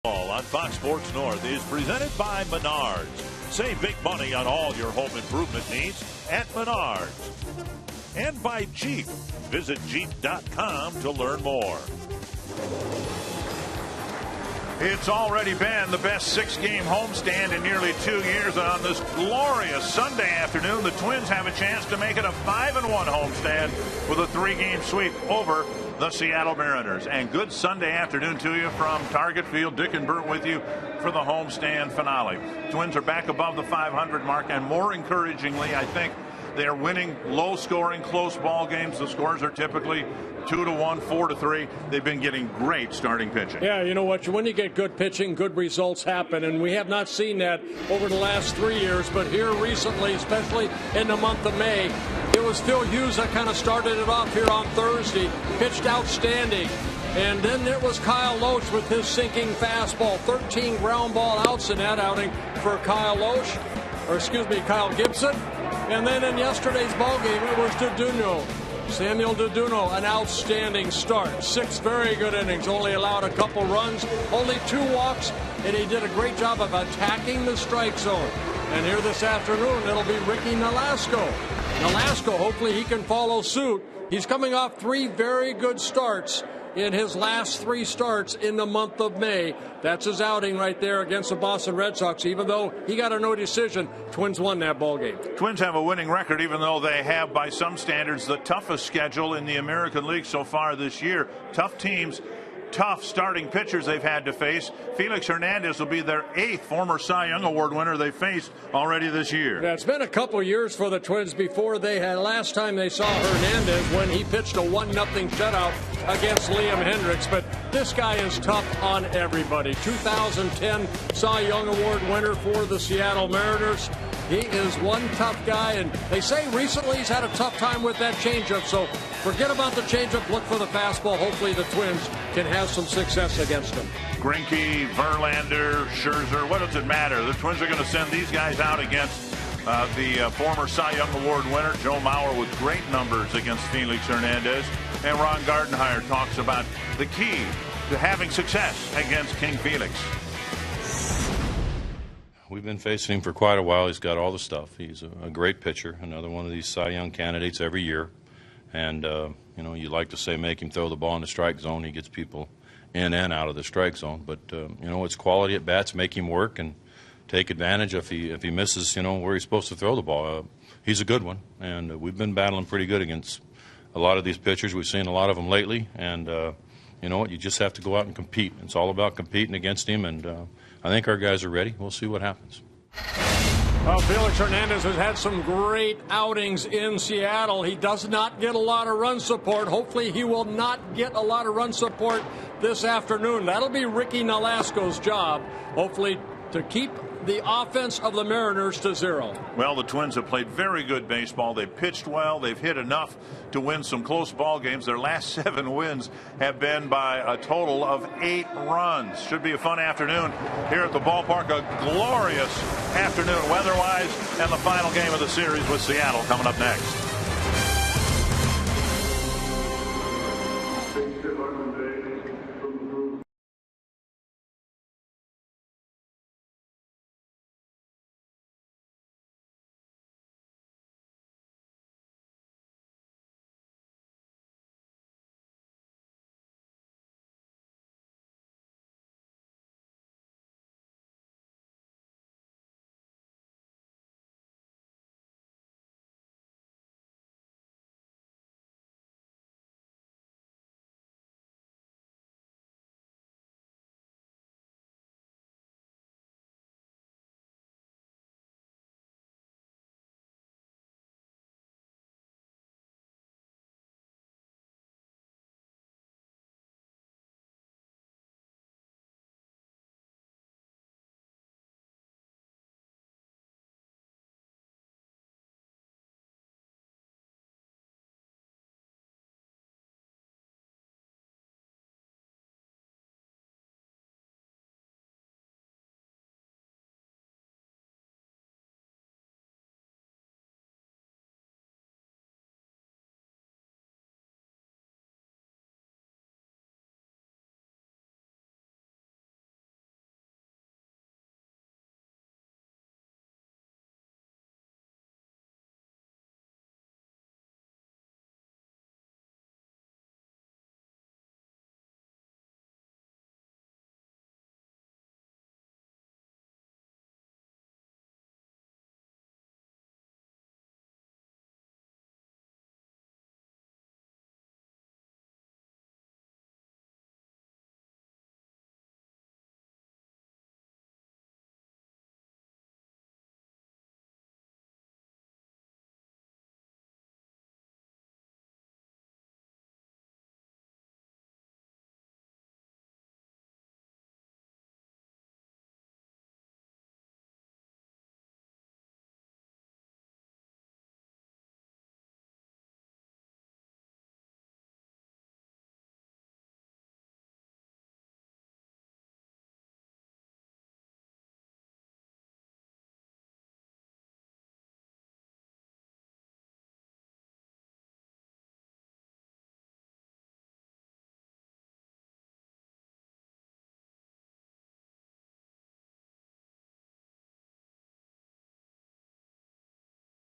On Fox Sports North is presented by Menards. Save big money on all your home improvement needs at Menards. And by Jeep. Visit Jeep.com to learn more. It's already been the best 6-game homestand in nearly 2 years. And on this glorious Sunday afternoon, the Twins have a chance to make it a 5-1 homestand with a 3-game sweep over the Seattle Mariners. And good Sunday afternoon to you from Target Field. Dick and Bert with you for the homestand finale. Twins are back above the 500 mark, and more encouragingly, I think they're winning low-scoring, close ball games. The scores are typically 2-1, 4-3. They've been getting great starting pitching. Yeah, you know what? When you get good pitching, good results happen, and we have not seen that over the last 3 years. But here recently, especially in the month of May, it was Phil Hughes that kind of started it off here on Thursday, pitched outstanding. And then it was Kyle Loesch with his sinking fastball. 13 ground ball outs in that outing for Kyle Gibson. And then in yesterday's ballgame, it was Samuel Deduno, an outstanding start. 6 very good innings, only allowed a couple runs, only 2 walks, and he did a great job of attacking the strike zone. And here this afternoon, it'll be Ricky Nolasco. Hopefully he can follow suit. He's coming off 3 very good starts in his last 3 starts in the month of May. That's his outing right there against the Boston Red Sox. Even though he got a no decision, Twins won that ball game. Twins have a winning record, even though they have, by some standards, the toughest schedule in the American League so far this year. Tough teams, tough starting pitchers they've had to face. Felix Hernandez will be their 8th former Cy Young Award winner they faced already this year. Yeah, it's been a couple years for the Twins before they had. Last time they saw Hernandez when he pitched a 1-0 shutout against Liam Hendricks. But this guy is tough on everybody. 2010 Cy Young Award winner for the Seattle Mariners. He is one tough guy, and they say recently he's had a tough time with that changeup. So forget about the changeup. Look for the fastball. Hopefully the Twins can have some success against him. Greinke, Verlander, Scherzer, what does it matter? The Twins are going to send these guys out against the former Cy Young Award winner, Joe Mauer, with great numbers against Felix Hernandez. And Ron Gardenhire talks about the key to having success against King Felix. We've been facing him for quite a while. He's got all the stuff. He's a great pitcher, another one of these Cy Young candidates every year. And, you like to say make him throw the ball in the strike zone. He gets people in and out of the strike zone. But, it's quality at bats, make him work and take advantage if he misses, where he's supposed to throw the ball. He's a good one. And we've been battling pretty good against a lot of these pitchers. We've seen a lot of them lately. And, you just have to go out and compete. It's all about competing against him. And I think our guys are ready. We'll see what happens. Well, Felix Hernandez has had some great outings in Seattle. He does not get a lot of run support. Hopefully he will not get a lot of run support this afternoon. That'll be Ricky Nolasco's job, hopefully, to keep the offense of the Mariners to 0. Well, the Twins have played very good baseball. They've pitched well. They've hit enough to win some close ball games. Their last 7 wins have been by a total of 8 runs. Should be a fun afternoon here at the ballpark. A glorious afternoon weather-wise, and the final game of the series with Seattle coming up next.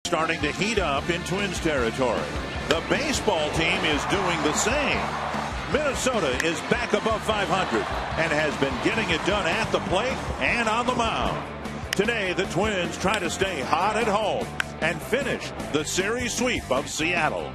Starting to heat up in Twins territory. The baseball team is doing the same. Minnesota is back above 500 and has been getting it done at the plate and on the mound. Today, the Twins try to stay hot at home and finish the series sweep of Seattle.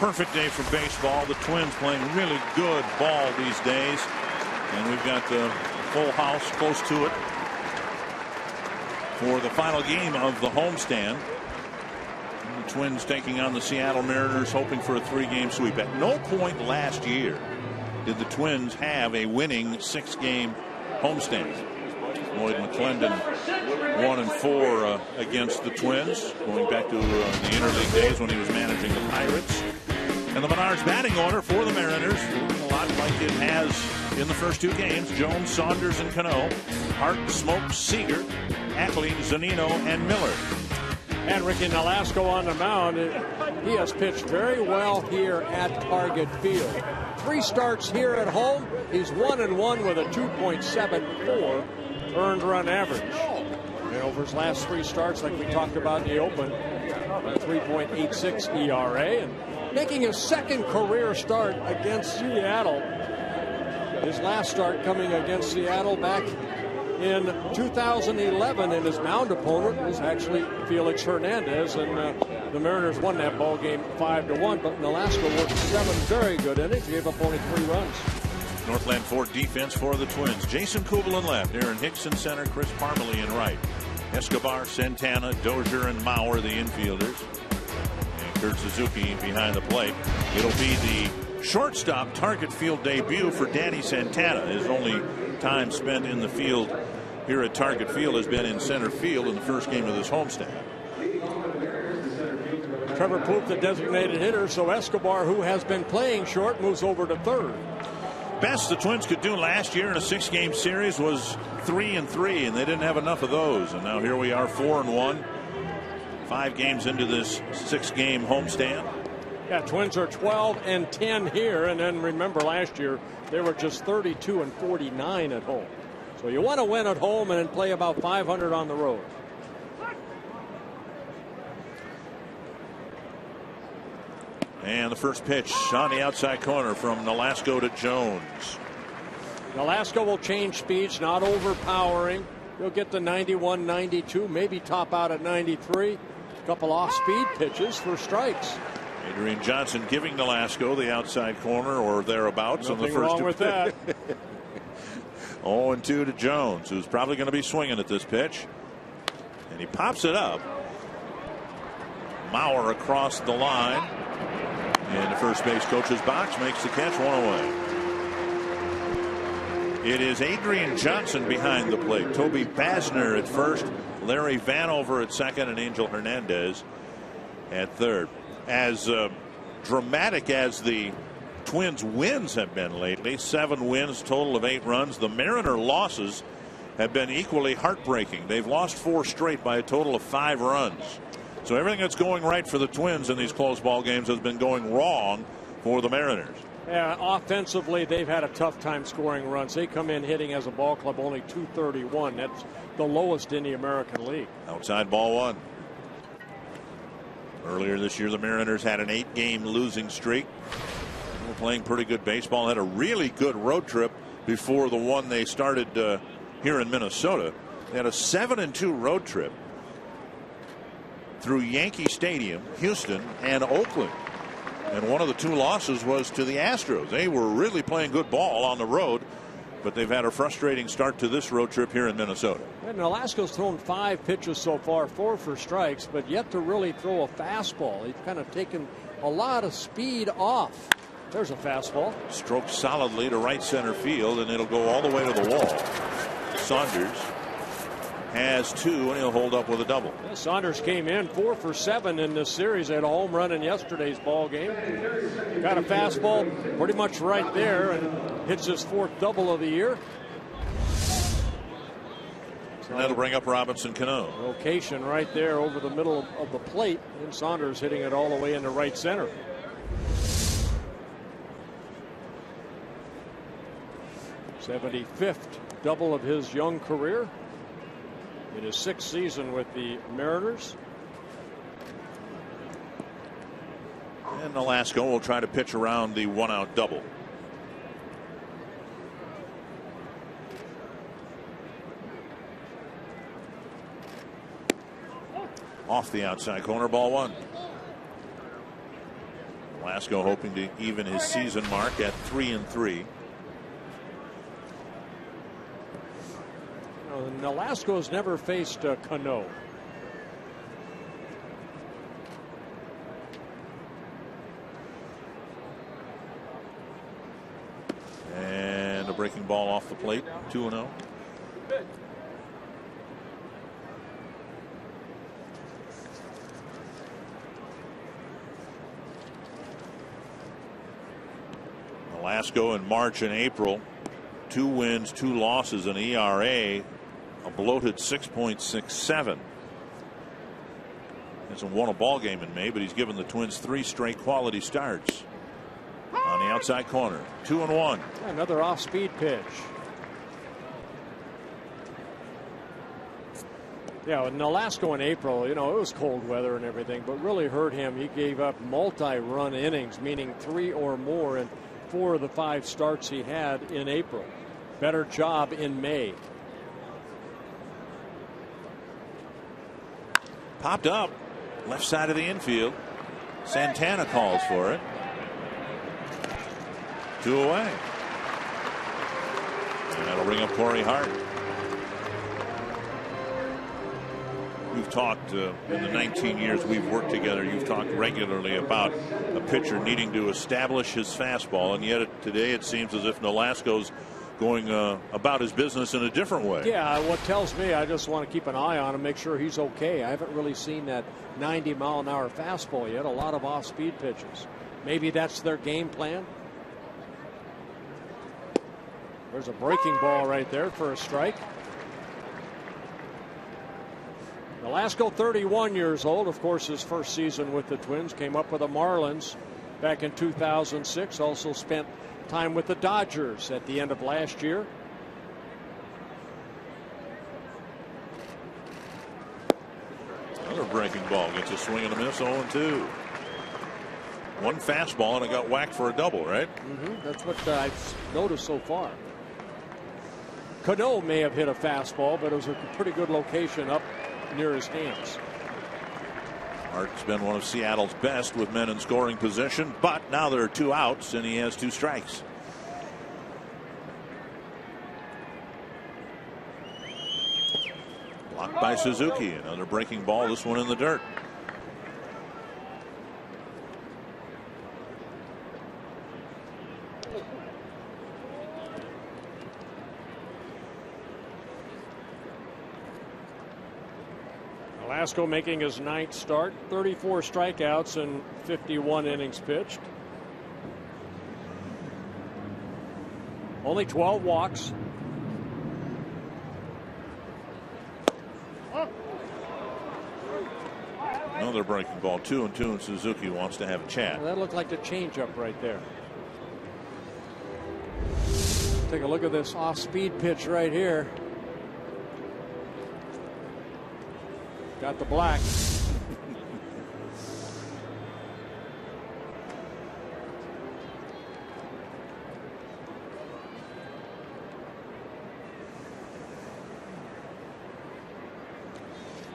Perfect day for baseball. The Twins playing really good ball these days, and we've got the full house close to it for the final game of the homestand. The Twins taking on the Seattle Mariners, hoping for a 3-game sweep. At no point last year did the Twins have a winning 6-game homestand. Lloyd McClendon 1-4 against the Twins, going back to the interleague days when he was managing the Pirates. And the Menards batting order for the Mariners, a lot like it has in the first 2 games. Jones, Saunders, and Cano. Hart, Smoke, Seager, Ackley, Zunino, and Miller. And Ricky Nolasco on the mound. He has pitched very well here at Target Field. 3 starts here at home. He's 1-1 with a 2.74 earned run average. And over his last 3 starts, like we talked about in the open, a 3.86 ERA. And making his 2nd career start against Seattle. His last start coming against Seattle back in 2011, and his mound opponent was actually Felix Hernandez, and the Mariners won that ball game 5-1. But Nolasco worked 7 very good innings, gave up only 3 runs. Northland Ford defense for the Twins. Jason Kubel in left, Aaron Hicks in center, Chris Parmelee in right. Escobar, Santana, Dozier, and Maurer the infielders. Kurt Suzuki behind the plate. It'll be the shortstop Target Field debut for Danny Santana. His only time spent in the field here at Target Field has been in center field in the first game of this homestand. Trevor Plouffe, the designated hitter, so Escobar, who has been playing short, moves over to third. Best the Twins could do last year in a 6-game series was 3-3, and they didn't have enough of those. And now here we are, 4-1. 5 games into this 6-game homestand. Yeah, Twins are 12-10 here, and then remember last year they were just 32-49 at home. So you want to win at home and then play about 500 on the road. And the first pitch on the outside corner from Nolasco to Jones. Nolasco will change speeds, not overpowering. He'll get to 91, 92, maybe top out at 93. A couple off-speed pitches for strikes. Adrian Johnson giving Nolasco the outside corner or thereabouts on the first wrong with that. 0-2 to Jones, who's probably going to be swinging at this pitch. And he pops it up. Maurer across the line. And the first base coach's box makes the catch, 1 away. It is Adrian Johnson behind the plate. Toby Basner at first, Larry Vanover at second, and Angel Hernandez at third. As dramatic as the Twins wins have been lately, 7 wins, total of 8 runs, the Mariner losses have been equally heartbreaking. They've lost 4 straight by a total of 5 runs. So everything that's going right for the Twins in these close ball games has been going wrong for the Mariners. Yeah, offensively, they've had a tough time scoring runs. They come in hitting as a ball club only .231. That's the lowest in the American League. Outside ball 1. Earlier this year, the Mariners had an 8-game losing streak. They were playing pretty good baseball. Had a really good road trip before the one they started here in Minnesota. They had a 7-2 road trip through Yankee Stadium, Houston, and Oakland. And one of the 2 losses was to the Astros. They were really playing good ball on the road, but they've had a frustrating start to this road trip here in Minnesota. And Nolasco's thrown 5 pitches so far, 4 for strikes, but yet to really throw a fastball. He's kind of taken a lot of speed off. There's a fastball. Stroked solidly to right center field, and it'll go all the way to the wall. Saunders has 2, and he'll hold up with a double. Yeah, Saunders came in 4 for 7 in this series. They had a home run in yesterday's ball game. Got a fastball pretty much right there and hits his 4th double of the year. And that'll bring up Robinson Cano. Location right there over the middle of the plate, and Saunders hitting it all the way into right center. '75th double of his young career in his 6th season with the Mariners. And Nolasco will try to pitch around the 1-out double. Off the outside corner, ball 1. Nolasco hoping to even his season mark at 3-3. Nolasco's never faced Cano. And a breaking ball off the plate, 2-0. Nolasco in March and April, 2 wins, 2 losses, an ERA, a bloated 6.67. Hasn't won a ball game in May, but he's given the Twins 3 straight quality starts. On the outside corner, 2-1. Another off-speed pitch. Yeah, with Nolasco in April, it was cold weather and everything, but really hurt him. He gave up multi-run innings, meaning 3 or more in 4 of the 5 starts he had in April. Better job in May. Popped up, left side of the infield. Santana calls for it. 2 away. And that'll bring up Corey Hart. We've talked in the 19 years we've worked together, you've talked regularly about a pitcher needing to establish his fastball, and yet today it seems as if Nolasco's going about his business in a different way. Yeah, what tells me I just want to keep an eye on him, make sure he's okay. I haven't really seen that 90-mile-an-hour fastball yet. A lot of off-speed pitches. Maybe that's their game plan. There's a breaking ball right there for a strike. Nolasco, 31 years old. Of course, his first season with the Twins came up with the Marlins back in 2006. Also spent time with the Dodgers at the end of last year. Another breaking ball gets a swing and a miss. 0-2. One fastball and it got whacked for a double, right? That's what I've noticed so far. Cano may have hit a fastball, but it was a pretty good location up near his hands. Hart's been one of Seattle's best with men in scoring position, but now there are 2 outs and he has 2 strikes. Blocked by Suzuki. Another breaking ball, this one in the dirt. Nolasco making his 9th start, 34 strikeouts and 51 innings pitched. Only 12 walks. Another breaking ball, 2-2, and Suzuki wants to have a chat. Well, that looked like the changeup right there. Take a look at this off-speed pitch right here. Got the black.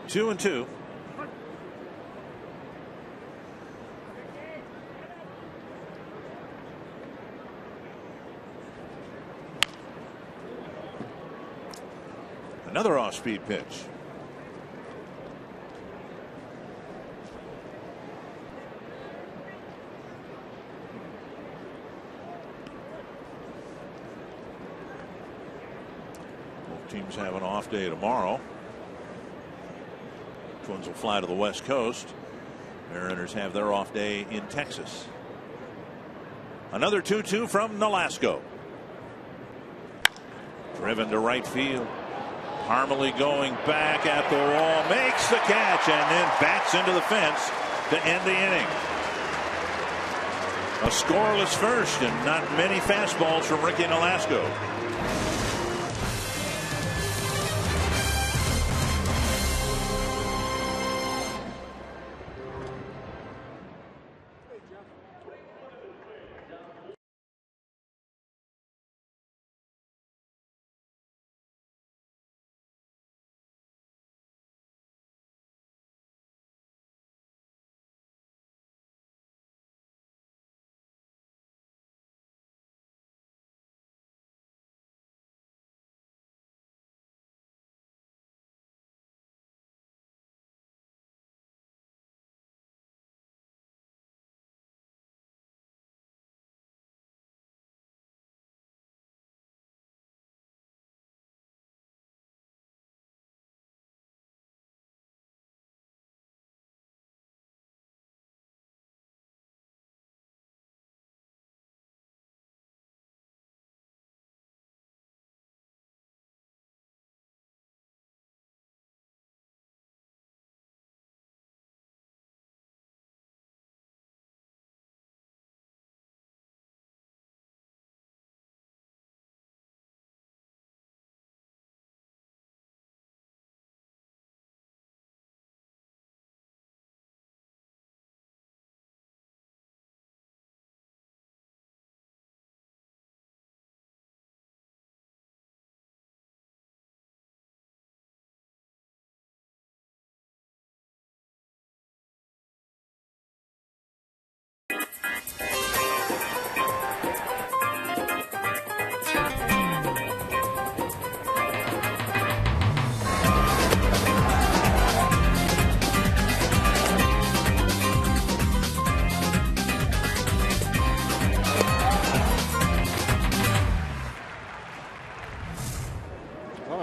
Two and two. Another off-speed pitch. Both teams have an off day tomorrow. Twins will fly to the West Coast. Mariners have their off day in Texas. Another 2-2 from Nolasco. Driven to right field. Parmalee going back at the wall, makes the catch, and then bats into the fence to end the inning. A scoreless first, and not many fastballs from Ricky Nolasco.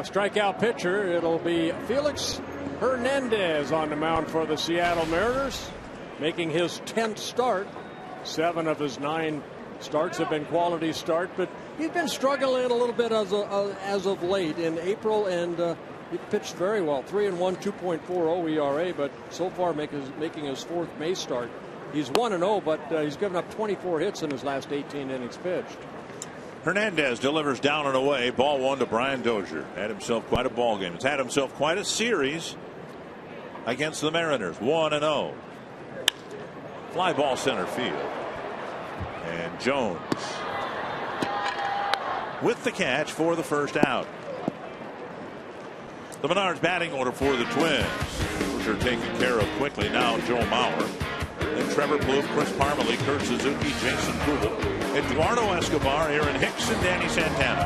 Strikeout pitcher. It'll be Felix Hernandez on the mound for the Seattle Mariners, making his 10th start. 7 of his 9 starts have been quality start, but he's been struggling a little bit as of late in April, and he pitched very well. 3-1, 2.40 ERA, but so far making his 4th May start. He's 1-0, but he's given up 24 hits in his last 18 innings pitched. Hernandez delivers down and away. Ball 1 to Brian Dozier. Had himself quite a ball game. He's had himself quite a series against the Mariners. 1-0. Fly ball center field. And Jones with the catch for the first out. The Menards batting order for the Twins, which are taken care of quickly now. Joe Mauer, then Trevor Plouffe, Chris Parmalee, Kurt Suzuki, Jason Kubel, Eduardo Escobar, Aaron Hicks, and Danny Santana.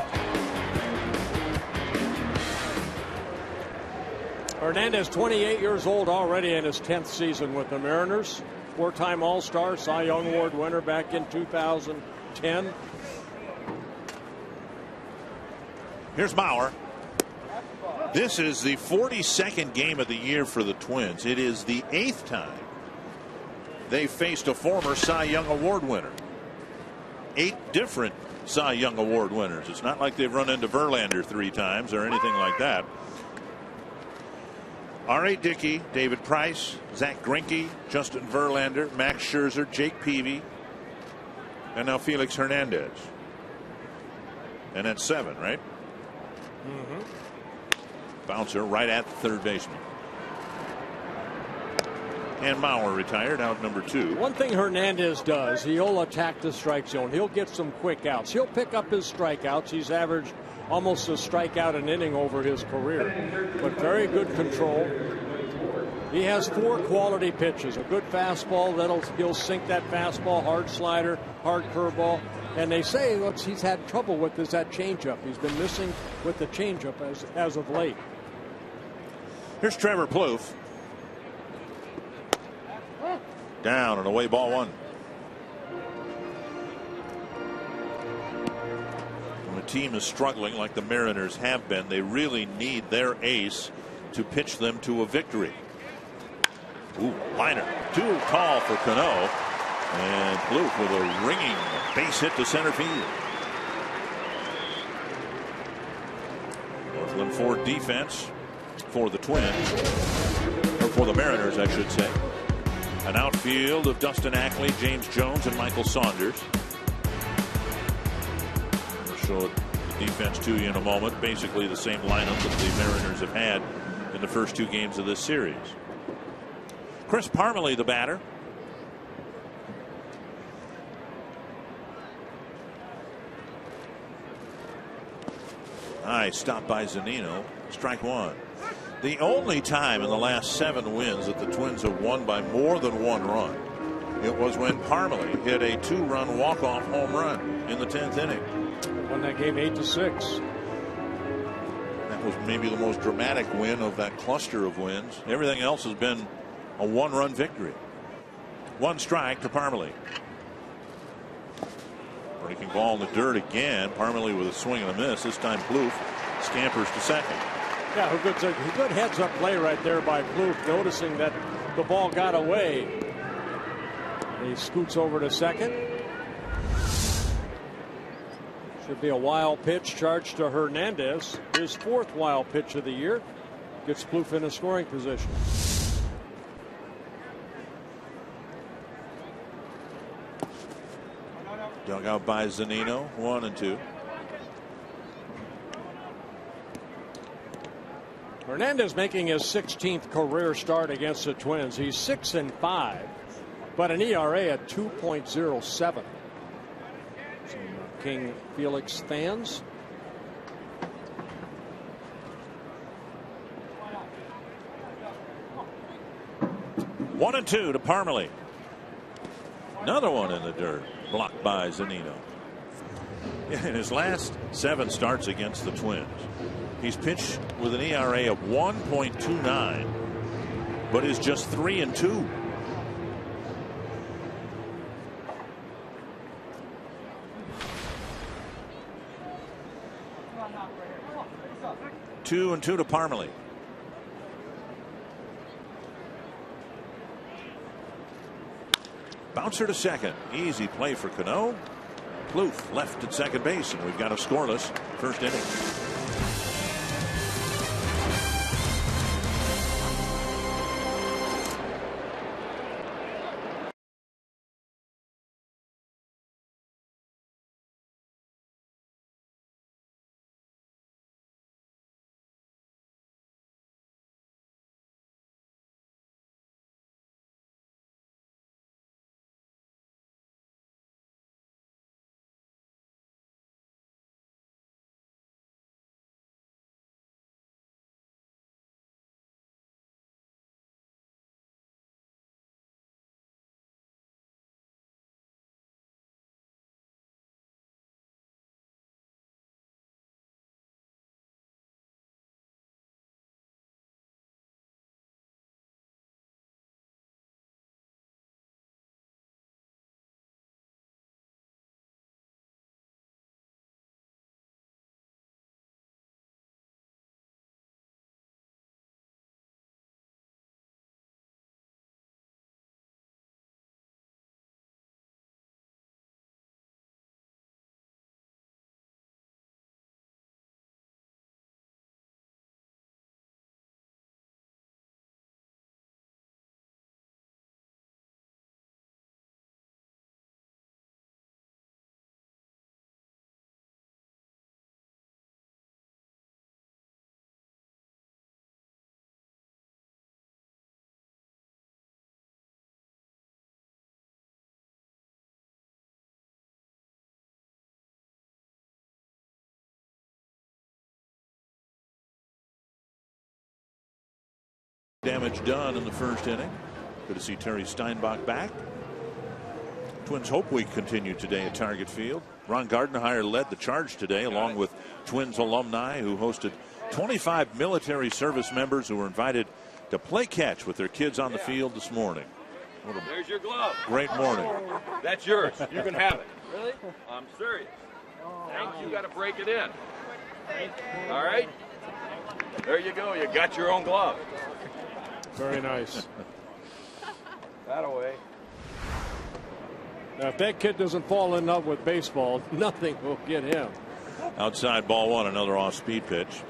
Hernandez, 28 years old already in his 10th season with the Mariners. 4-time All-Star, Cy Young Award winner back in 2010. Here's Mauer. This is the 42nd game of the year for the Twins. It is the 8th time they faced a former Cy Young Award winner. 8 different Cy Young Award winners. It's not like they've run into Verlander 3 times or anything like that. R.A. Dickey, David Price, Zach Greinke, Justin Verlander, Max Scherzer, Jake Peavy, and now Felix Hernandez. And that's 7, right? Mm-hmm. Bouncer right at the third baseman. And Mauer retired, out number 2. One thing Hernandez does, he'll attack the strike zone. He'll get some quick outs. He'll pick up his strikeouts. He's averaged almost a strikeout an inning over his career, but very good control. He has 4 quality pitches. A good fastball, he'll sink that fastball, hard slider, hard curveball. And they say what he's had trouble with is that changeup. He's been missing with the changeup as of late. Here's Trevor Plouffe. Down and away, ball 1. When a team is struggling like the Mariners have been, they really need their ace to pitch them to a victory. Ooh, liner. Too tall for Cano. And Plouffe with a ringing base hit to center field. Oakland for defense for the Twins, or for the Mariners, I should say. An outfield of Dustin Ackley, James Jones, and Michael Saunders. I'll show the defense to you in a moment. Basically the same lineup that the Mariners have had in the first 2 games of this series. Chris Parmelee, the batter. Nice stop by Zunino. Strike 1. The only time in the last 7 wins that the Twins have won by more than 1 run, it was when Parmelee hit a 2-run walk-off home run in the 10th inning. Won that game 8-6. That was maybe the most dramatic win of that cluster of wins. Everything else has been a 1-run victory. 1 strike to Parmelee. Breaking ball in the dirt again. Parmelee with a swing and a miss. This time Plouffe scampers to second. Yeah, a good heads-up play right there by Plouffe, noticing that the ball got away. He scoots over to second. Should be a wild pitch charged to Hernandez. His 4th wild pitch of the year. Gets Plouffe in a scoring position. Dug out by Zunino. 1 and 2. Hernandez making his 16th career start against the Twins. He's 6-5, but an ERA at 2.07. Some King Felix fans. One and 2 to Parmelee. Another one in the dirt. Blocked by Zunino. In his last 7 starts against the Twins, he's pitched with an ERA of 1.29, but is just 3-2. Two and 2 to Parmelee. Bouncer to second. Easy play for Cano. Plouffe left at second base, and we've got a scoreless first inning. Damage done in the first inning. Good to see Terry Steinbach back. Twins hope week continued today at Target Field. Ron Gardenhire led the charge today, along with Twins alumni who hosted 25 military service members who were invited to play catch with their kids on the field this morning. There's your glove. Great morning. That's yours. You can have it. Really? I'm serious. Now you got to break it in. All right? There you go. You got your own glove. Very nice. That away. Now, if that kid doesn't fall in love with baseball, nothing will get him. Outside ball 1, another off-speed pitch.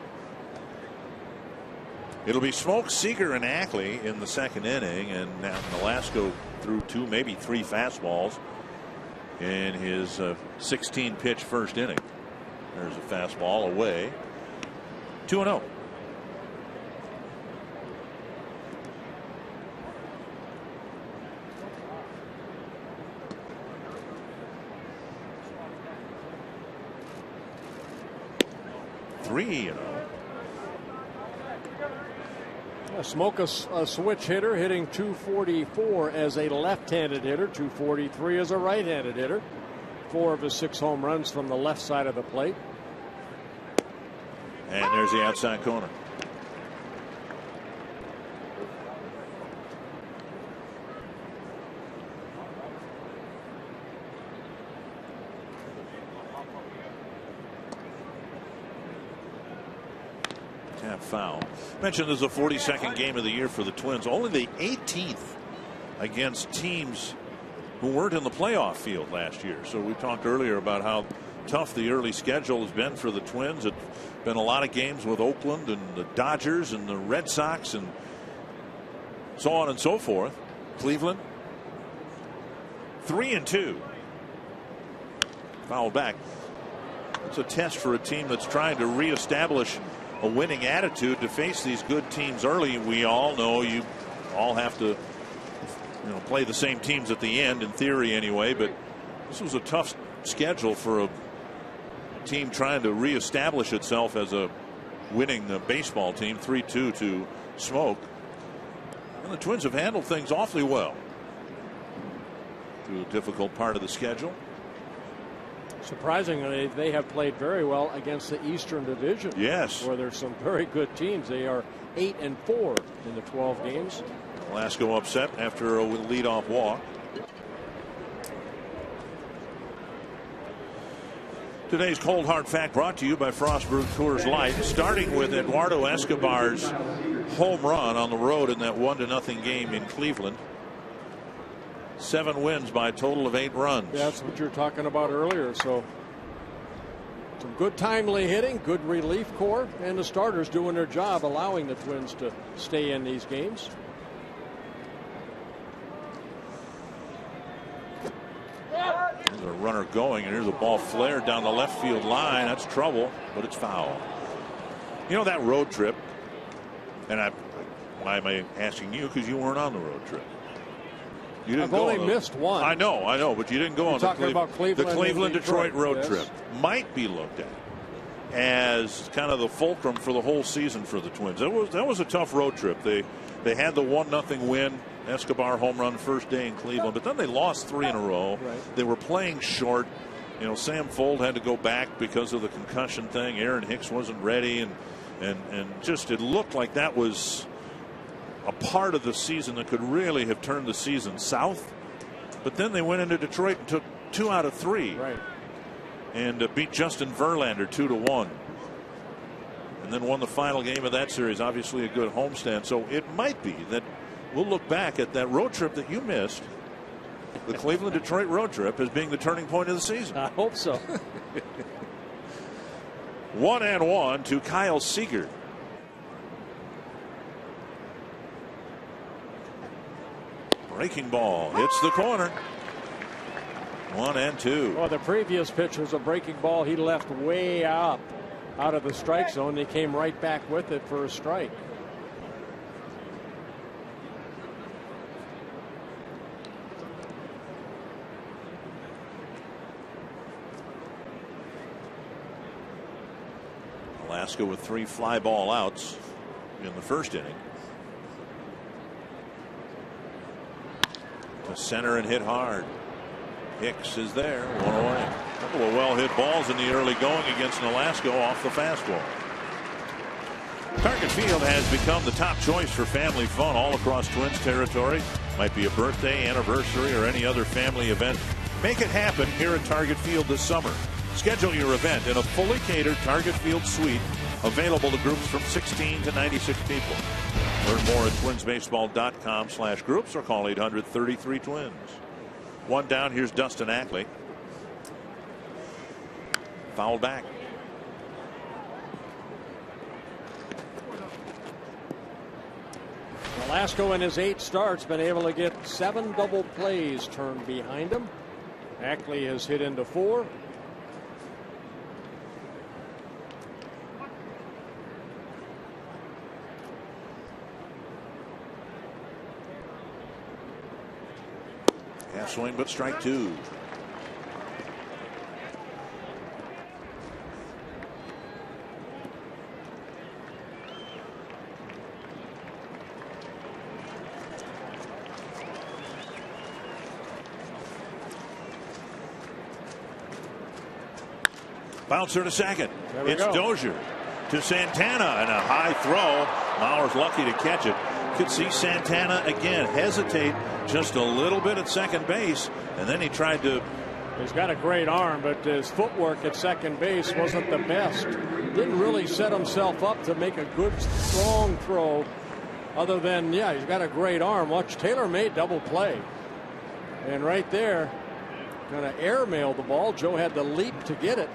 It'll be Smoke, Seager, and Ackley in the second inning, and now Nolasco threw 2, maybe 3 fastballs in his 16-pitch first inning. There's a fastball away. 2-0. Smoke, a switch hitter, hitting .244 as a left-handed hitter, .243 as a right-handed hitter. 4 of his 6 home runs from the left side of the plate. And there's the outside corner. Tap foul. Mentioned this is the 42nd game of the year for the Twins. Only the 18th against teams who weren't in the playoff field last year. So we talked earlier about how tough the early schedule has been for the Twins. It's been a lot of games with Oakland and the Dodgers and the Red Sox and so on and so forth. Cleveland 3-2. Foul back. It's a test for a team that's trying to reestablish a winning attitude to face these good teams early. We all know you all have to play the same teams at the end, in theory anyway, but this was a tough schedule for a team trying to reestablish itself as a winning baseball team. 3-2 to Smoke, and the Twins have handled things awfully well through a difficult part of the schedule. Surprisingly, they have played very well against the Eastern Division. Yes, where there's some very good teams. They are 8-4 in the 12 games. Velasco upset after a leadoff walk. Today's Cold Hard Fact brought to you by Frostbrewed Coors Light, starting with Eduardo Escobar's home run on the road in that 1-0 game in Cleveland. 7 wins by a total of 8 runs. That's what you're talking about earlier. So some good timely hitting, good relief corps, and the starters doing their job, allowing the Twins to stay in these games. There's a runner going, and here's a ball flared down the left field line. That's trouble, but it's foul. That road trip, and why am I asking you? Because you weren't on the road trip. You didn't I've only missed one. I know, but you didn't go on the Cleveland-Detroit road trip. Might be looked at as kind of the fulcrum for the whole season for the Twins. That was a tough road trip. They had the 1-0 win, Escobar home run first day in Cleveland, but then they lost 3 in a row. Right. They were playing short. Sam Fold had to go back because of the concussion thing. Aaron Hicks wasn't ready, and just it looked like that was a part of the season that could really have turned the season south. But then they went into Detroit and took 2 out of 3. Right. And beat Justin Verlander 2-1. And then won the final game of that series. Obviously a good homestand. So it might be that we'll look back at that road trip that you missed, the Cleveland-Detroit road trip, as being the turning point of the season. I hope so. 1-1 to Kyle Seager. Breaking ball hits the corner. 1-2. Well, the previous pitch was a breaking ball. He left way up out of the strike zone. They came right back with it for a strike. Alaska with 3 fly ball outs in the first inning. To center and hit hard. Hicks is there. 1 away. A couple of well hit balls in the early going against Nolasco off the fastball. Target Field has become the top choice for family fun all across Twins territory. Might be a birthday, anniversary, or any other family event. Make it happen here at Target Field this summer. Schedule your event in a fully catered Target Field suite available to groups from 16 to 96 people. Learn more at twinsbaseball.com/groups or call 800-33-TWINS. 1 down. Here's Dustin Ackley. Foul back. Velasco in his 8 starts been able to get 7 double plays turned behind him. Ackley has hit into 4. Half swing, but strike 2. Bouncer to second. It's Dozier to Santana, and a high throw. Lauer's lucky to catch it. Could see Santana again hesitate just a little bit at second base, and then he tried to. He's got a great arm, but his footwork at second base wasn't the best. Didn't really set himself up to make a good, strong throw. Other than, yeah, he's got a great arm. Watch, Taylor made double play, and right there, gonna airmail the ball. Joe had to leap to get it.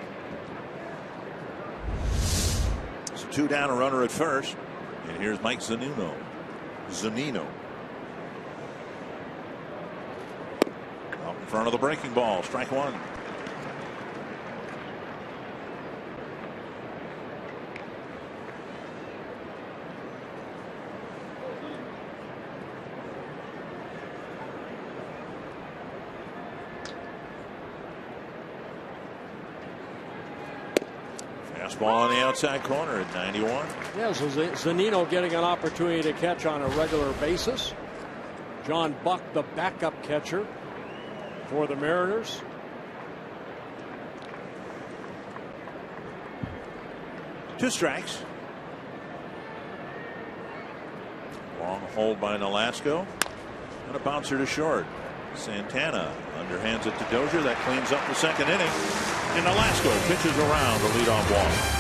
2 down, a runner at first, and here's Mike Zunino. Out in front of the breaking ball, strike 1. Fastball on the outside corner at 91. Yeah, so Zunino getting an opportunity to catch on a regular basis. John Buck, the backup catcher for the Mariners. Two strikes. Long hold by Nolasco. And a bouncer to short. Santana underhands it to Dozier. That cleans up the second inning. And Nolasco pitches around the leadoff walk.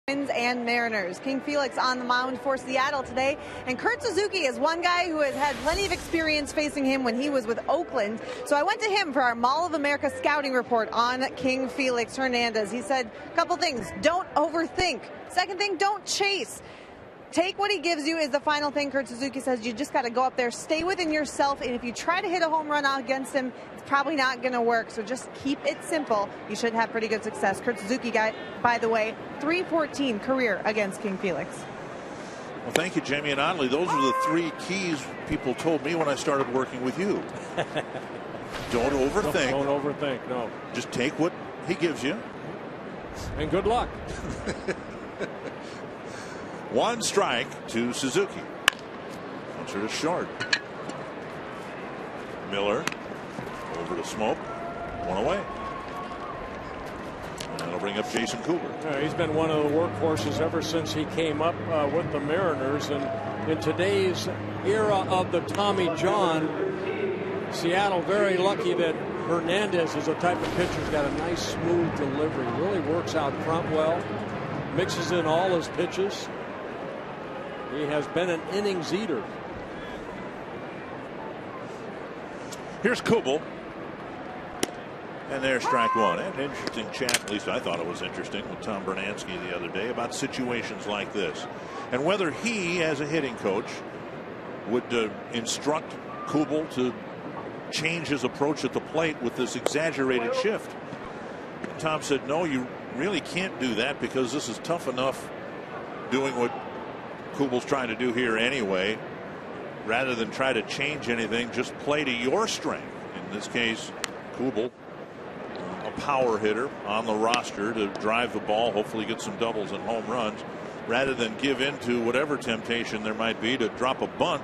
Twins and Mariners. King Felix on the mound for Seattle today, and Kurt Suzuki is one guy who has had plenty of experience facing him when he was with Oakland. So I went to him for our Mall of America scouting report on King Felix Hernandez. He said a couple things: don't overthink. Second thing, don't chase. Take what he gives you is the final thing. Kurt Suzuki says you just got to go up there, stay within yourself, and if you try to hit a home run against him, it's probably not going to work. So just keep it simple. You should have pretty good success. Kurt Suzuki got, by the way, .314 career against King Felix. Well, thank you, Jamie and Oddly. Those were the 3 keys people told me when I started working with you. Don't overthink. Don't overthink, no. Just take what he gives you. And good luck. 1 strike to Suzuki. Bouncer to short. Miller over to Smoke. 1 away. And That'll bring up Jason Cooper. He's been one of the workhorses ever since he came up with the Mariners. And in today's era of the Tommy John, Seattle very lucky that Hernandez is the type of pitcher who's got a nice smooth delivery. Really works out front well. Mixes in all his pitches. He has been an innings eater. Here's Kubel. And there's strike one. An interesting chat, at least I thought it was interesting, with Tom Bernansky the other day about situations like this. And whether he, as a hitting coach, would instruct Kubel to change his approach at the plate with this exaggerated shift. And Tom said, no, you really can't do that because this is tough enough doing what Kubel's trying to do here anyway. Rather than try to change anything, just play to your strength. In this case, Kubel, a power hitter on the roster to drive the ball, hopefully get some doubles and home runs, rather than give in to whatever temptation there might be to drop a bunt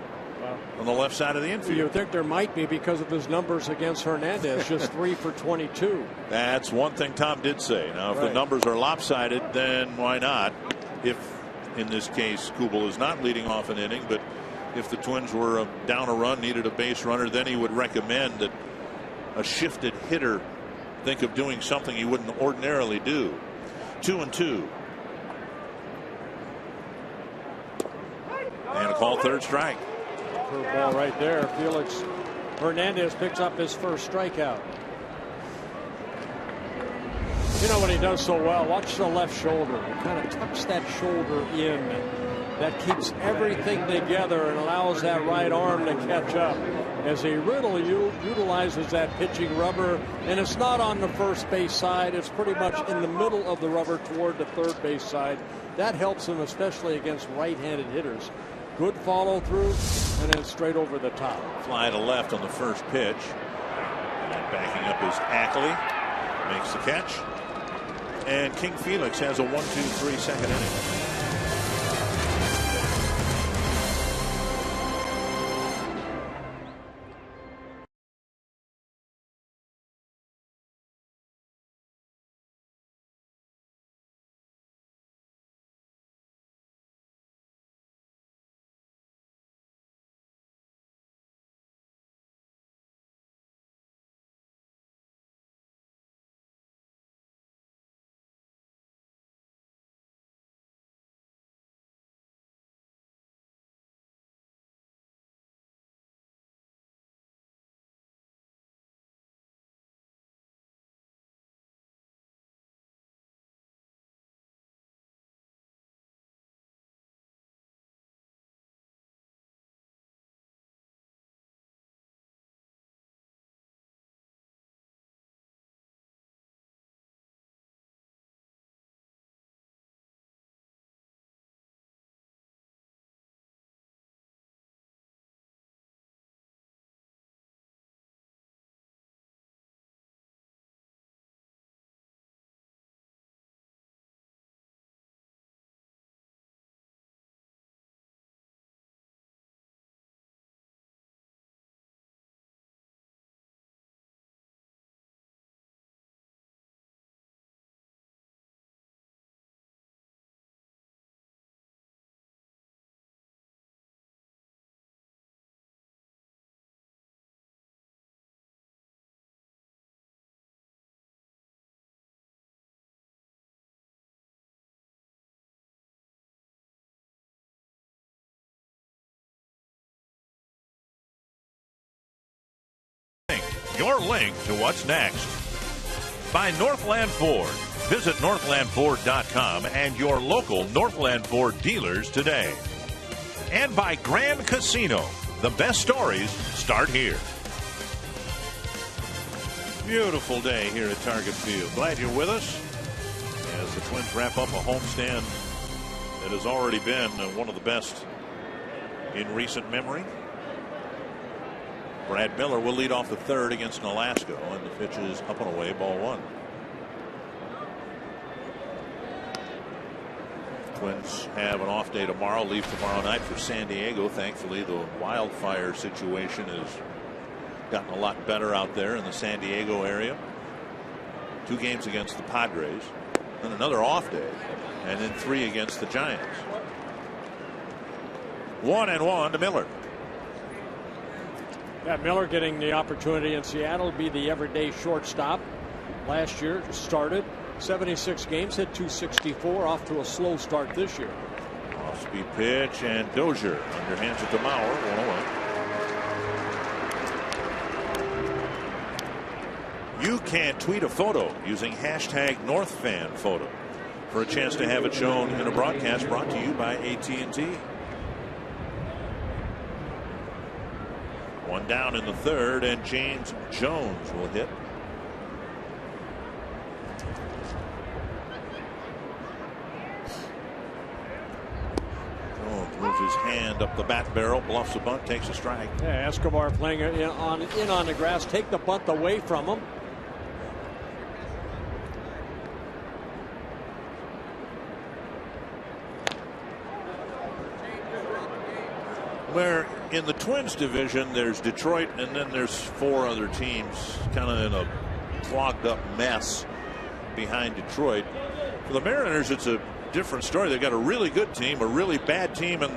on the left side of the infield. You think there might be because of his numbers against Hernandez, just 3 for 22. That's one thing Tom did say. Now, if the numbers are lopsided, then why not? If, in this case, Kubel is not leading off an inning, but if the Twins were down a run, needed a base runner, then he would recommend that a shifted hitter think of doing something he wouldn't ordinarily do. 2-2. And a call, third strike. Curveball right there. Felix Hernandez picks up his first strikeout. You know what he does so well? Watch the left shoulder. He kind of tucks that shoulder in. That keeps everything together and allows that right arm to catch up as he really utilizes that pitching rubber. And it's not on the first base side. It's pretty much in the middle of the rubber toward the third base side. That helps him, especially against right-handed hitters. Good follow through and then straight over the top. Fly to left on the first pitch. And backing up is Ackley. Makes the catch. And King Felix has a 1-2-3 second inning. Your link to what's next. By Northland Ford. Visit northlandford.com and your local Northland Ford dealers today. And by Grand Casino. The best stories start here. Beautiful day here at Target Field. Glad you're with us as the Twins wrap up a homestand that has already been one of the best in recent memory. Brad Miller will lead off the third against Nolasco, and the pitch is up and away, ball one. Twins have an off day tomorrow, leave tomorrow night for San Diego. Thankfully, the wildfire situation has gotten a lot better out there in the San Diego area. 2 games against the Padres. then another off day, and then 3 against the Giants. 1-1 to Miller. Yeah, Miller getting the opportunity in Seattle to be the everyday shortstop. Last year started 76 games, hit .264, off to a slow start this year. Off-speed pitch, and Dozier underhands it to Mauer, 1-0. You can tweet a photo using hashtag NorthFanPhoto for a chance to have it shown in a broadcast brought to you by AT&T. 1 down in the 3rd, and James Jones will hit. Jones moves his hand up the bat barrel, bluffs a bunt, takes a strike. Yeah, Escobar playing in on the grass, take the bunt away from him. Where in the Twins division there's Detroit, and then there's 4 other teams kind of in a clogged up mess behind Detroit. For the Mariners, it's a different story. They've got a really good team, a really bad team, and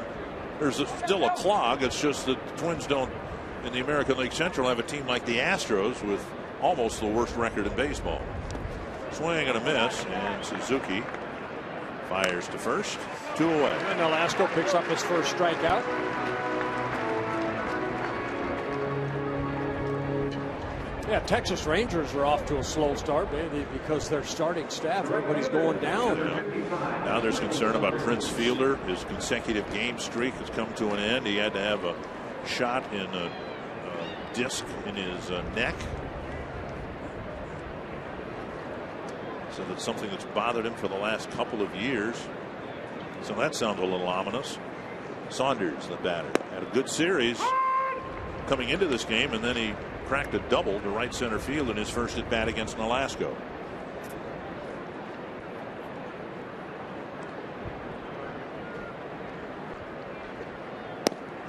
there's still a clog. It's just that the Twins don't, in the American League Central, have a team like the Astros with almost the worst record in baseball. Swing and a miss, and Suzuki fires to first. 2 away. And Nolasco picks up his first strikeout. Yeah, Texas Rangers are off to a slow start, maybe because their starting staff, everybody's going down. Now there's concern about Prince Fielder. His consecutive game streak has come to an end. He had to have a shot in a disc in his neck. So that's something that's bothered him for the last couple of years. So that sounds a little ominous. Saunders, the batter, had a good series coming into this game, and then he cracked a double to right center field in his first at bat against Nolasco.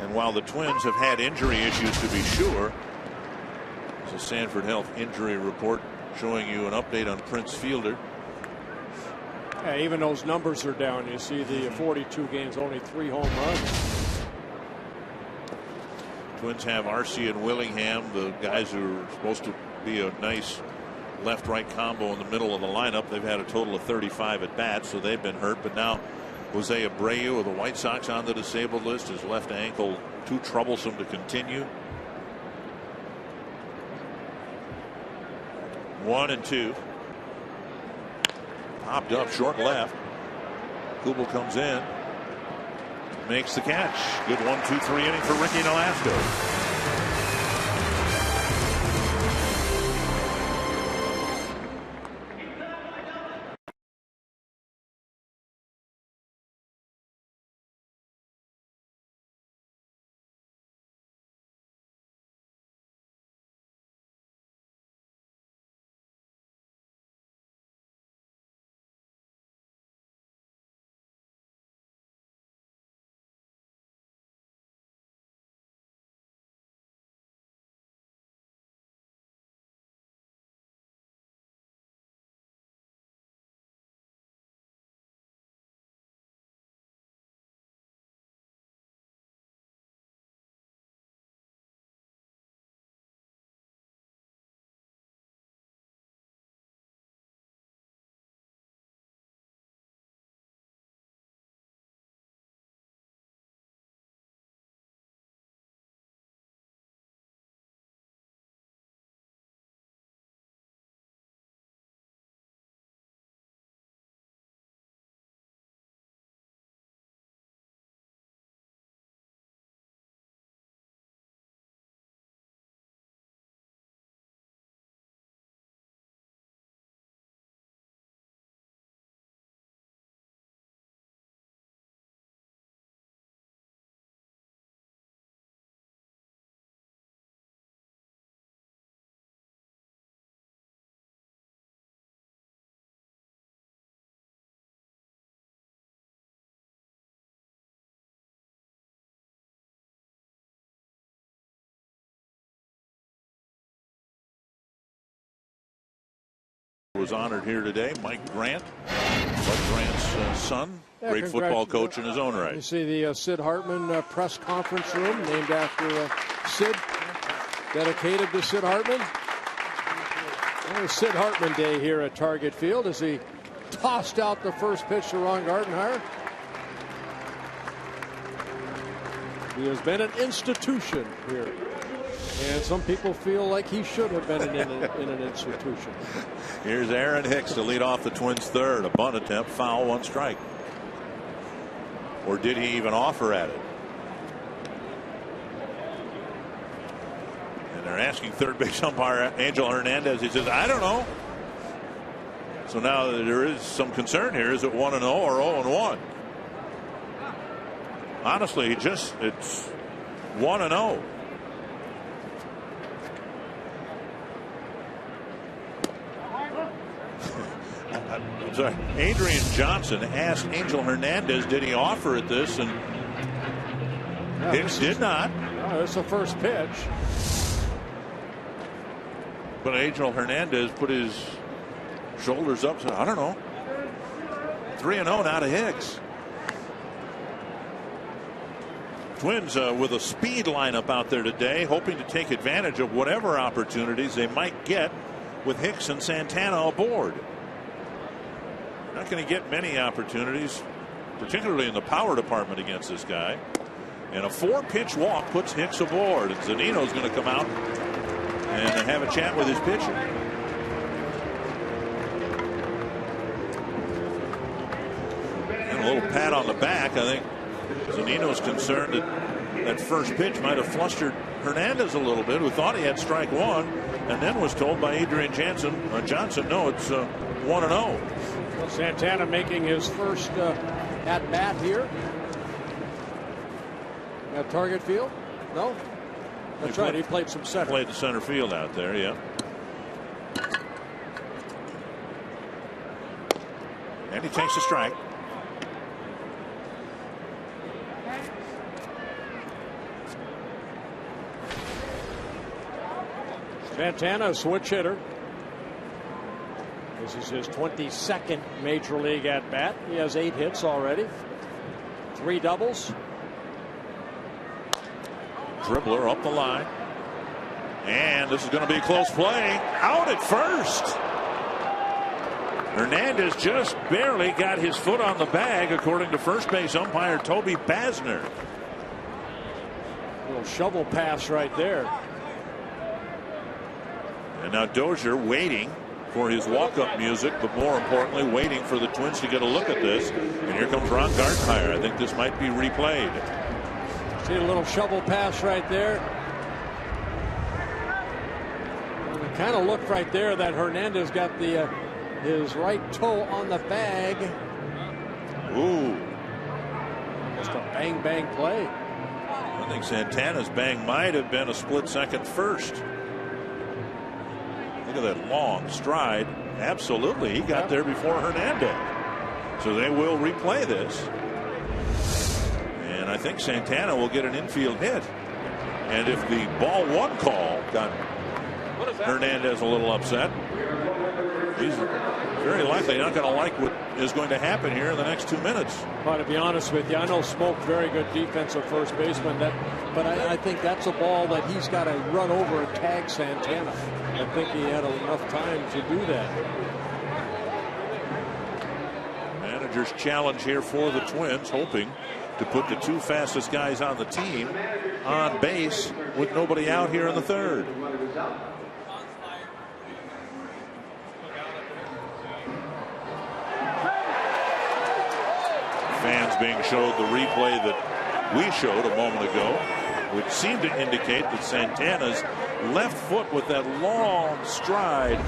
And while the Twins have had injury issues, to be sure, there's a Sanford Health injury report showing you an update on Prince Fielder. Yeah, even those numbers are down. You see the 42 games, only 3 home runs. Twins have RC and Willingham, the guys who are supposed to be a nice left-right combo in the middle of the lineup. They've had a total of 35 at bats, so they've been hurt. But now Jose Abreu of the White Sox on the disabled list. His left ankle too troublesome to continue. 1-2. Popped up short left. Kubel comes in. Makes the catch. Good 1-2-3 inning for Ricky Nolasco. Was honored here today. Mike Grant, Bud Grant's son, great football coach in his own right. You see the Sid Hartman press conference room named after Sid, dedicated to Sid Hartman. It was Sid Hartman Day here at Target Field as he tossed out the first pitch to Ron Gardenhire. He has been an institution here. And some people feel like he should have been in an institution. Here's Aaron Hicks to lead off the Twins' third. A bunt attempt, foul, 1 strike. Or did he even offer at it? And they're asking third base umpire Angel Hernandez. He says, I don't know. So now there is some concern here. Is it 1-0 or 0-1? Honestly, it's 1-0. I'm sorry. Adrian Johnson asked Angel Hernandez, did he offer at this? And Hicks did not. No, it's the first pitch. But Angel Hernandez put his shoulders up. So I don't know. 3-0 now to Hicks. Twins with a speed lineup out there today, hoping to take advantage of whatever opportunities they might get with Hicks and Santana aboard. Not going to get many opportunities, particularly in the power department against this guy. And a 4-pitch walk puts Hicks aboard. And Zunino's going to come out and have a chat with his pitcher. And a little pat on the back. I think Zunino's concerned that first pitch might have flustered Hernandez a little bit, who thought he had strike 1, and then was told by Adrian Johnson, no, it's 1-0. Santana making his first at bat here at Target Field. No, that's right. He played some center. Played the center field out there. Yeah. And he takes a strike. Santana, a switch hitter. This is his 22nd major league at bat. He has 8 hits already, 3 doubles. Dribbler up the line, and this is going to be a close play. Out at first. Hernandez just barely got his foot on the bag, according to first base umpire Toby Basner. Little shovel pass right there. And now Dozier waiting for his walk-up music, but more importantly, waiting for the Twins to get a look at this. And here comes Ron Gardenhire. I think this might be replayed. See a little shovel pass right there. And it kind of looked right there that Hernandez got his right toe on the bag. Ooh. Just a bang play. I think Santana's bang might have been a split second first. Look at that long stride. Absolutely, he got there before Hernandez. So they will replay this. And I think Santana will get an infield hit. And if the ball 1 call got Hernandez a little upset, he's very likely not going to like what is going to happen here in the next 2 minutes. Well, to be honest with you, I know Smoke, very good defensive first baseman, but I think that's a ball that he's got to run over and tag Santana. I think he had enough time to do that. Manager's challenge here for the Twins, hoping to put the 2 fastest guys on the team on base with nobody out here in the third. Fans being showed the replay that we showed a moment ago, which seemed to indicate that Santana's left foot with that long stride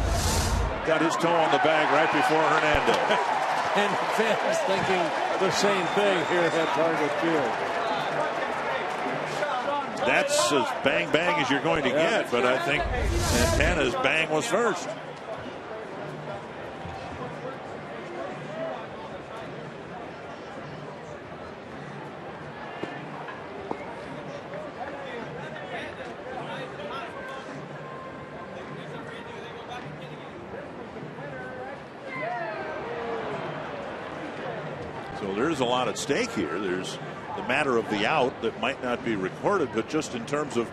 got his toe on the bag right before Hernandez. And fans thinking the same thing here at Target Field. That's as bang as you're going to get, but I think Santana's bang was first. So there's a lot at stake here. There's the matter of the out that might not be recorded, but just in terms of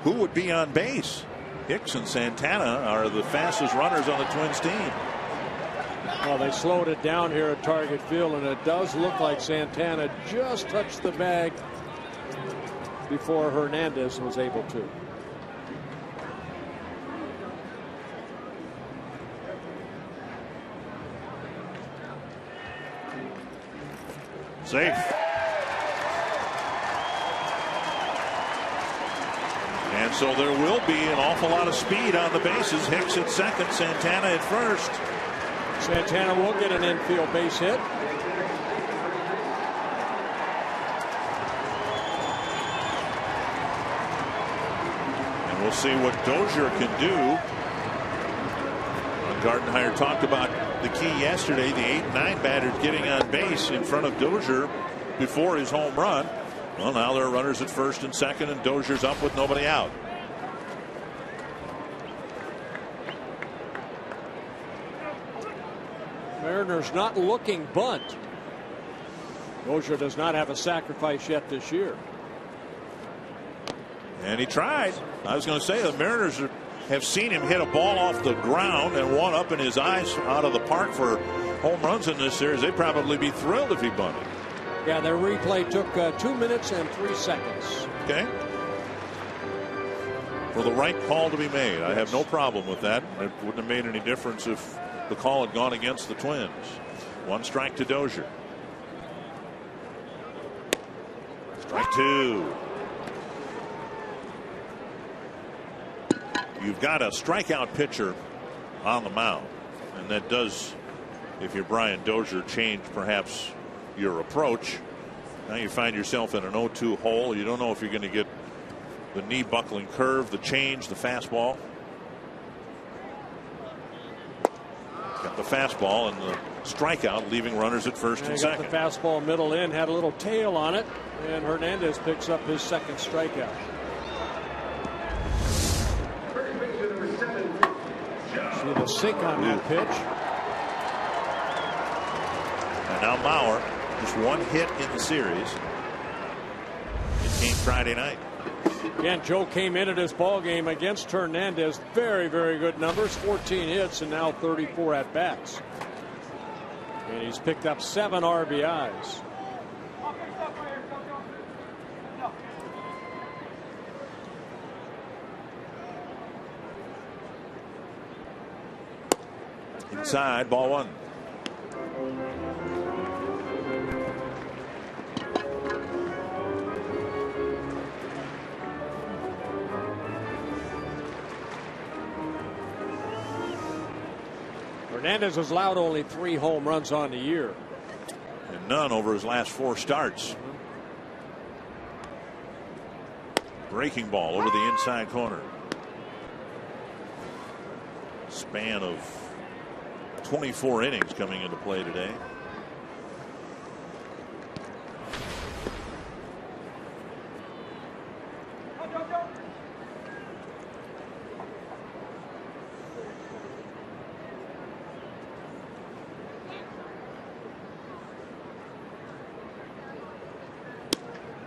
who would be on base. Hicks and Santana are the fastest runners on the Twins team. Well, they slowed it down here at Target Field, and it does look like Santana just touched the bag before Hernandez was able to. Safe. And so there will be an awful lot of speed on the bases. Hicks at second, Santana at first. Santana will get an infield base hit. And we'll see what Dozier can do. Gardenhire talked about the key yesterday, the 8 and 9 batters getting on base in front of Dozier before his home run. Well, now there are runners at first and second, and Dozier's up with nobody out. Mariners not looking bunt. Dozier does not have a sacrifice yet this year. And he tried. I was going to say the Mariners have seen him hit a ball off the ground and one up in his eyes out of the park for home runs in this series. They'd probably be thrilled if he bunted. Yeah, their replay took 2 minutes and 3 seconds. Okay. For the right call to be made. I have no problem with that. It wouldn't have made any difference if the call had gone against the Twins. 1 strike to Dozier. Strike 2. You've got a strikeout pitcher on the mound, and that does, if you're Brian Dozier, change perhaps your approach. Now you find yourself in an 0-2 hole. You don't know if you're going to get the knee buckling curve, the change, the fastball. Got the fastball and the strikeout, leaving runners at first and second. Got the fastball middle in, had a little tail on it, and Hernandez picks up his second strikeout. See the sink on that pitch. And now Mauer, just 1 hit in the series. It came Friday night. Again, Joe came into this ball game against Hernandez. Very, very good numbers. 14 hits and now 34 at bats. And he's picked up 7 RBIs. Inside, ball 1. Hernandez has allowed only 3 home runs on the year. And none over his last 4 starts. Breaking ball over the inside corner. Span of 24 innings coming into play today.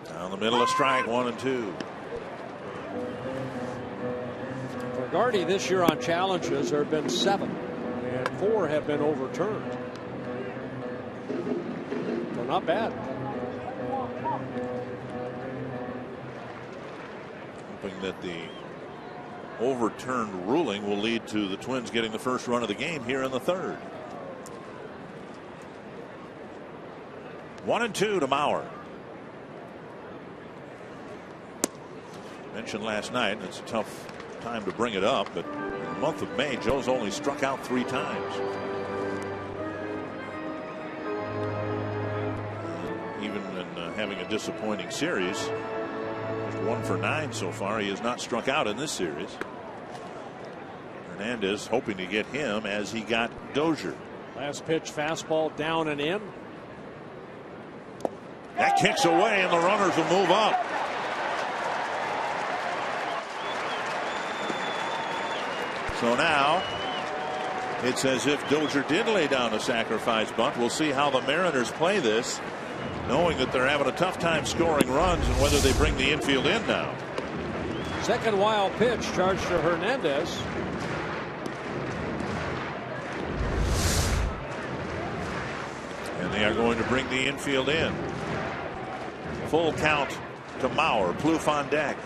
Down the middle of strike 1 and 2. For Gardy this year on challenges, there have been 7. And 4 have been overturned. So not bad. Hoping that the overturned ruling will lead to the Twins getting the first run of the game here in the 3rd. 1 and 2 to Mauer. Mentioned last night, and it's a tough time to bring it up, but in the month of May, Joe's only struck out 3 times. Even in having a disappointing series, just 1 for 9 so far, he has not struck out in this series. Hernandez hoping to get him as he got Dozier. Last pitch, fastball down and in. That kicks away, and the runners will move up. So now It's as if Dozier did lay down a sacrifice bunt. We'll see how the Mariners play this, knowing that they're having a tough time scoring runs and whether they bring the infield in now. Second wild pitch charged to Hernandez. And they are going to bring the infield in. Full count to Mauer. Plouffe on deck.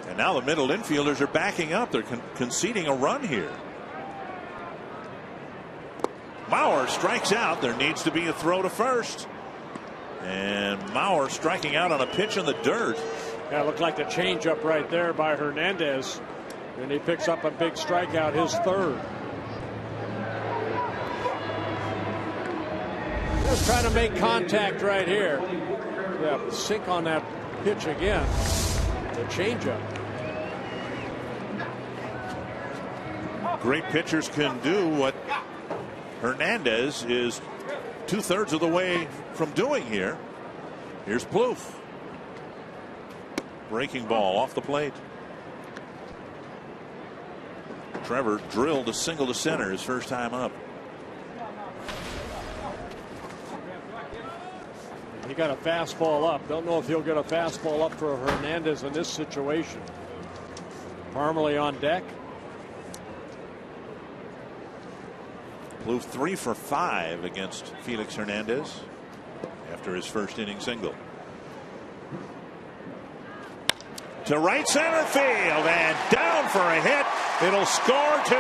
And now the middle infielders are backing up. They're conceding a run here. Mauer strikes out. There needs to be a throw to first. And Mauer striking out on a pitch in the dirt. Yeah, it looked like a changeup right there by Hernandez. And he picks up a big strikeout, his third. Just trying to make contact right here. Yeah, sink on that pitch again. The changeup. Great pitchers can do what Hernandez is 2/3 of the way from doing here. Here's Plouffe. Breaking ball off the plate. Trevor drilled a single to center his first time up. He got a fastball up. Don't know if he'll get a fastball up for Hernandez in this situation. Parmalee on deck. Plouffe 3 for 5 against Felix Hernandez after his first inning single. To right center field and down for a hit. It'll score 2.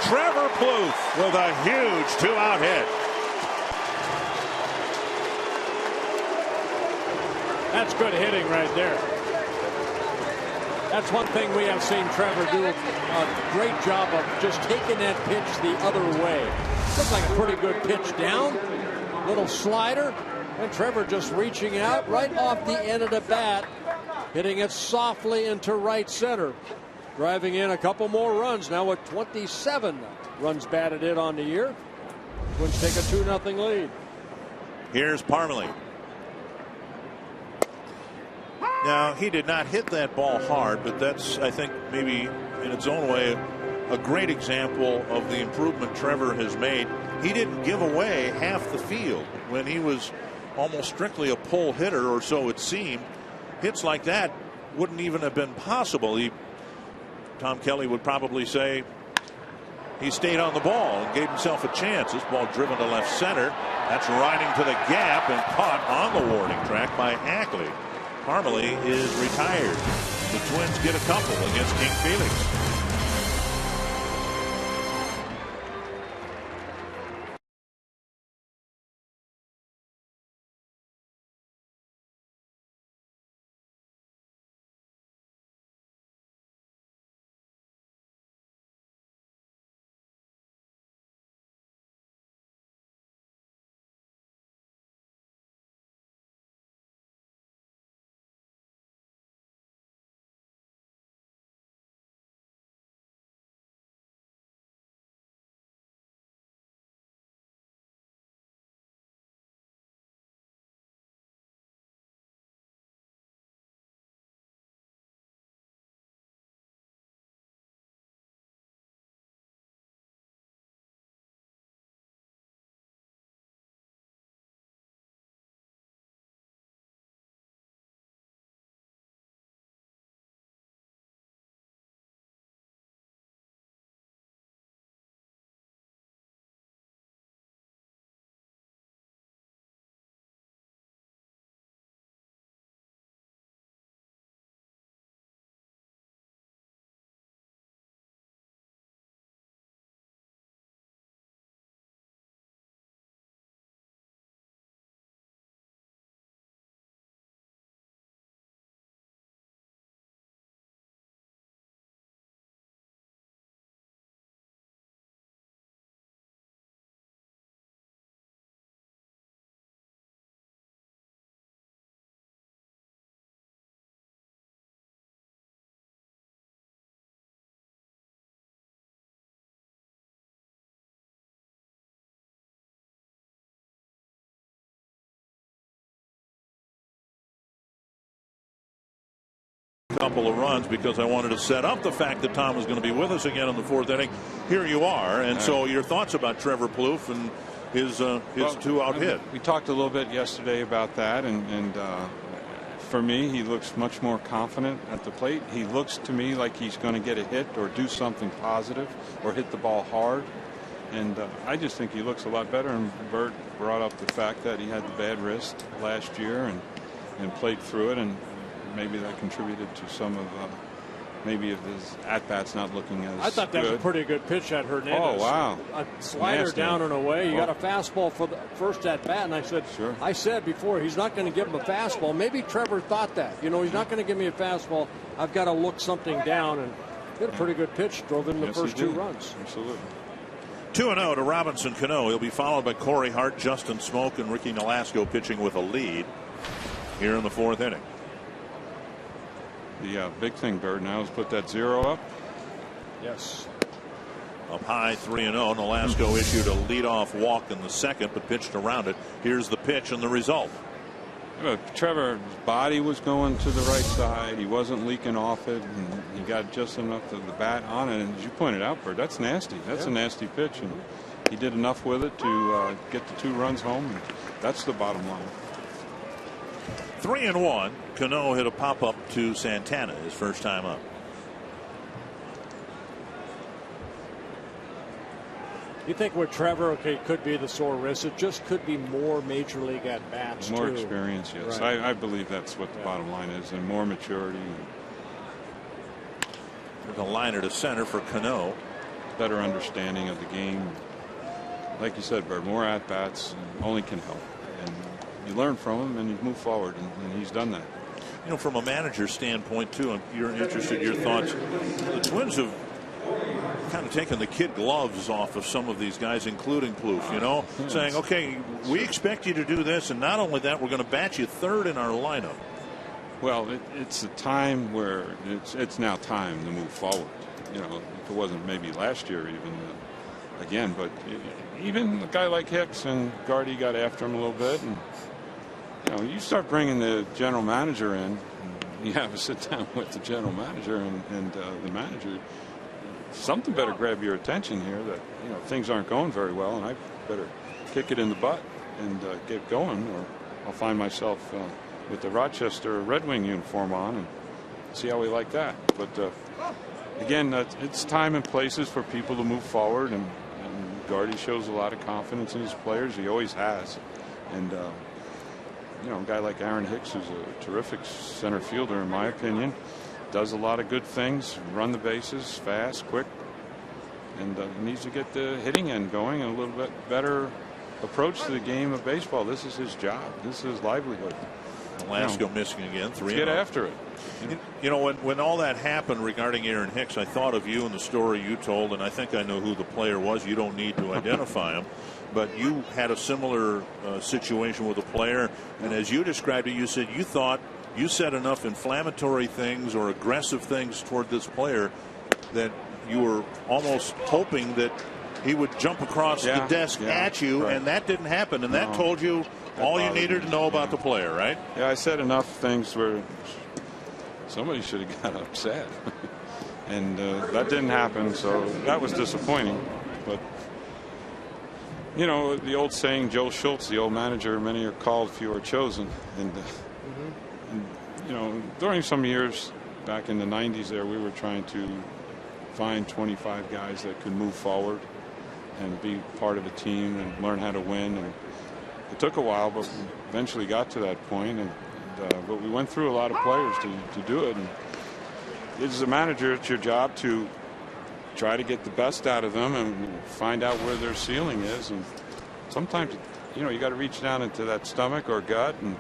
Trevor Plouffe with a huge 2-out hit. That's good hitting right there. That's one thing we have seen Trevor do a great job of, just taking that pitch the other way. Looks like a pretty good pitch down. Little slider. And Trevor just reaching out right off the end of the bat, hitting it softly into right center. Driving in a couple more runs now with 27 runs batted in on the year. Twins take a 2-0 lead. Here's Parmalee. Now, he did not hit that ball hard, but that's, I think, maybe in its own way, a great example of the improvement Trevor has made. He didn't give away half the field when he was almost strictly a pull hitter, or so it seemed. Hits like that wouldn't even have been possible. Tom Kelly would probably say he stayed on the ball and gave himself a chance. This ball driven to left center. That's riding to the gap and caught on the warning track by Ackley. Parmalee is retired. The Twins get a couple against King Felix. couple of runs because I wanted to set up the fact that Tom was going to be with us again in the 4th inning. Here you are. And so your thoughts about Trevor Plouffe and his 2-out hit. We talked a little bit yesterday about that, and for me, he looks much more confident at the plate. He looks to me like he's going to get a hit or do something positive or hit the ball hard. And I just think he looks a lot better. And Bert brought up the fact that he had the bad wrist last year and played through it, and maybe that contributed to some of maybe of his at-bats not looking as I thought that good. was a pretty good pitch at Hernandez. Oh, wow. A slider Nasty. down and away. You Oh. got a fastball for the first at-bat, and I said, Sure. I said before, he's not going to give him a fastball. Maybe Trevor thought that. You know, he's not going to give me a fastball. I've got to look something down, and hit a pretty good pitch. Drove in the Yes, first he 2 did. runs. Absolutely. 2-0 to Robinson Cano. He'll be followed by Corey Hart, Justin Smoke, and Ricky Nolasco pitching with a lead here in the 4th inning. The big thing, Bird, now is put that 0 up. Yes. Up high, 3-0. Nolasco issued a leadoff walk in the 2nd, but pitched around it. Here's the pitch and the result. Trevor's body was going to the right side. He wasn't leaking off it, and he got just enough of the bat on it. And as you pointed out, Bird, that's nasty. That's a nasty pitch, and he did enough with it to get the 2 runs home. And that's the bottom line. 3-1. Cano hit a pop-up to Santana his first time up. You think with Trevor, okay, it could be the sore wrist. It just could be more major league at bats. More too. experience, yes. Right. I believe that's what the bottom line is, and more maturity. There's a liner to center for Cano. Better understanding of the game. Like you said, Bird, more at-bats only can help. And you learn from him and you move forward, and he's done that. You know, from a manager's standpoint, too, you're interested in your thoughts. The Twins have kind of taken the kid gloves off of some of these guys, including Plouffe, you know, saying, okay, we expect you to do this, and not only that, we're going to bat you 3rd in our lineup. Well, it's a time where it's now time to move forward. You know, if it wasn't maybe last year even again, but even a guy like Hicks and Gardy got after him a little bit, and you know, you start bringing the general manager in, you have to sit down with the general manager and the manager. Something better grab your attention here, that you know things aren't going very well, and I better kick it in the butt and get going, or I'll find myself with the Rochester Red Wing uniform on and see how we like that. But again, it's time and places for people to move forward, and Gardy shows a lot of confidence in his players. He always has, and you know, a guy like Aaron Hicks, who's a terrific center fielder in my opinion, does a lot of good things, run the bases fast, quick, and needs to get the hitting end going and a little bit better approach to the game of baseball. This is his job. This is his livelihood. Nolasco missing again. 3-0. Get after it. You know, when all that happened regarding Aaron Hicks, I thought of you and the story you told, and I think I know who the player was. You don't need to identify him, but you had a similar situation with a player, and as you described it, you said you thought you said enough inflammatory things or aggressive things toward this player that you were almost hoping that he would jump across the desk at you, and that didn't happen, and that told you all you needed to know about the player, right? Yeah, I said enough things where somebody should have got upset, and that didn't happen, so that was disappointing. But you know, the old saying, Joe Schultz, the old manager, many are called, few are chosen, and you know, during some years back in the 90s there, we were trying to find 25 guys that could move forward and be part of a team and learn how to win, and it took a while, but we eventually got to that point, and but we went through a lot of players to do it, and as a manager, it's your job to try to get the best out of them and find out where their ceiling is, and sometimes, you know, you got to reach down into that stomach or gut and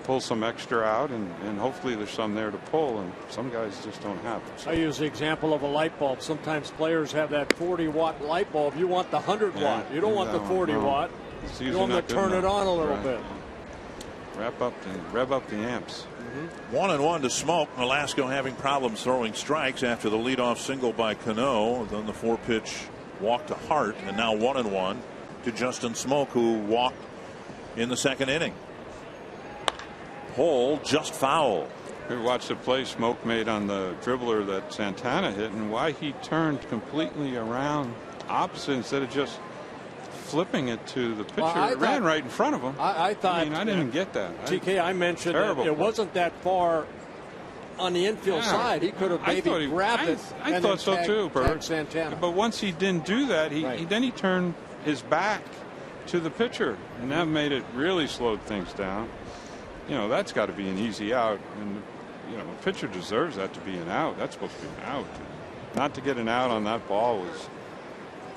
pull some extra out, and hopefully there's some there to pull, and some guys just don't have it. I use the example of a light bulb. Sometimes players have that 40-watt light bulb. You want the 100-watt. You don't want the 40-watt. You want them to turn it on a little bit. Rev up the amps. 1-1 to Smoke. Nolasco having problems throwing strikes after the leadoff single by Cano. Then the 4-pitch walk to Hart, and now 1-1 to Justin Smoke, who walked in the 2nd inning. Hole just foul. We watched the play Smoke made on the dribbler that Santana hit, and why he turned completely around opposite instead of just flipping it to the pitcher. Well, it ran right in front of him. I thought. I mean, I didn't get that. TK, I mentioned that it wasn't that far on the infield side. He could have maybe grabbed it. I thought so too, Bert. Santana. But once he didn't do that, then he turned his back to the pitcher, and that made it really slowed things down. You know, that's got to be an easy out, and you know, a pitcher deserves that to be an out. That's supposed to be an out. Not to get an out on that ball was,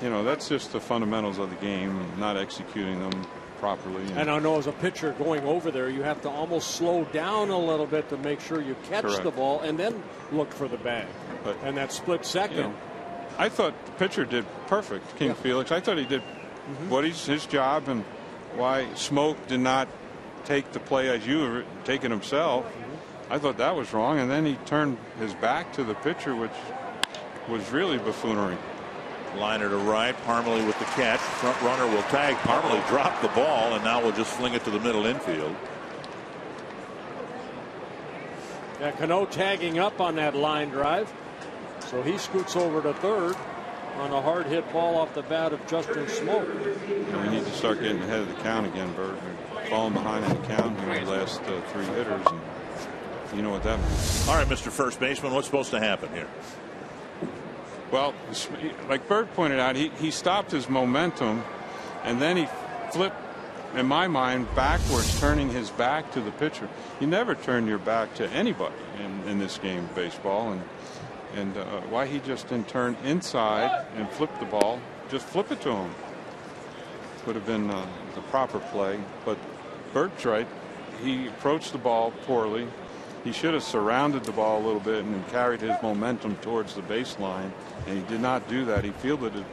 you know, that's just the fundamentals of the game, not executing them properly. And I know as a pitcher going over there, you have to almost slow down a little bit to make sure you catch the ball and then look for the bag. And that split second. You know, I thought the pitcher did perfect, King Felix. I thought he did what his job, and why Smoke did not take the play as you were taking himself. I thought that was wrong, and then he turned his back to the pitcher, which was really buffoonery. Liner to right, Parmalee with the catch. Front runner will tag. Parmalee dropped the ball, and now we'll just fling it to the middle infield. Yeah, Cano tagging up on that line drive, so he scoots over to third on a hard hit ball off the bat of Justin Smoke. And we need to start getting ahead of the count again, Bert. We're falling behind in the count here the last 3 hitters, and you know what that means. All right, Mr. First Baseman, what's supposed to happen here? Well, like Bert pointed out, he stopped his momentum, and then he flipped, in my mind, backwards, turning his back to the pitcher. You never turn your back to anybody in this game of baseball, and why he just didn't turn inside and flip the ball, just flip it to him. Would have been the proper play, but Bert's right. He approached the ball poorly. He should have surrounded the ball a little bit and carried his momentum towards the baseline, and he did not do that. He fielded it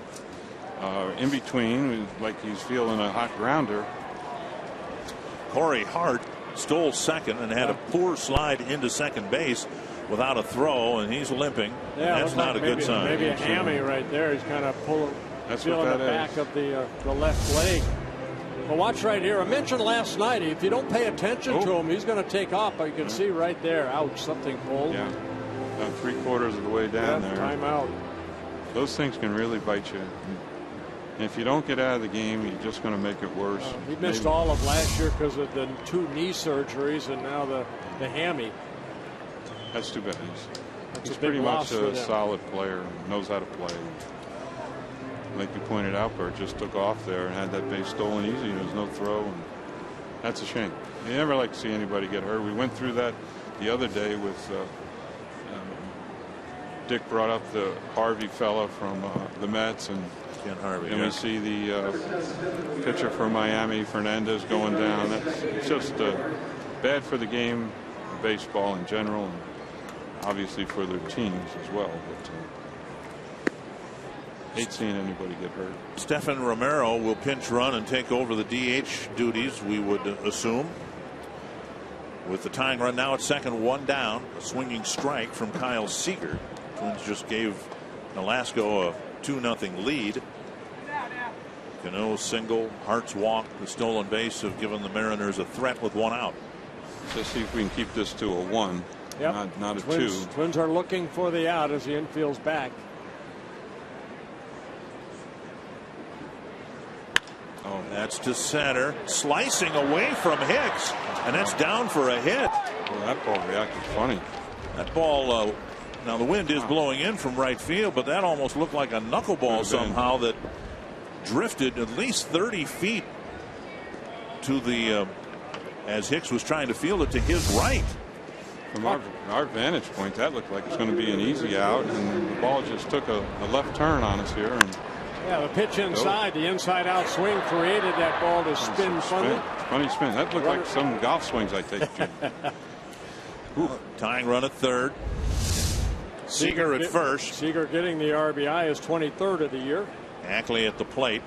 in between, like he's fielding a hot grounder. Corey Hart stole second and had a poor slide into second base without a throw, and he's limping. Yeah, that's not a good sign. Maybe a hammy right there. He's kind of feeling the back of the left leg. Well, watch right here. I mentioned last night, if you don't pay attention to him, he's going to take off. But you can see right there, ouch, something pulled. Yeah, about 3/4 of the way down there. Timeout. Those things can really bite you. And if you don't get out of the game, you're just going to make it worse. He missed all of last year because of the 2 knee surgeries and now the hammy. That's too bad. He's a pretty big much loss for a them. solid player, knows how to play. Like you pointed out, Bert just took off there and had that base stolen easy. There was no throw, and that's a shame. You never like to see anybody get hurt. We went through that the other day with Dick brought up the Harvey fella from the Mets, and Ken Harvey, we see the pitcher for Miami, Fernandez, going down. It's just bad for the game, baseball in general, and obviously for their teams as well. But hate seeing anybody get hurt. Stephen Romero will pinch run and take over the DH duties, we would assume. With the tying run now at second, 1 down. A swinging strike from Kyle Seager. Twins just gave Nolasco a 2-0 lead. Cano single, Hart's walk, the stolen base have given the Mariners a threat with 1 out. Let's see if we can keep this to a 1, not a 2. Twins are looking for the out as the infield's back. Oh, that's to center, slicing away from Hicks, and that's down for a hit. Well, that ball reacted funny. That ball, now the wind is blowing in from right field, but that almost looked like a knuckleball somehow that drifted at least 30 feet to the, as Hicks was trying to field it to his right. From our vantage point, that looked like it's going to be an easy out, and the ball just took a left turn on us here. And yeah, the pitch inside, the inside out swing created that ball to spin funny. Funny spin. That looked like some golf swings I take. Tying run at third. Seager at first. Seager getting the RBI, is 23rd of the year. Ackley at the plate.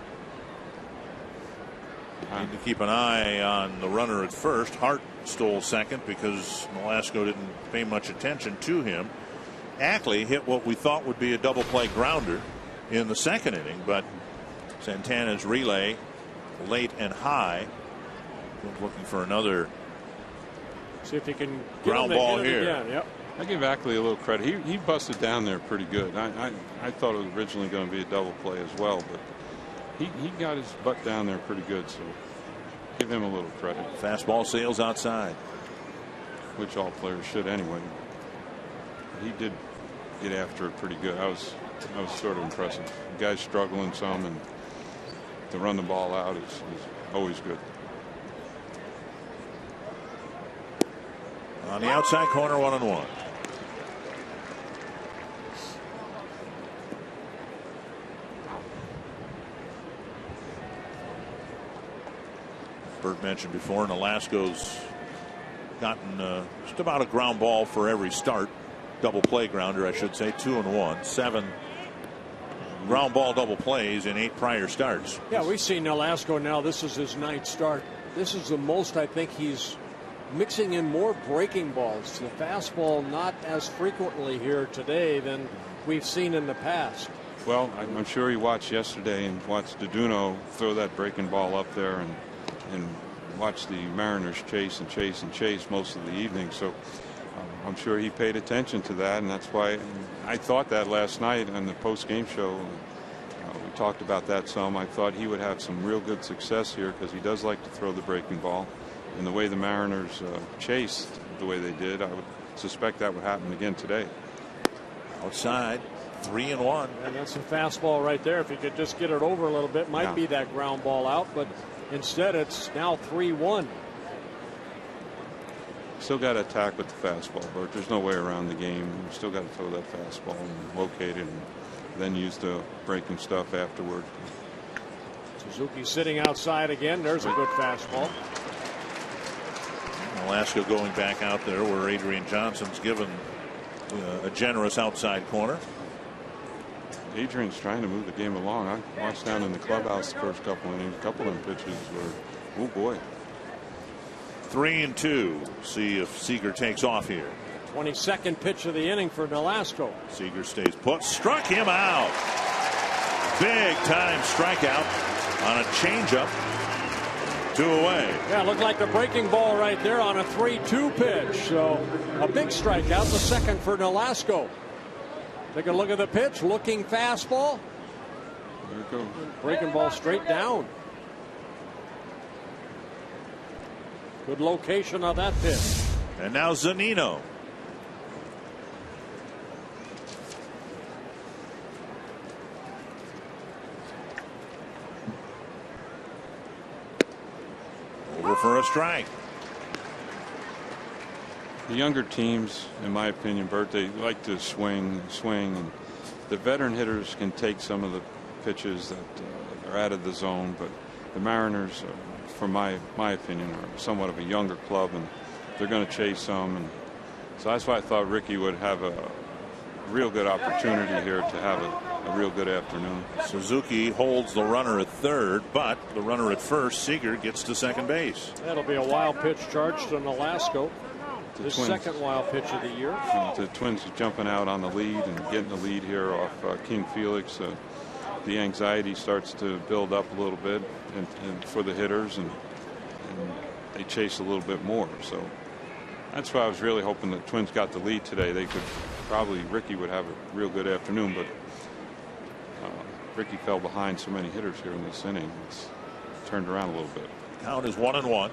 Need to keep an eye on the runner at first. Hart stole second because Nolasco didn't pay much attention to him. Ackley hit what we thought would be a double play grounder in the second inning, but Santana's relay late and high. Looking for another See if he can get ground him to ball hit it here. again. Yep. I give Ackley a little credit. He busted down there pretty good. I thought it was originally going to be a double play as well, but he got his butt down there pretty good. So give him a little credit. Fastball sails outside, which all players should anyway. He did get after it pretty good. I was sort of impressive. The guy's struggling some, and to run the ball out is always good. On the outside corner, 1-1. Bert mentioned before, Nolasco's gotten just about a ground ball for every start. Double play grounder, I should say. 2-1. 7 ground ball double plays in 8 prior starts. Yeah, we've seen Nolasco now. This is his 9th start. This is the most I think he's mixing in more breaking balls. The fastball not as frequently here today than we've seen in the past. Well, I'm sure he watched yesterday and watched Duduno throw that breaking ball up there and watched the Mariners chase and chase and chase most of the evening. So I'm sure he paid attention to that, and that's why I thought that last night on the post-game show. We talked about that some. I thought he would have some real good success here because he does like to throw the breaking ball. And the way the Mariners chased the way they did, I would suspect that would happen again today. Outside, 3-1. And that's a fastball right there. If he could just get it over a little bit, might be that ground ball out, but instead it's now 3-1. Still got to attack with the fastball, Bert. There's no way around the game. You still got to throw that fastball and locate it, and then use the breaking stuff afterward. Suzuki sitting outside again. There's a good fastball. Nolasco going back out there where Adrian Johnson's given a generous outside corner. Adrian's trying to move the game along. I watched down in the clubhouse the first couple innings. A couple of them pitches were, oh boy. 3-2. See if Seager takes off here. 22nd pitch of the inning for Nolasco. Seager stays put. Struck him out. Big time strikeout on a changeup. 2 away. Yeah, looked like the breaking ball right there on a 3-2 pitch. So a big strikeout, the second for Nolasco. Take a look at the pitch. Looking fastball. There it goes. Breaking ball straight down. Good location on that pitch. And now Zunino. Over for a strike. The younger teams, in my opinion, Bert, they like to swing, and the veteran hitters can take some of the pitches that are out of the zone, but the Mariners, from my opinion, are somewhat of a younger club, and they're going to chase some, and so that's why I thought Ricky would have a real good opportunity here to have a real good afternoon. Suzuki holds the runner at third, but the runner at first, Seager, gets to second base. That'll be a wild pitch charged to Nolasco. His Twins. Second wild pitch of the year. The Twins are jumping out on the lead and getting the lead here off King Felix. The anxiety starts to build up a little bit and for the hitters, and they chase a little bit more. So that's why I was really hoping the Twins got the lead today. They could probably, Ricky would have a real good afternoon, but Ricky fell behind so many hitters here in this inning. It's turned around a little bit. Count is 1-1.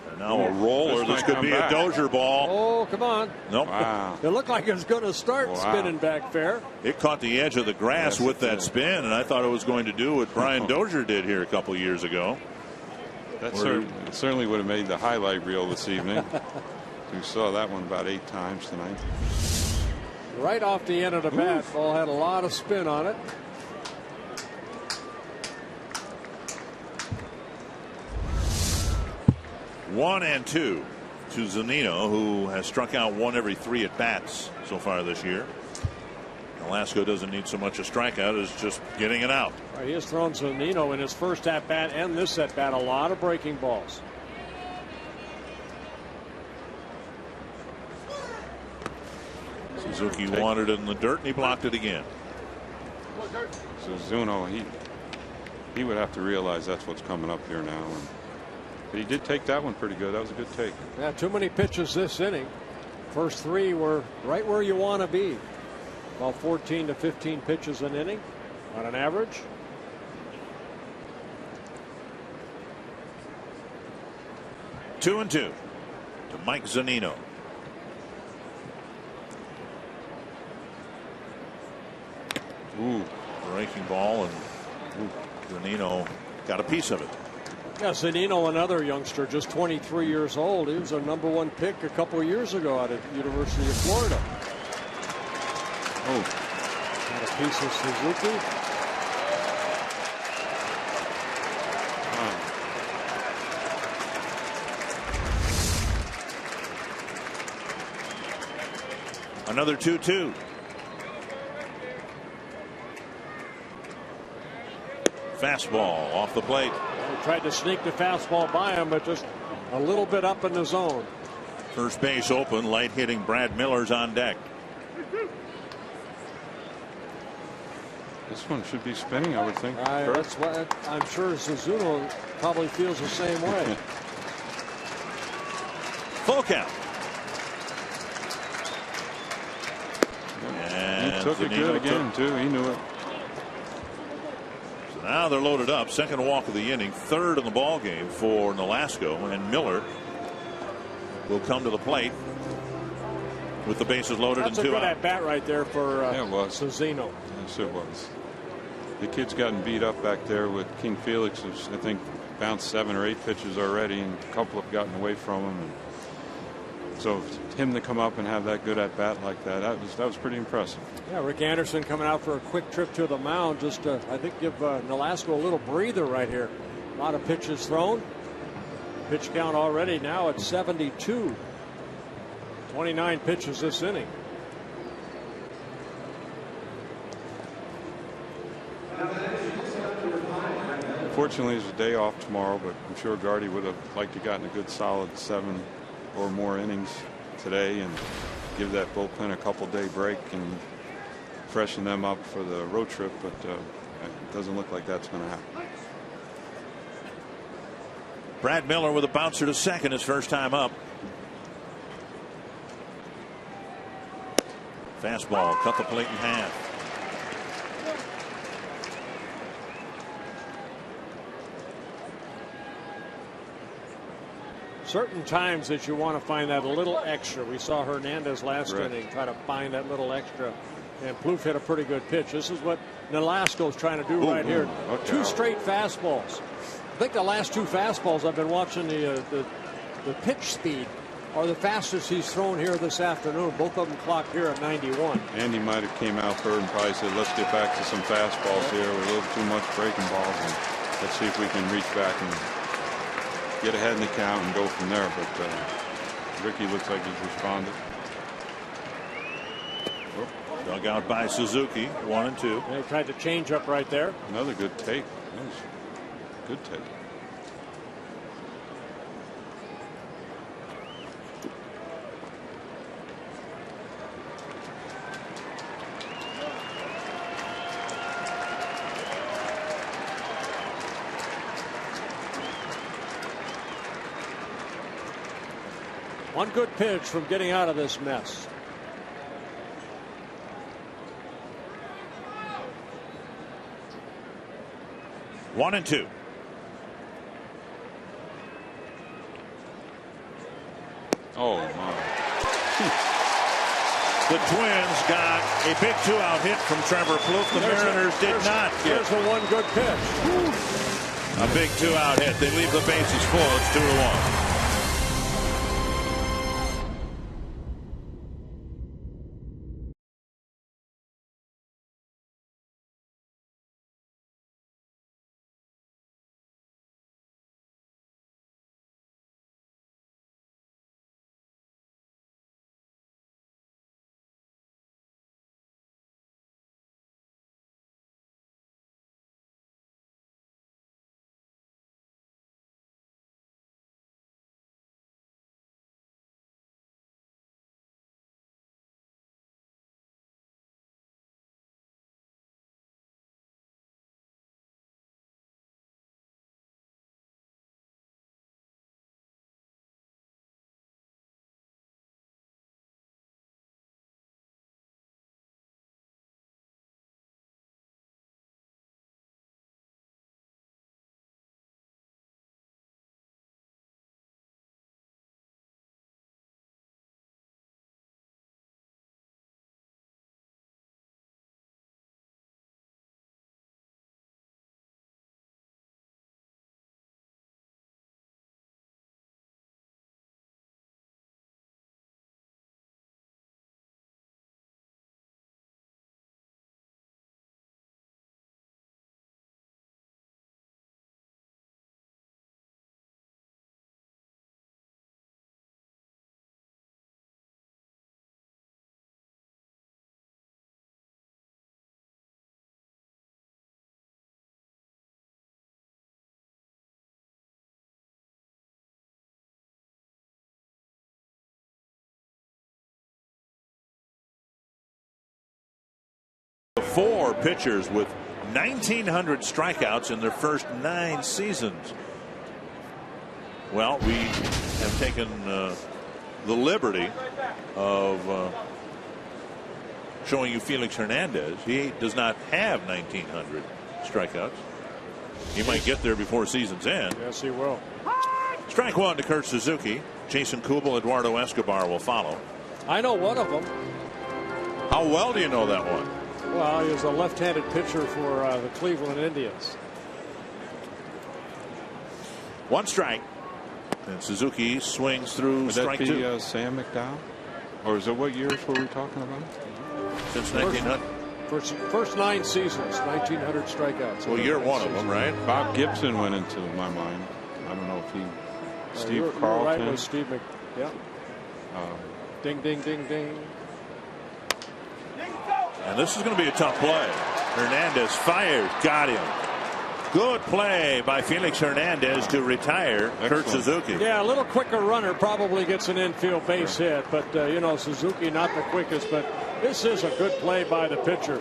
And now a roller. This could be back. a Dozier ball. Oh, come on. Nope. Wow. It looked like it was going to start spinning back fair. It caught the edge of the grass with that spin, and I thought it was going to do what Brian Dozier did here a couple years ago. That certainly would have made the highlight reel this evening. We saw that one about 8 times tonight. Right off the end of the bat. Ball had a lot of spin on it. One and two to Zunino, who has struck out 1 every 3 at bats so far this year. Nolasco doesn't need so much a strikeout as just getting it out. He has thrown Zunino in his first at bat and this at bat a lot of breaking balls. Suzuki wanted it in the dirt, and he blocked it again. So Zuno, he would have to realize that's what's coming up here now. And But he did take that one pretty good. That was a good take. Yeah, too many pitches this inning. First three were right where you want to be. About 14 to 15 pitches an inning on an average. Two and two to Mike Zunino. Ooh, breaking ball, and Zunino got a piece of it. Yeah, Zunino, another youngster, just 23 years old. He was a #1 pick a couple of years ago out of University of Florida. Oh, got a piece of Suzuki. Another 2-2. Fastball off the plate. He tried to sneak the fastball by him, but just a little bit up in the zone. First base open, light hitting Brad Miller's on deck. this one should be spinning, I would think. That's what I'm sure Suzuno probably feels the same way. Full count. He took it good again, too. He knew it. So now they're loaded up. Second walk of the inning. Third in the ball game for Nolasco, and Miller will come to the plate with the bases loaded and 2 out. That's a good at bat right there for Yeah, it was. Suzuno. Yes, it was. The kid's gotten beat up back there with King Felix, who's, I think, bounced 7 or 8 pitches already, and a couple have gotten away from him. And so him to come up and have that good at bat like that was pretty impressive. Yeah, Rick Anderson coming out for a quick trip to the mound just to, I think, give Nolasco a little breather right here. A lot of pitches thrown. Pitch count already now at 72. 29 pitches this inning. Fortunately, it's a day off tomorrow, but I'm sure Gardy would have liked to gotten a good solid 7 or more innings today and give that bullpen a couple-day break and freshen them up for the road trip, but it doesn't look like that's going to happen. Brad Miller with a bouncer to second, his first time up. Fastball cut the plate in half. Certain times that you want to find that a little extra. We saw Hernandez last inning try to find that little extra, and Plouffe hit a pretty good pitch. This is what Nolasco's trying to do right here. Okay. 2 straight fastballs. I think the last 2 fastballs, I've been watching the pitch speed, are the fastest he's thrown here this afternoon. Both of them clocked here at 91. Andy might have came out third and probably said, let's get back to some fastballs here. We're a little too much breaking balls, and let's see if we can reach back and get ahead in the count and go from there. But Ricky looks like he's responded. Dug out by Suzuki, 1 and 2. They tried to change up right there. Another good take. That was a good take. One good pitch from getting out of this mess. One and 2. Oh, my. The Twins got a big 2-out hit from Trevor Plouffe. The Mariners did not get. There's the one good pitch. A big 2-out hit. They leave the bases full. It's 2-1. 4 pitchers with 1,900 strikeouts in their first 9 seasons. Well, we have taken the liberty of showing you Felix Hernandez. He does not have 1,900 strikeouts. He might get there before season's end. Yes, he will. Strike 1 to Kurt Suzuki. Jason Kubel, Eduardo Escobar will follow. I know one of them. How well do you know that one? Well, he was a left-handed pitcher for the Cleveland Indians. 1 strike. And Suzuki swings through Would strike that be, 2. Sam McDowell? Or is it what years were we talking about? Since 1900. First 9 seasons, 1,900 strikeouts. Well, you're one of them, right? Bob Gibson went into my mind. I don't know if he. Steve Carlton. Right with Steve yeah. Ding, ding, ding, ding. And this is going to be a tough play. Hernandez fires, got him. Good play by Felix Hernandez to retire Kurt Suzuki. Yeah, a little quicker runner probably gets an infield base hit, but you know, Suzuki not the quickest, but this is a good play by the pitcher.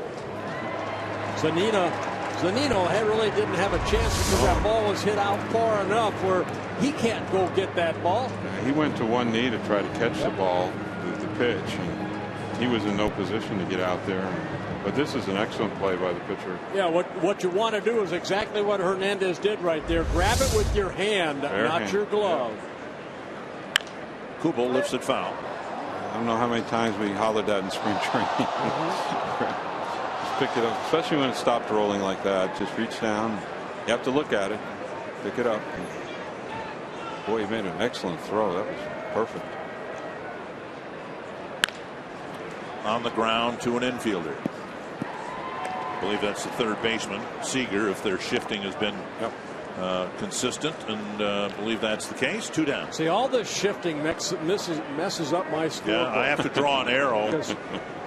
Zanino really didn't have a chance because that ball was hit out far enough where he can't go get that ball. Yeah, he went to one knee to try to catch the ball with the pitch, and he was in no position to get out there. But this is an excellent play by the pitcher. Yeah, what you want to do is exactly what Hernandez did right there. Grab it with your hand, not your glove. Kubel lifts it foul. I don't know how many times we hollered that in spring training. Just pick it up, especially when it stopped rolling like that. Just reach down. You have to look at it, pick it up. Boy, he made an excellent throw. That was perfect. On the ground to an infielder. I believe that's the third baseman, Seager, if their shifting has been consistent, and believe that's the case. 2 down. See, all this shifting messes up my score. Yeah, I have to draw an arrow.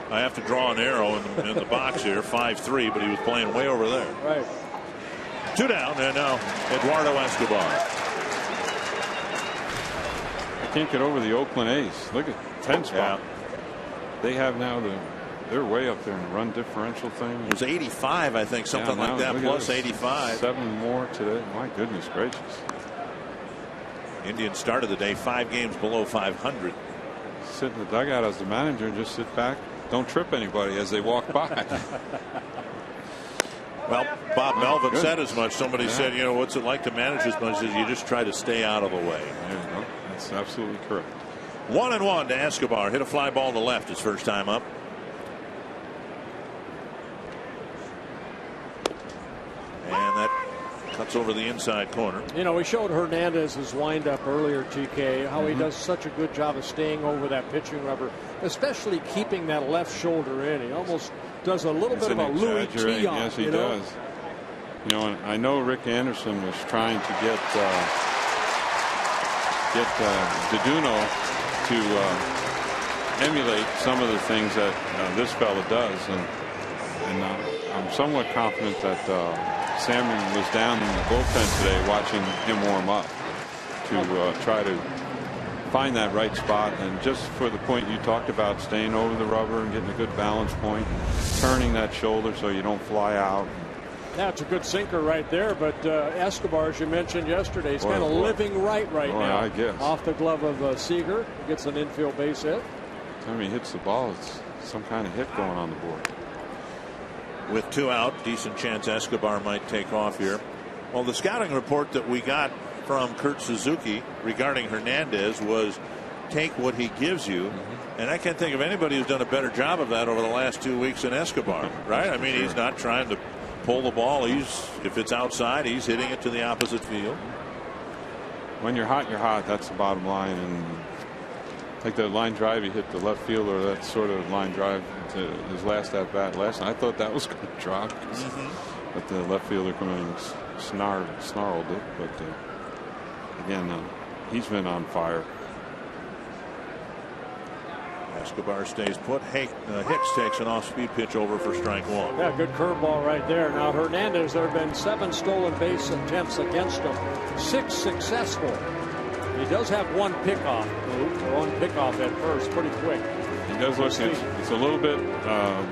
I have to draw an arrow in the box here. 5-3, but he was playing way over there. Right. 2 down, and now Eduardo Escobar. I can't get over the Oakland A's. Look at 10 spot. Yeah. They have now they're way up there in the run differential thing. It was 85, I think, something like that, plus 85. 7 more today. My goodness gracious. Indians started the day 5 games below 500. Sit in the dugout as the manager and just sit back. Don't trip anybody as they walk by. Well, Bob Melvin said as much. Somebody said, you know, what's it like to manage as much as you just try to stay out of the way. There you go. That's absolutely correct. 1-1 to Escobar. Hit a fly ball to left his first time up. And that cuts over the inside corner. You know, we showed Hernandez's windup earlier, TK, how he does such a good job of staying over that pitching rubber, especially keeping that left shoulder in. He almost does a little bit of a Louis T on. Yes, he does. You know, and I know Rick Anderson was trying to get Diduno to emulate some of the things that this fella does, and I'm somewhat confident that Sammy was down in the bullpen today watching him warm up to try to find that right spot, and just for the point you talked about, staying over the rubber and getting a good balance point, and turning that shoulder so you don't fly out. Yeah, it's a good sinker right there, but Escobar, as you mentioned yesterday, is kind of living right now. I guess. Off the glove of Seager, gets an infield base hit. Every time he hits the ball, it's some kind of hit going on the board. With 2 out, decent chance Escobar might take off here. Well, the scouting report that we got from Kurt Suzuki regarding Hernandez was take what he gives you. And I can't think of anybody who's done a better job of that over the last 2 weeks than Escobar, right? I mean, he's not trying to pull the ball. If it's outside, he's hitting it to the opposite field. When you're hot, you're hot. That's the bottom line. And like that line drive he hit the left fielder, that sort of line drive to his last at bat last night. I thought that was going to drop, but the left fielder come in and snarled it. But again, he's been on fire. Escobar stays put. Hicks takes an off-speed pitch over for strike 1. Yeah, good curveball right there. Now Hernandez, there have been 7 stolen base attempts against him, 6 successful. He does have 1 pickoff. One pickoff at first, pretty quick. He does look, it's a little bit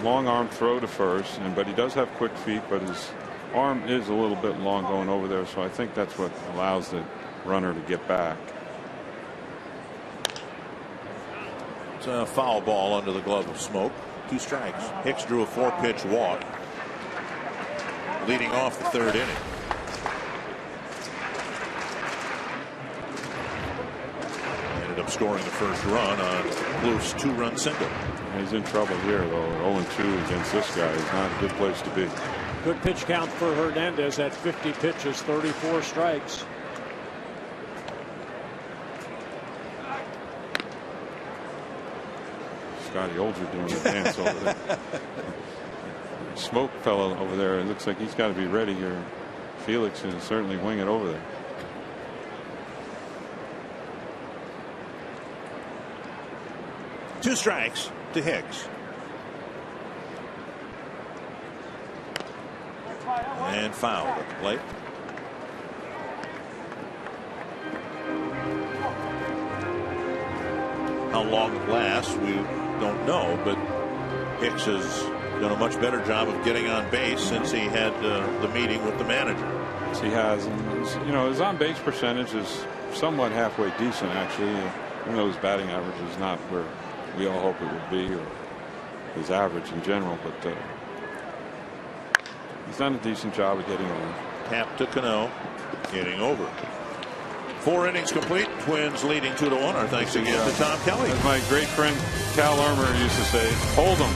long arm throw to first, but he does have quick feet, but his arm is a little bit long going over there, so I think that's what allows the runner to get back. It's a foul ball under the glove of Smoke. 2 strikes. Hicks drew a 4-pitch walk, leading off the 3rd inning. Ended up scoring the first run on Bluth's 2-run single. He's in trouble here, though. 0-2 against this guy is not a good place to be. Good pitch count for Hernandez at 50 pitches, 34 strikes. Scotty Olger doing the dance over there. Smoke fellow over there. It looks like he's got to be ready here. Felix can certainly wing it over there. Two strikes to Hicks. And fouled at the plate. How long it lasts, we don't know, but Hicks has done a much better job of getting on base since he had the meeting with the manager. Yes, he has. And his on base percentage is somewhat halfway decent, actually, even though his batting average is not where we all hope it would be, or his average in general, but he's done a decent job of getting over. Tap to Cano, getting over. 4 innings complete. Twins leading 2-1. Our thanks again to Tom Kelly. As my great friend Cal Armour used to say, hold them.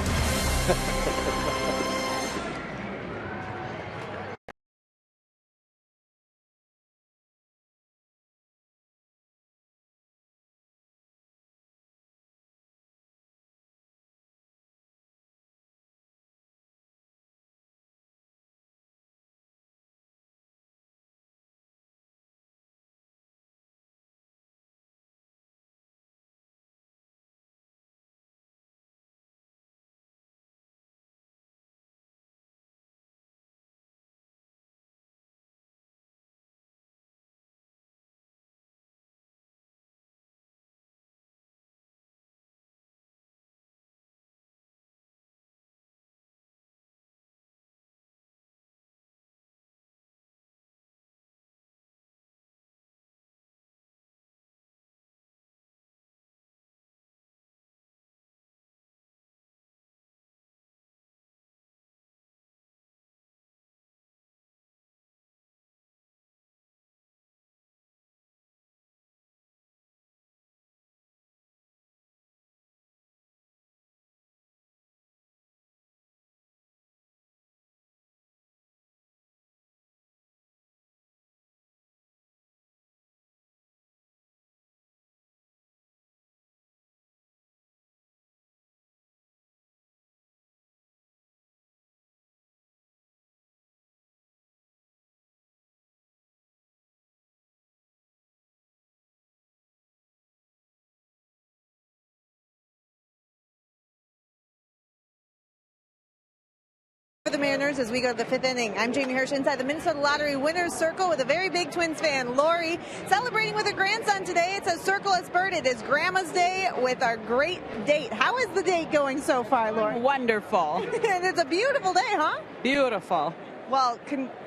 For the Mariners as we go to the 5th inning. I'm Jamie Hirsch inside the Minnesota Lottery Winners Circle with a very big Twins fan, Lori, celebrating with her grandson today. It's a Circle as Bird. It is Grandma's Day with our great date. How is the date going so far, Lori? Wonderful. And it's a beautiful day, huh? Beautiful. Well,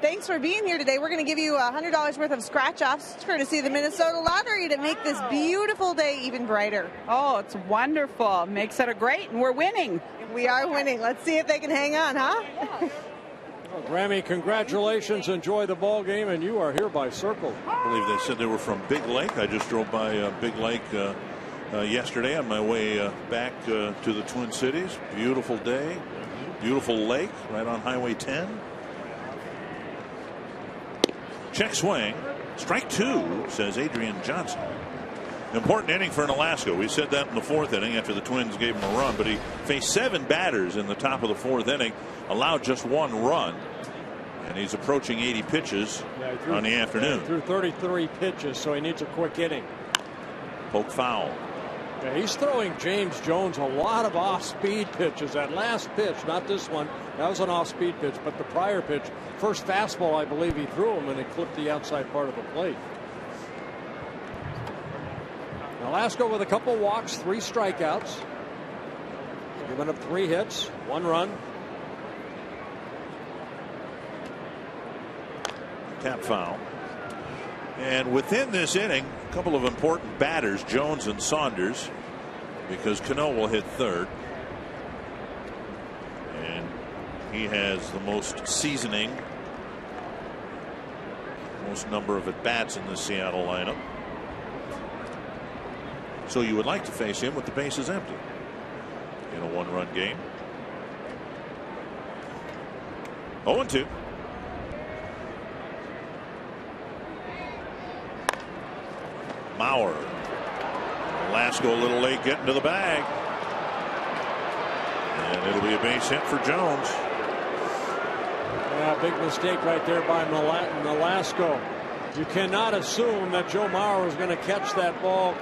thanks for being here today. We're going to give you $100 worth of scratch-offs courtesy of the Minnesota Lottery to make this beautiful day even brighter. Oh, it's wonderful. Makes it a great, and we're winning. We are winning. Let's see if they can hang on, huh? Well, Grammy, congratulations. Enjoy the ball game, and you are here by Circle. I believe they said they were from Big Lake. I just drove by Big Lake yesterday on my way back to the Twin Cities. Beautiful day. Beautiful lake right on Highway 10. Check swing. Strike 2, says Adrian Johnson. Important inning for Nolasco. We said that in the 4th inning after the Twins gave him a run, but he faced 7 batters in the top of the 4th inning, allowed just 1 run, and he's approaching 80 pitches on the afternoon. He threw 33 pitches, so he needs a quick inning. Poke foul. Yeah, he's throwing James Jones a lot of off-speed pitches. That last pitch, not this one, that was an off-speed pitch, but the prior pitch, first fastball, I believe he threw him, and it clipped the outside part of the plate. Nolasco with a couple walks, 3 strikeouts. Giving up 3 hits, 1 run. Tap foul. And within this inning, a couple of important batters, Jones and Saunders, because Cano will hit third. And he has the most seasoning, most number of at-bats in the Seattle lineup. So you would like to face him with the bases empty in a 1-run game. 0-2. Mauer. Velasco a little late getting to the bag. And it'll be a base hit for Jones. Yeah, big mistake right there by Velasco. You cannot assume that Joe Mauer is going to catch that ball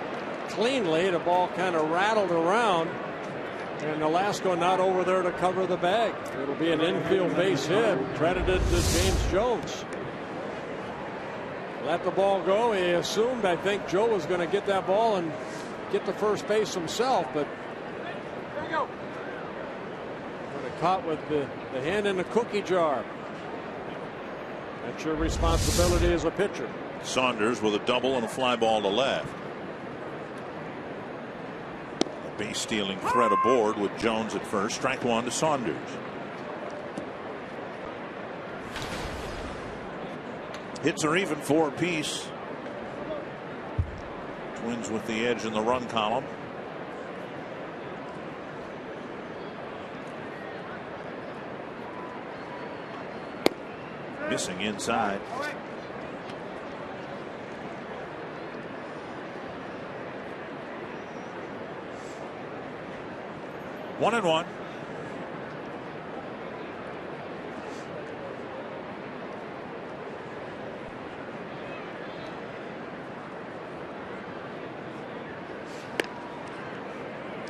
cleanly. The ball kind of rattled around. And Velasco not over there to cover the bag. It'll be an infield base hit credited to James Jones. Let the ball go. He assumed, I think, Joe was going to get that ball and get to first base himself, but there you go. Caught with the hand in the cookie jar. That's your responsibility as a pitcher. Saunders with a double and a fly ball to left. A base stealing threat aboard with Jones at first. Strike 1 to Saunders. Hits are even 4 apiece. Twins with the edge in the run column. Missing inside. One and one.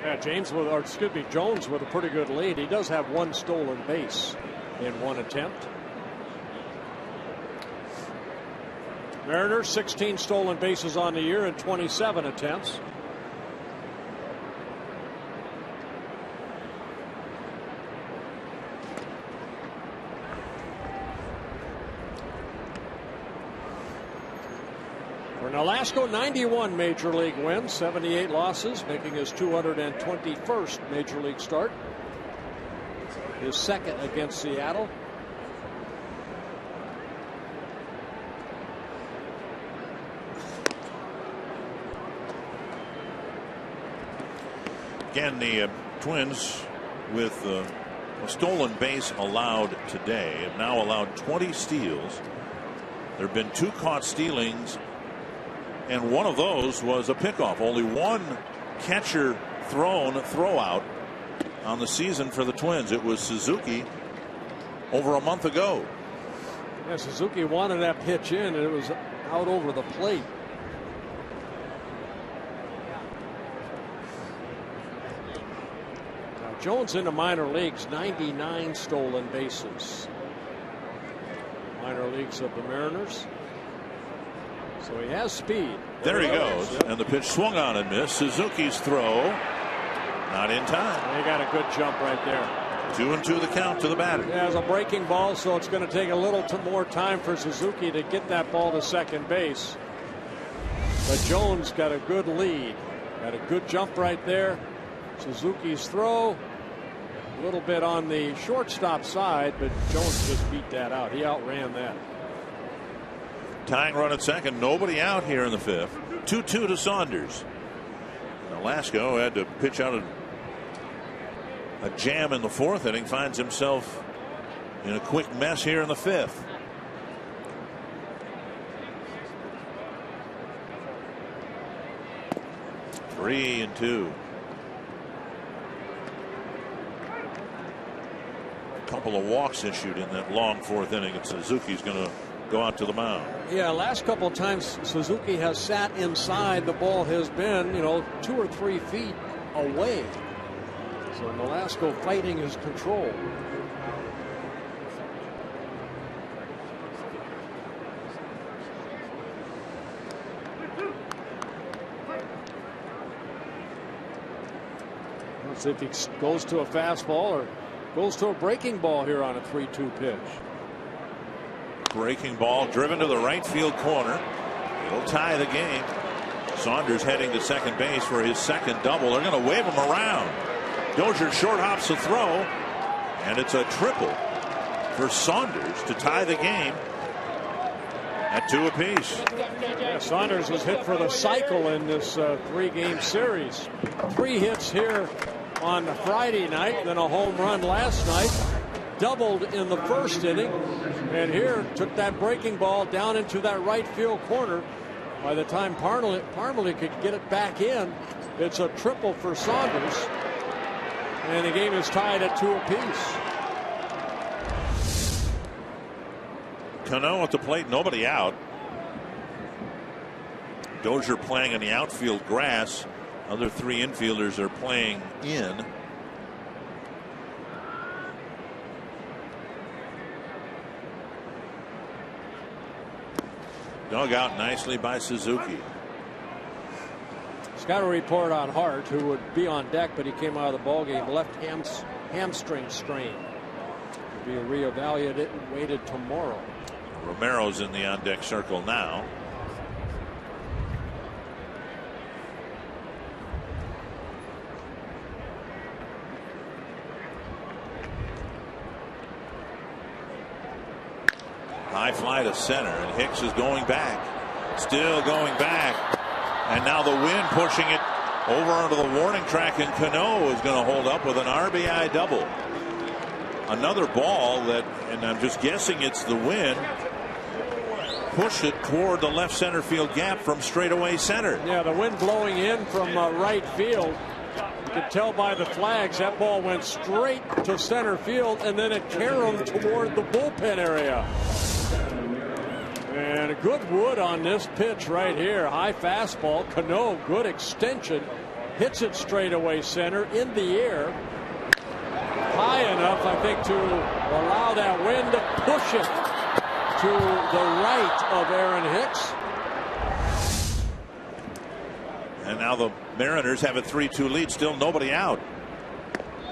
Yeah, Jones with a pretty good lead. He does have 1 stolen base in 1 attempt. Mariners 16 stolen bases on the year in 27 attempts. For Velasco, 91 major league wins, 78 losses, making his 221st major league start. His second against Seattle. Again, the Twins with a stolen base allowed today have now allowed 20 steals. There have been 2 caught stealings, and one of those was a pickoff. Only 1 catcher throw out on the season for the Twins. It was Suzuki over a month ago. Yeah, Suzuki wanted that pitch in, and it was out over the plate. Jones in the minor leagues, 99 stolen bases. Minor leagues of the Mariners. So he has speed. There he goes. Yep. And the pitch swung on and missed. Suzuki's throw not in time. He got a good jump right there. 2-2 the count to the batter. Yeah, it's a breaking ball, so it's going to take a little more time for Suzuki to get that ball to second base. But Jones got a good lead. Got a good jump right there. Suzuki's throw a little bit on the shortstop side, but Jones just beat that out. He outran that. Tying run at second. Nobody out here in the 5th. 2-2 to Saunders. Velasco had to pitch out a jam in the 4th inning. Finds himself in a quick mess here in the 5th. Three and 2. Couple of walks issued in that long 4th inning, and Suzuki's going to go out to the mound. Yeah, last couple of times Suzuki has sat inside. The ball has been, 2 or 3 feet away. So Velasco fighting his control. Let's see if he goes to a fastball or goes to a breaking ball here on a 3-2 pitch. Breaking ball driven to the right field corner. It'll tie the game. Saunders heading to second base for his second double. They're going to wave him around. Dozier short hops the throw, and it's a triple for Saunders to tie the game at 2 apiece. Yeah, Saunders was hit for the cycle in this 3-game series. 3 hits here on Friday night, then a home run last night. Doubled in the first inning, and here took that breaking ball down into that right field corner. By the time Parmalee could get it back in, it's a triple for Saunders, and the game is tied at 2 apiece. Cano at the plate, nobody out. Dozier playing on the outfield grass. Other 3 infielders are playing in. Dug out nicely by Suzuki. He's got a report on Hart, who would be on deck, but he came out of the ballgame. Left hamstring strain. Will be reevaluated and waited tomorrow. Romero's in the on-deck circle now. High fly to center, and Hicks is going back. Still going back. And now the wind pushing it over onto the warning track, and Cano is going to hold up with an RBI double. Another ball that, and I'm just guessing it's the wind, pushed it toward the left center field gap from straightaway center. Yeah, the wind blowing in from right field. You could tell by the flags that ball went straight to center field, and then it caromed toward the bullpen area. And a good wood on this pitch right here. High fastball. Cano, good extension. Hits it straightaway center in the air. High enough, I think, to allow that wind to push it to the right of Aaron Hicks. And now the Mariners have a 3-2 lead. Still nobody out.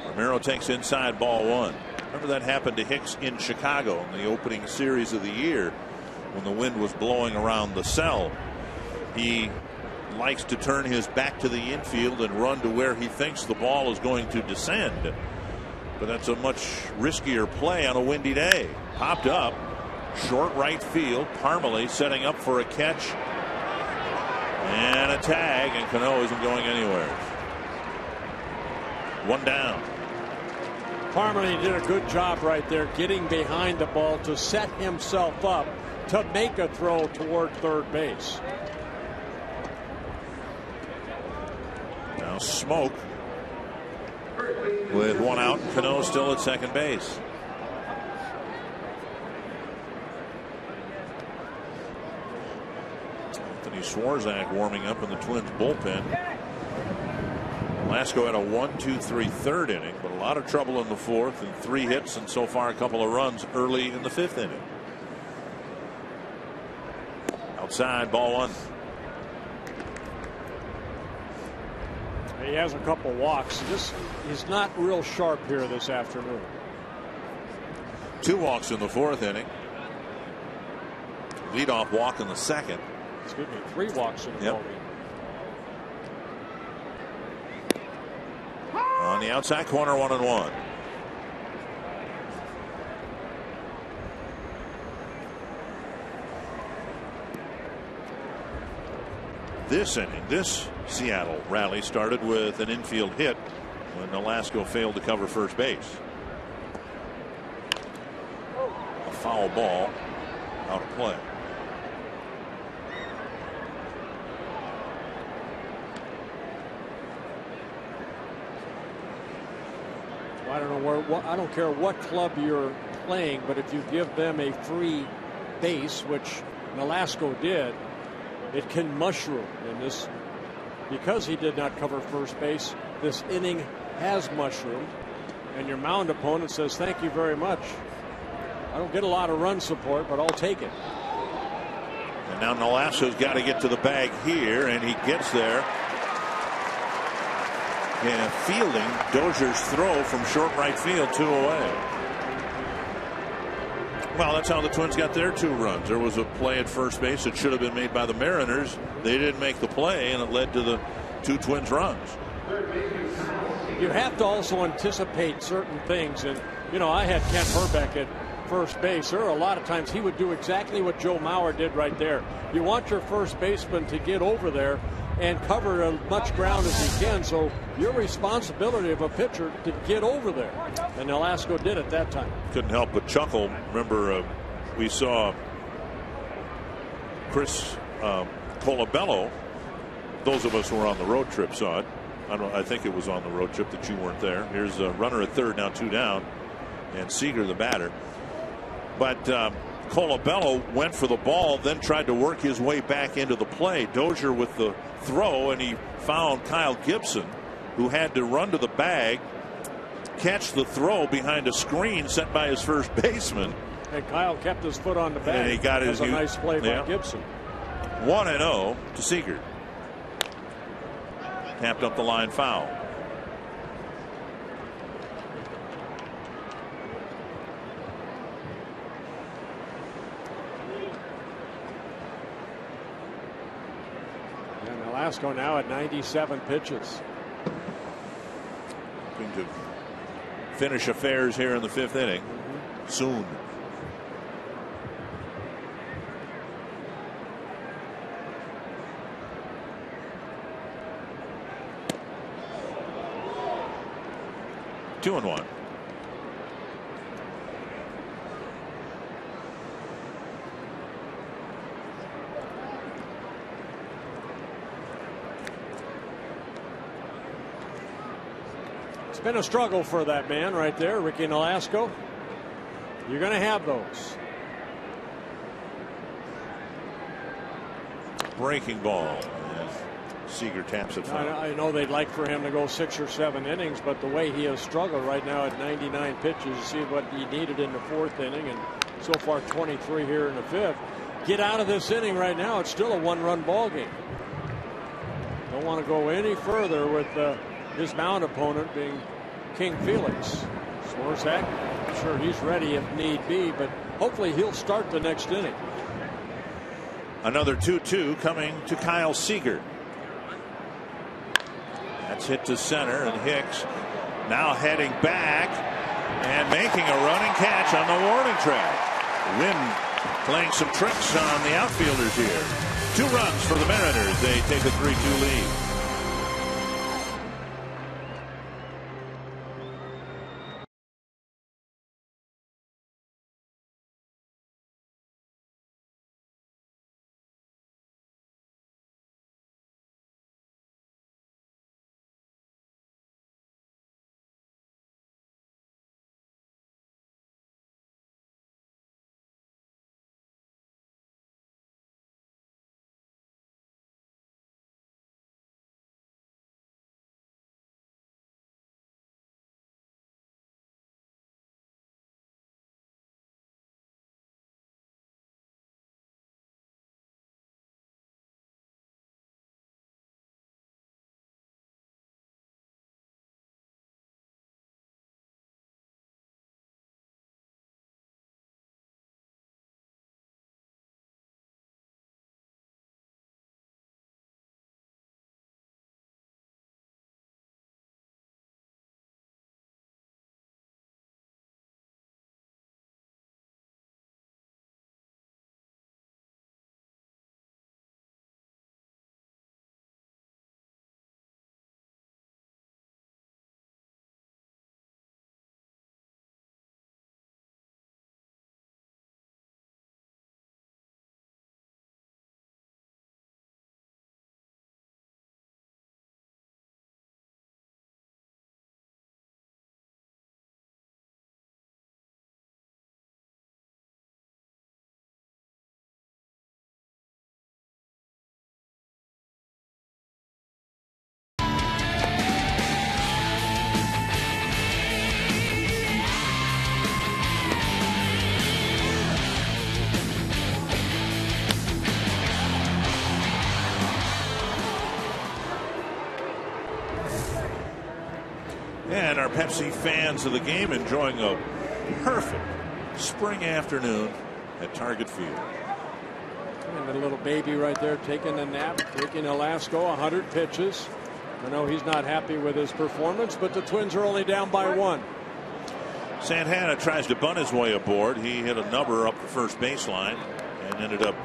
Romero takes inside, ball 1. Remember that happened to Hicks in Chicago in the opening series of the year when the wind was blowing around the cell. He likes to turn his back to the infield and run to where he thinks the ball is going to descend. But that's a much riskier play on a windy day. Popped up, short right field. Parmalee setting up for a catch and a tag, and Cano isn't going anywhere. 1 down. Parmalee did a good job right there getting behind the ball to set himself up to make a throw toward third base. Now Smoke with 1 out. Cano still at second base. Anthony Swarzak warming up in the Twins bullpen. Velasco had a 1-2-3 third inning, but a lot of trouble in the fourth, and 3 hits and so far a couple of runs early in the 5th inning. Outside, ball 1. He has a couple walks. He's not real sharp here this afternoon. 2 walks in the 4th inning. Leadoff walk in the 2nd. Excuse me, 3 walks in the ball game. On the outside corner, 1-1. This inning, this Seattle rally started with an infield hit when Nolasco failed to cover first base. A foul ball out of play. I don't know I don't care what club you're playing, but if you give them a free base, which Nolasco did, it can mushroom. And this, because he did not cover first base, this inning has mushroomed, and your mound opponent says thank you very much. I don't get a lot of run support, but I'll take it. And now Nolasco's got to get to the bag here, and he gets there. and fielding Dozier's throw from short right field, 2 away. Well, that's how the Twins got their 2 runs. There was a play at first base that should have been made by the Mariners. They didn't make the play, and it led to the 2 Twins runs. You have to also anticipate certain things. And, you know, I had Kent Herbeck at first base. There are a lot of times he would do exactly what Joe Mauer did right there. You want your first baseman to get over there and cover as much ground as he can. So your responsibility of a pitcher to get over there. And Nolasco did it that time. Couldn't help but chuckle. Remember, we saw Chris Colabello. Those of us who were on the road trip saw it. I think it was on the road trip that you weren't there. Here's a runner at third, now 2 down, and Seager the batter. But Colabello went for the ball, then tried to work his way back into the play. Dozier with the throw, and he found Kyle Gibson, who had to run to the bag, catch the throw behind a screen set by his first baseman. And Kyle kept his foot on the bag. And he got his. That's a nice play by Gibson. 1-0 to Seager. Tapped up the line, foul. And Nolasco now at 97 pitches. Going to finish affairs here in the 5th inning soon. Two and 1. It's been a struggle for that man right there, Ricky Nolasco. You're going to have those. Breaking ball. Seager taps it. I know they'd like for him to go 6 or 7 innings, but the way he has struggled right now at 99 pitches, you see what he needed in the 4th inning, and so far 23 here in the 5th. Get out of this inning right now. It's still a 1-run ball game. Don't want to go any further with his mound opponent being King Felix. Swarzak, I'm sure he's ready if need be, but hopefully he'll start the next inning. Another 2-2 coming to Kyle Seager. That's hit to center, and Hicks now heading back and making a running catch on the warning track. Wynn playing some tricks on the outfielders here. 2 runs for the Mariners. They take a 3-2 lead. And our Pepsi fans of the game enjoying a perfect spring afternoon at Target Field. And the little baby right there taking a nap, taking a last go, 100 pitches. I know he's not happy with his performance, but the Twins are only down by 1. Santana tries to bunt his way aboard. He hit a number up the first baseline and ended up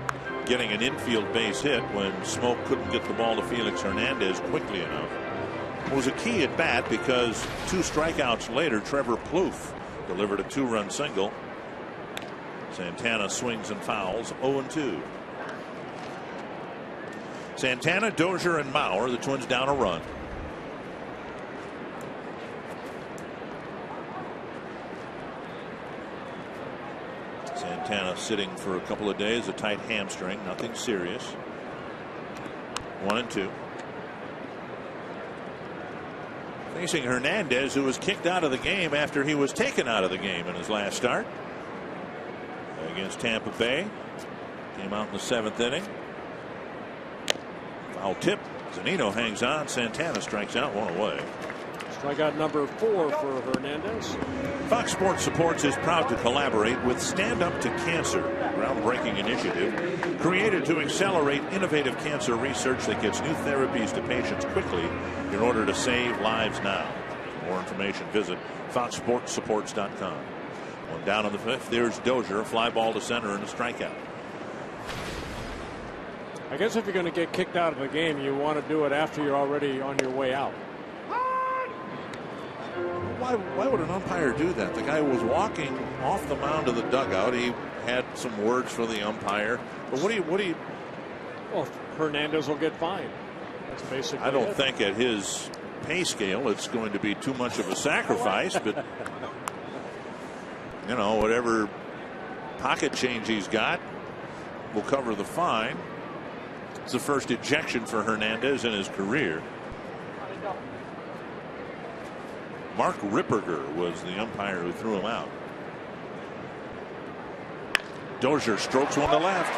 getting an infield base hit when Smoke couldn't get the ball to Felix Hernandez quickly enough. It was a key at bat because 2 strikeouts later, Trevor Plouffe delivered a 2-run single. Santana swings and fouls, 0-2. Santana, Dozier, and Mauer, the Twins down a run. Santana sitting for a couple of days, a tight hamstring, nothing serious. 1-2. Facing Hernandez, who was kicked out of the game after he was taken out of the game in his last start against Tampa Bay. Came out in the 7th inning. Foul tip. Zunino hangs on. Santana strikes out, 1 away. Strikeout number 4 for Hernandez. Fox Sports Supports is proud to collaborate with Stand Up to Cancer, groundbreaking initiative created to accelerate innovative cancer research that gets new therapies to patients quickly in order to save lives now. For more information, visit foxsportsupports.com. One down in the 5th. There's Dozier, a fly ball to center and a strikeout. I guess if you're going to get kicked out of the game, you want to do it after you're already on your way out. Why would an umpire do that? The guy was walking off the mound of the dugout. He had some words for the umpire. But what do you? Well, Hernandez will get fined. That's basically. I don't think at his pay scale it's going to be too much of a sacrifice, but you know, whatever pocket change he's got will cover the fine. It's the first ejection for Hernandez in his career. Mark Ripperger was the umpire who threw him out. Dozier strokes one to left.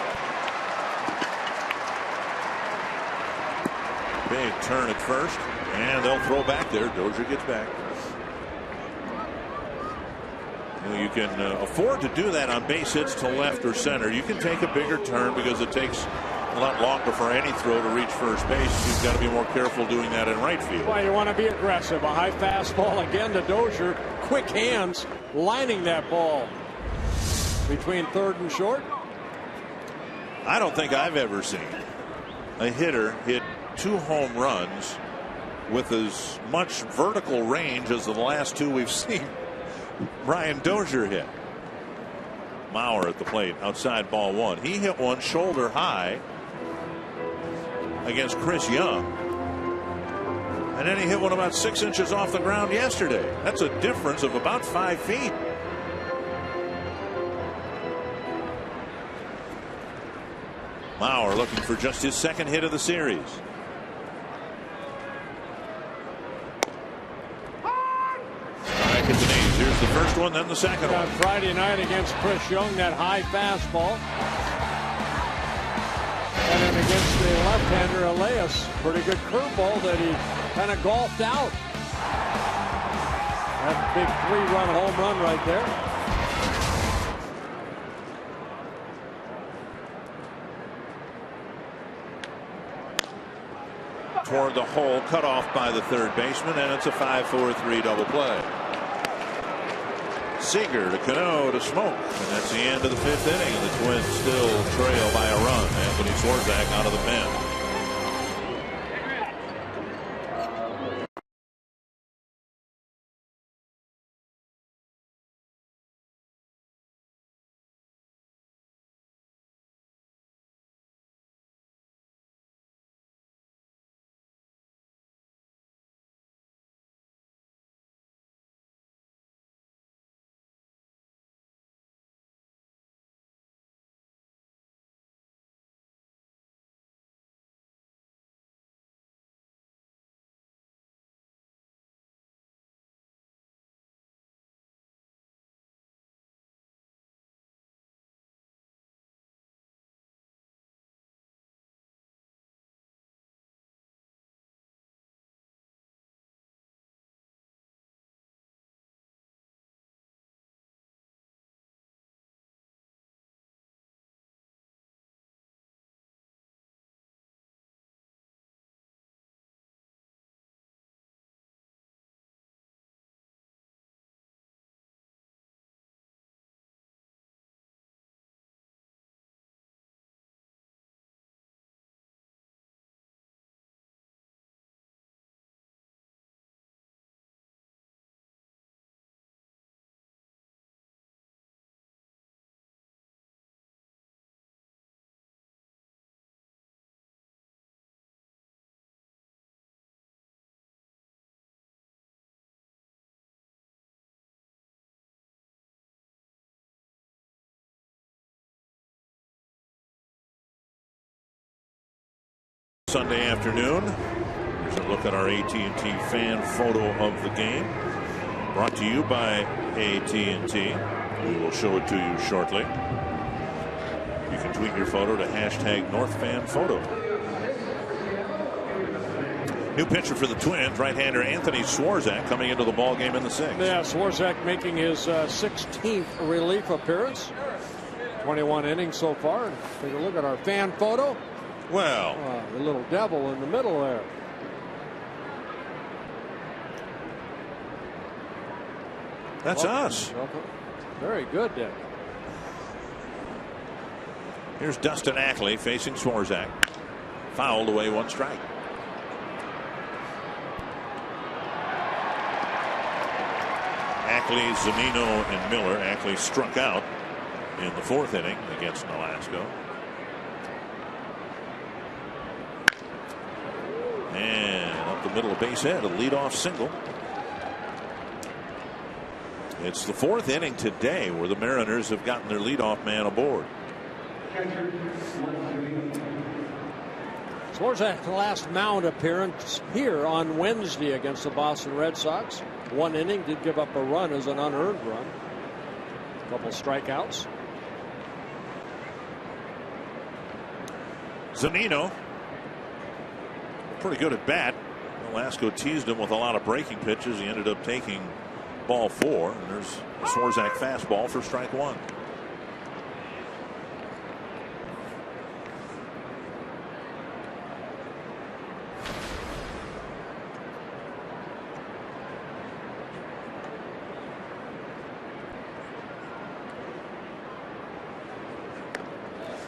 Big turn at first, and they'll throw back there. Dozier gets back. You can afford to do that on base hits to left or center. You can take a bigger turn because it takes a lot longer for any throw to reach first base. You've got to be more careful doing that in right field. Well, you want to be aggressive. A high fastball again to Dozier. Quick hands lining that ball between third and short. I don't think I've ever seen a hitter hit 2 home runs with as much vertical range as the last 2 we've seen Brian Dozier hit. Mauer at the plate, outside ball 1. He hit one shoulder high against Chris Young. And then he hit one about 6 inches off the ground yesterday. That's a difference of about 5 feet. Mauer looking for just his 2nd hit of the series. Strike at the knees. Here's the first one, then the second one. Friday night against Chris Young, that high fastball. And then against the left-hander Elias, pretty good curveball that he kind of golfed out. That big 3-run home run right there. Toward the hole, cut off by the third baseman, and it's a 5-4-3 double play. Seager to Cano to Smoke, and that's the end of the 5th inning, and the Twins still trail by a run. Anthony Swarzak out of the pen. Sunday afternoon. Here's a look at our AT&T fan photo of the game. Brought to you by AT&T. We will show it to you shortly. You can tweet your photo to #NorthFanPhoto. New pitcher for the Twins, right-hander Anthony Swarzak, coming into the ball game in the 6th. Yeah, Swarzak making his 16th relief appearance. 21 innings so far. And take a look at our fan photo. Well, the little devil in the middle there. That's us. Very good, Dick. Here's Dustin Ackley facing Swarzak. Fouled away, 1 strike. Ackley, Zunino, and Miller. Ackley struck out in the 4th inning against Nolasco. And up the middle of base head, a leadoff single. It's the 4th inning today where the Mariners have gotten their leadoff man aboard. Swarzak's last mound appearance here on Wednesday against the Boston Red Sox. 1 inning, did give up a run as an unearned run. A couple strikeouts. Zunino, pretty good at bat. Nolasco teased him with a lot of breaking pitches. He ended up taking ball 4. And there's a Swarzak fastball for strike 1.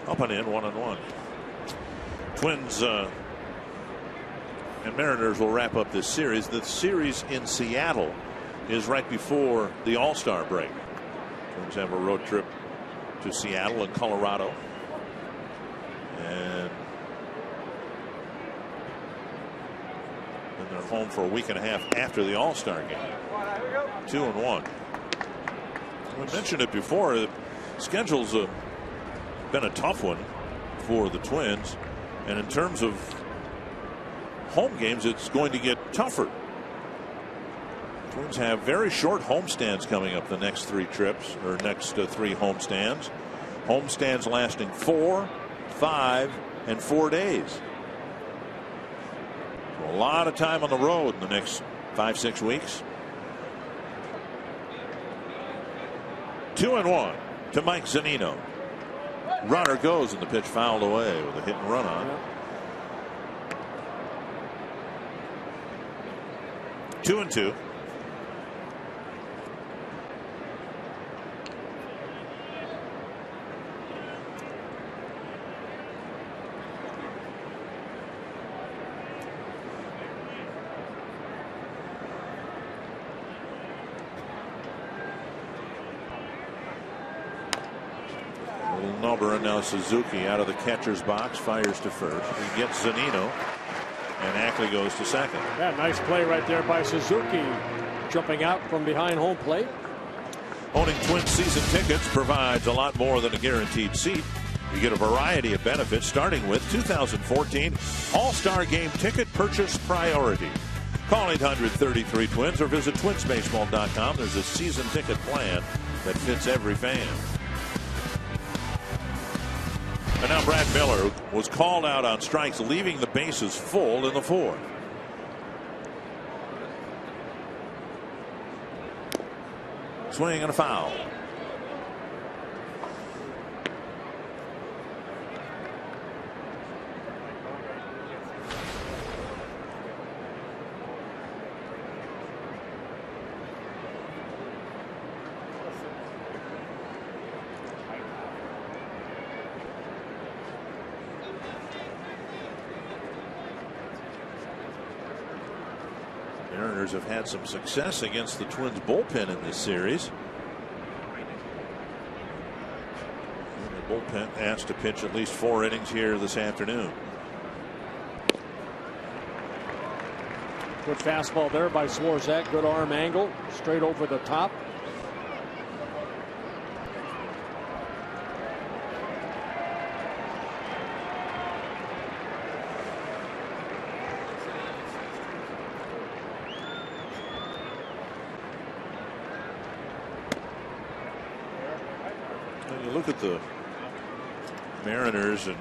Up and in, 1-1. Twins and Mariners will wrap up this series. The series in Seattle is right before the All-Star break. Twins have a road trip to Seattle and Colorado. And then they're home for a week and a half after the All-Star game. 2-1. I mentioned it before. The schedule's been a tough one for the Twins, and in terms of home games, it's going to get tougher. Twins have very short homestands coming up the next 3 trips, or next 3 homestands. Homestands lasting 4, 5, and 4 days. So a lot of time on the road in the next 5-6 weeks. 2-1 to Mike Zunino. Runner goes and the pitch fouled away with a hit and run on. 2-2. Number, and now Suzuki out of the catcher's box, fires to first. He gets Zunino, and Ackley goes to second. Yeah, nice play right there by Suzuki, jumping out from behind home plate. Owning Twins season tickets provides a lot more than a guaranteed seat. You get a variety of benefits, starting with 2014 All-Star Game ticket purchase priority. Call 800-33-TWINS or visit twinsbaseball.com. There's a season ticket plan that fits every fan. And now Brad Miller was called out on strikes, leaving the bases full in the 4th. Swing and a foul. Mariners have had some success against the Twins bullpen in this series. And the bullpen asked to pitch at least 4 innings here this afternoon. Good fastball there by Swarzak. Good arm angle, straight over the top. look at the Mariners, and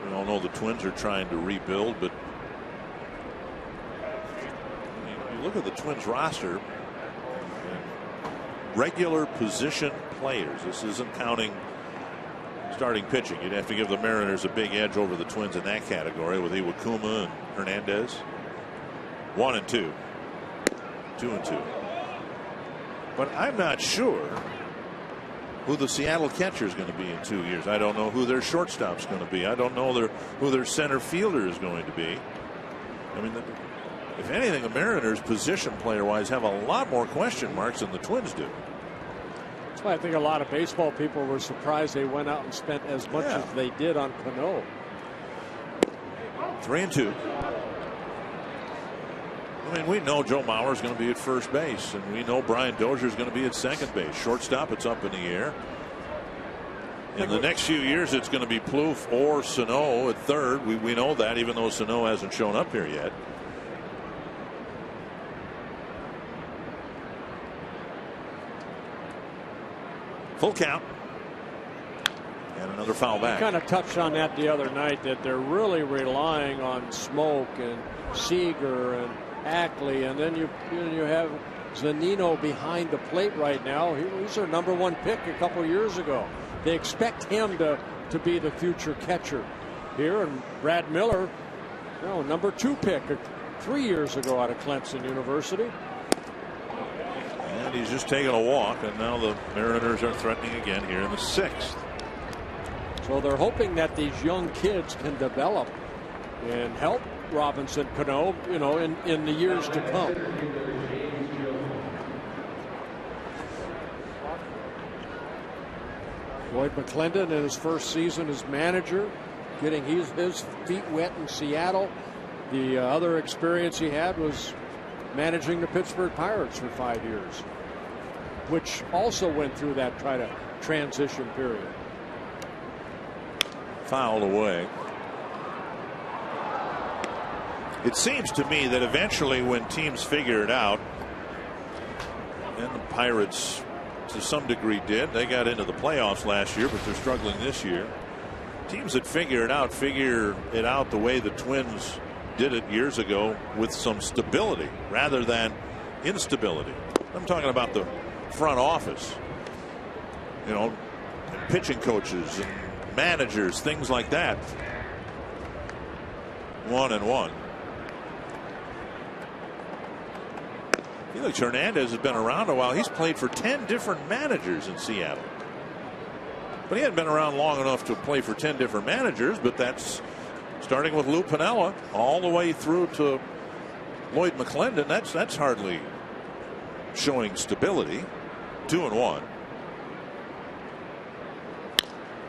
we all know the Twins are trying to rebuild, but you look at the Twins roster, regular position players. This isn't counting starting pitching. You'd have to give the Mariners a big edge over the Twins in that category with Iwakuma and Hernandez. 1 and 2. 2 and 2. But I'm not sure who the Seattle catcher is going to be in 2 years. I don't know who their shortstop's going to be. I don't know who their center fielder is going to be. I mean, if anything, the Mariners position player wise have a lot more question marks than the Twins do. That's why I think a lot of baseball people were surprised they went out and spent as much as they did on Cano. 3 and 2. I mean, we know Joe Mauer is going to be at first base, and we know Brian Dozier is going to be at second base. Shortstop, it's up in the air. In the next few years, it's going to be Plouffe or Sano at third. We know that, even though Sano hasn't shown up here yet. Full count. And another foul back. I kind of touched on that the other night, that they're really relying on Smoke and Seager and Ackley, and then you have Zunino behind the plate right now. He was their #1 pick a couple years ago. They expect him to be the future catcher here, and Brad Miller, #2 pick 3 years ago out of Clemson University. And he's just taking a walk, and now the Mariners are threatening again here in the 6th. So they're hoping that these young kids can develop and help Robinson Cano, in the years to come. Lloyd McClendon in his first season as manager, getting his feet wet in Seattle. The other experience he had was managing the Pittsburgh Pirates for 5 years, which also went through that transition period. Fouled away. It seems to me that eventually, when teams figure it out, and the Pirates to some degree did, they got into the playoffs last year, but they're struggling this year. Teams that figure it out the way the Twins did it years ago, with some stability rather than instability. I'm talking about the front office, and pitching coaches and managers, things like that. 1 and 1. Felix Hernandez has been around a while. He's played for 10 different managers in Seattle. But he hadn't been around long enough to play for 10 different managers, but that's starting with Lou Piniella all the way through to Lloyd McClendon. That's hardly showing stability. 2 and 1.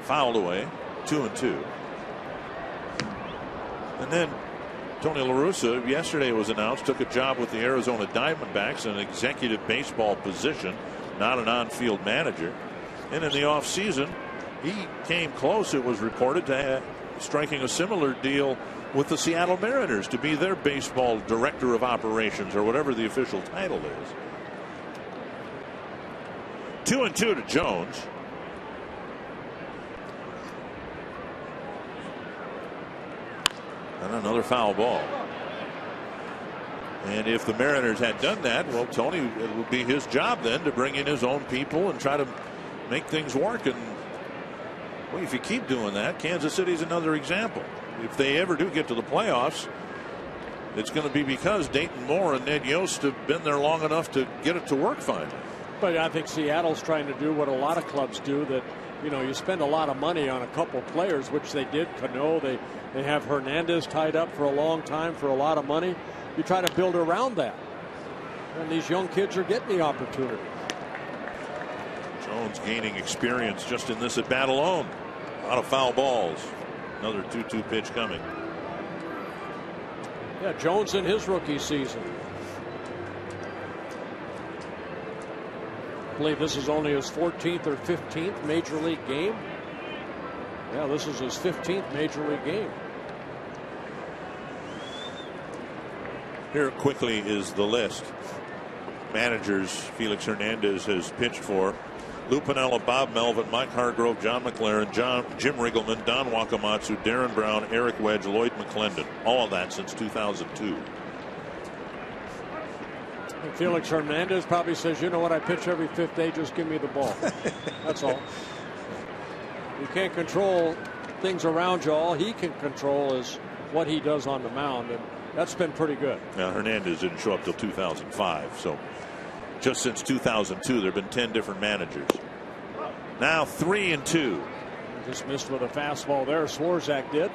Fouled away. 2 and 2. And then Tony La Russa, yesterday it was announced, took a job with the Arizona Diamondbacks, an executive baseball position, not an on-field manager. And in the offseason, he came close, it was reported, to striking a similar deal with the Seattle Mariners to be their baseball director of operations, or whatever the official title is. 2 and 2 to Jones. And another foul ball. And if the Mariners had done that, well, Tony, it would be his job then to bring in his own people and try to make things work. And well, if you keep doing that, Kansas City's another example. If they ever do get to the playoffs, it's going to be because Dayton Moore and Ned Yost have been there long enough to get it to work finally. But I think Seattle's trying to do what a lot of clubs do, that you spend a lot of money on a couple players, which they did. Cano, they have Hernandez tied up for a long time for a lot of money. You try to build around that, and these young kids are getting the opportunity. Jones gaining experience just in this at bat alone. A lot of foul balls. Another 2-2 pitch coming. Yeah, Jones in his rookie season. I believe this is only his 14th or 15th major league game. Yeah, this is his 15th major league game. Here quickly is the list. Managers Felix Hernandez has pitched for. Lou Piniella, Bob Melvin, Mike Hargrove, John McLaren, Jim Riggleman, Don Wakamatsu, Darren Brown, Eric Wedge, Lloyd McClendon. All of that since 2002. And Felix Hernandez probably says, you know what, I pitch every 5th day, just give me the ball. That's all. You can't control things around you. All he can control is what he does on the mound, and that's been pretty good. Now, Hernandez didn't show up till 2005, so just since 2002 there have been 10 different managers. Now 3-2. Just missed with a fastball there. Swarzak did.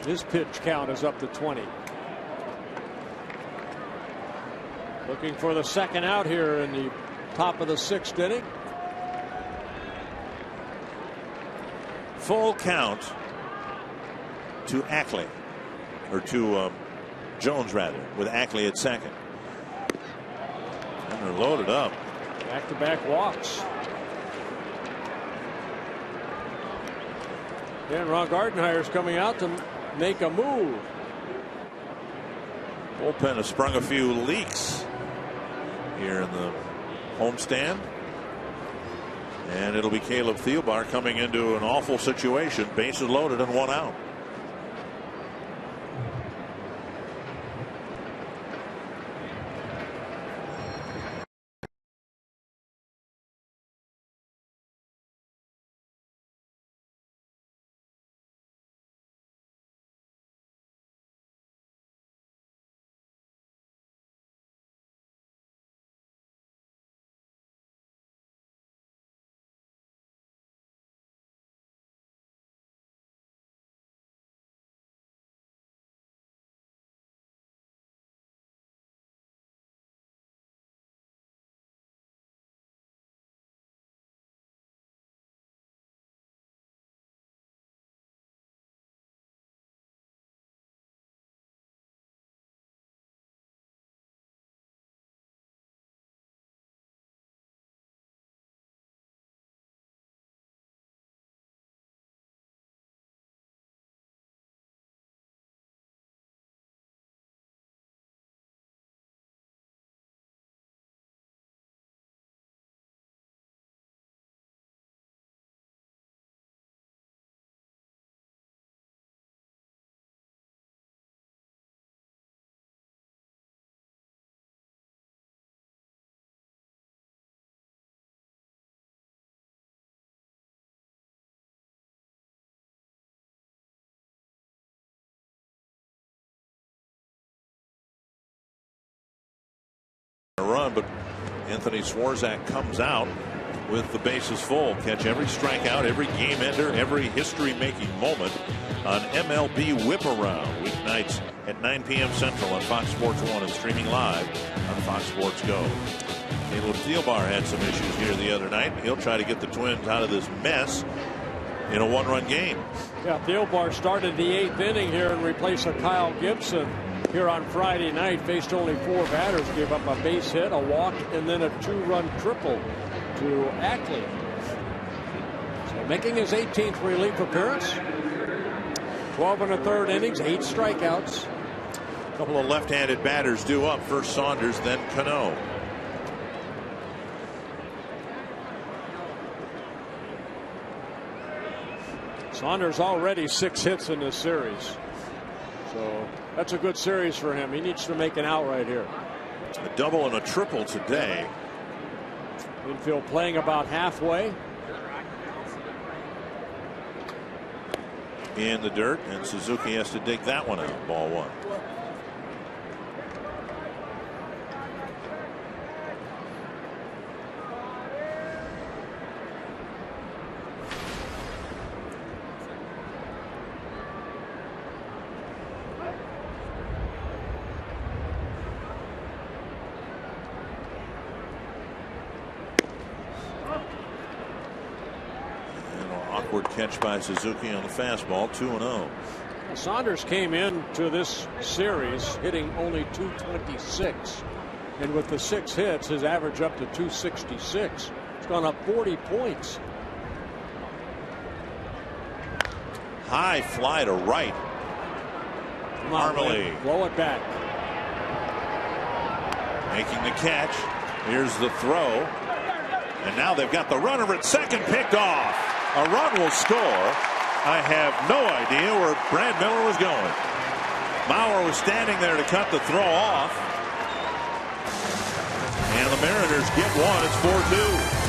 His pitch count is up to 20. Looking for the second out here in the top of the 6th inning. Full count to Ackley, or to Jones rather, with Ackley at second. And they're loaded up. Back-to-back walks. And Ron Gardenhire's coming out to make a move. Bullpen has sprung a few leaks here in the homestand. And it'll be Caleb Thielbar coming into an awful situation. Bases loaded and 1 out. Run, but Anthony Swarzak comes out with the bases full. Catch every strikeout, every game ender, every history-making moment on MLB Whip Around, weeknights at 9 p.m. Central on Fox Sports 1 and streaming live on Fox Sports Go. Caleb Thielbar had some issues here the other night. He'll try to get the Twins out of this mess in a 1-run game. Yeah, Thielbar started the 8th inning here and replaced Kyle Gibson here on Friday night. Faced only 4 batters, gave up a base hit, a walk, and then a 2-run triple to Ackley. So making his 18th relief appearance. 12 1/3 innings, 8 strikeouts. A couple of left-handed batters due up. First Saunders, then Cano. Saunders already 6 hits in this series. So that's a good series for him. He needs to make an out right here. A double and a triple today. Infield playing about halfway. In the dirt, and Suzuki has to dig that one out. Ball 1. Catch by Suzuki on the fastball. 2-0. Saunders came into this series hitting only .226, and with the 6 hits, his average up to .266. It's gone up 40 points. High fly to right. Marley. Blow it back. Making the catch. Here's the throw. And now they've got the runner at second picked off. A run will score. I have no idea where Brad Miller was going. Mauer was standing there to cut the throw off. And the Mariners get one. It's 4-2.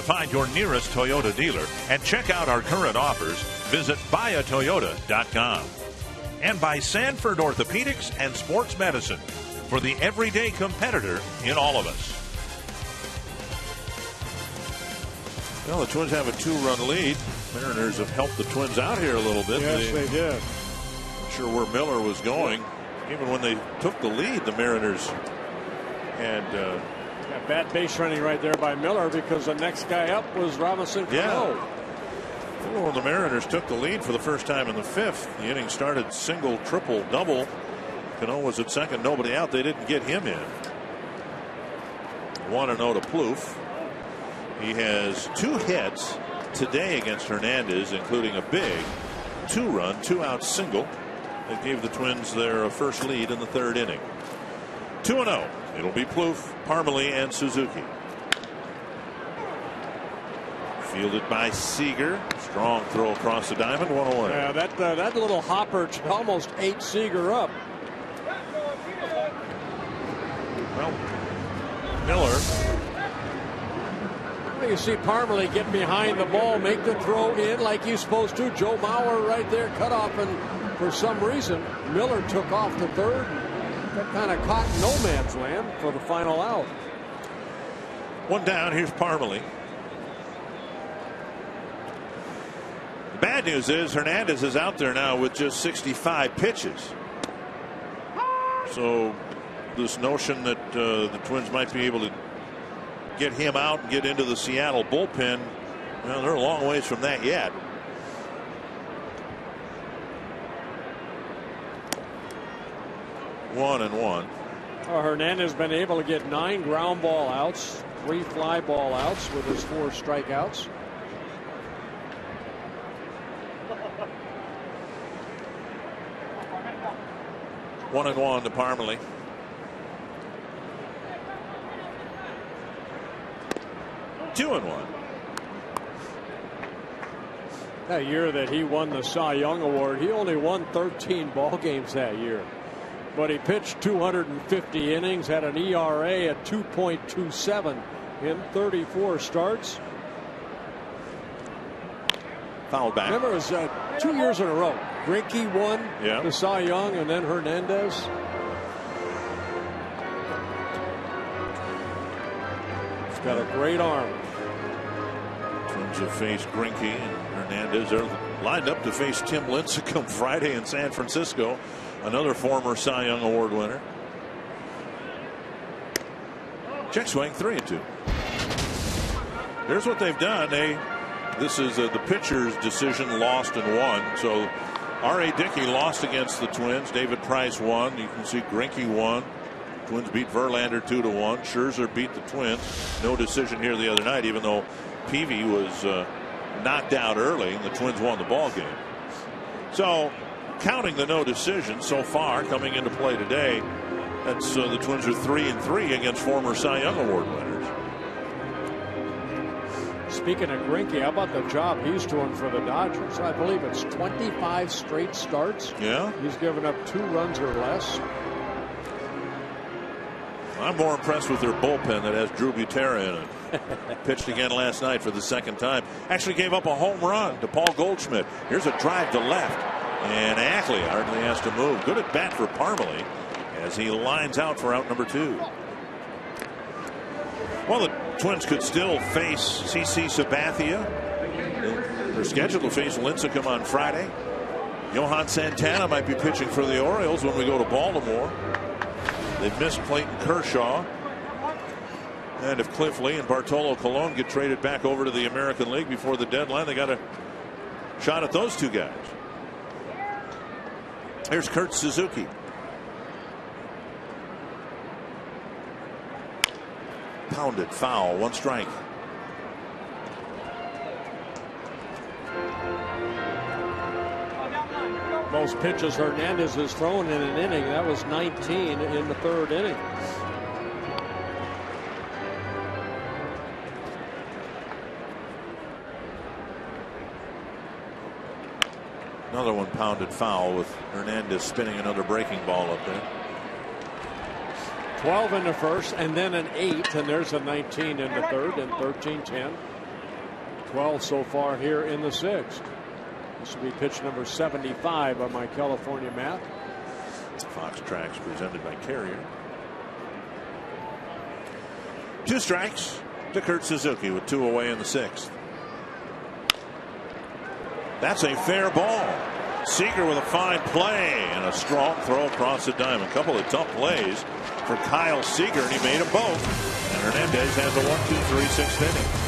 Find your nearest Toyota dealer and check out our current offers. Visit buyatoyota.com. And by Sanford Orthopedics and Sports Medicine, for the everyday competitor in all of us. Well, the Twins have a 2-run lead. Mariners have helped the Twins out here a little bit. Yes, they did. Not sure where Miller was going. Even when they took the lead, the Mariners had bad base running right there by Miller because the next guy up was Robinson Cano. Well, when the Mariners took the lead for the first time in the 5th, the inning started single, triple, double. Cano was at second, nobody out. They didn't get him in. 1-0 to Plouffe. He has 2 hits today against Hernandez, including a big 2-run, 2-out single that gave the Twins their first lead in the 3rd inning. 2-0. It'll be Plouffe, Parmelee, and Suzuki. Fielded by Seager. Strong throw across the diamond. 1-away. Yeah, that little hopper almost ate Seager up. Well, Miller. You see Parmelee get behind the ball, make the throw in like he's supposed to. Joe Mauer right there, cut off, and for some reason Miller took off the third. Got kind of caught in no man's land for the final out. 1 down. Here's Parmelee. The bad news is Hernandez is out there now with just 65 pitches. So this notion that the Twins might be able to get him out and get into the Seattle bullpen, well, they're a long ways from that yet. One and one. Hernandez been able to get 9 ground ball outs, 3 fly ball outs with his 4 strikeouts. One and one to Parmelee. Two and one. That year that he won the Cy Young Award, he only won 13 ball games that year. But he pitched 250 innings, had an ERA at 2.27 in 34 starts. Foul back. Remember, it was 2 years in a row. Greinke won the Cy Young, and then Hernandez. He's got a great arm. Twins have faced Greinke and Hernandez. They're lined up to face Tim Lincecum Friday in San Francisco. another former Cy Young Award winner. Check swing, 3-2. Here's what they've done. This is the pitcher's decision, lost and won. So R.A. Dickey lost against the Twins. David Price won. You can see Greinke won. Twins beat Verlander 2-1. Scherzer beat the Twins. No decision here the other night, even though Peavy was knocked out early and the Twins won the ball game. So counting the no decision so far coming into play today, that's the Twins are 3-3 against former Cy Young Award winners. Speaking of Greinke, how about the job he's doing for the Dodgers? I believe it's 25 straight starts. Yeah. He's given up 2 runs or less. I'm more impressed with their bullpen that has Drew Butera in it. Pitched again last night for the second time. Actually gave up a home run to Paul Goldschmidt. Here's a drive to left. And Ackley hardly has to move. Good at bat for Parmalee as he lines out for out number 2. Well, the Twins could still face CC Sabathia. They're scheduled to face Lincecum on Friday. Johan Santana might be pitching for the Orioles when we go to Baltimore. They've missed Clayton Kershaw. And if Cliff Lee and Bartolo Colon get traded back over to the American League before the deadline, they got a shot at those 2 guys. Here's Kurt Suzuki. Pounded foul, 1 strike. Most pitches Hernandez has thrown in an inning. That was 19 in the 3rd inning. Another one pounded foul with Hernandez spinning another breaking ball up there. 12 in the 1st and then an 8, and there's a 19 in the 3rd and 13-10. 12 so far here in the 6th. This will be pitch number 75 on my California map. Fox Tracks presented by Carrier. 2 strikes to Kurt Suzuki with 2 away in the 6th. That's a fair ball. Seager with a fine play and a strong throw across the diamond. A couple of tough plays for Kyle Seager, and he made them both. And Hernandez has a 1-2-3 6th inning.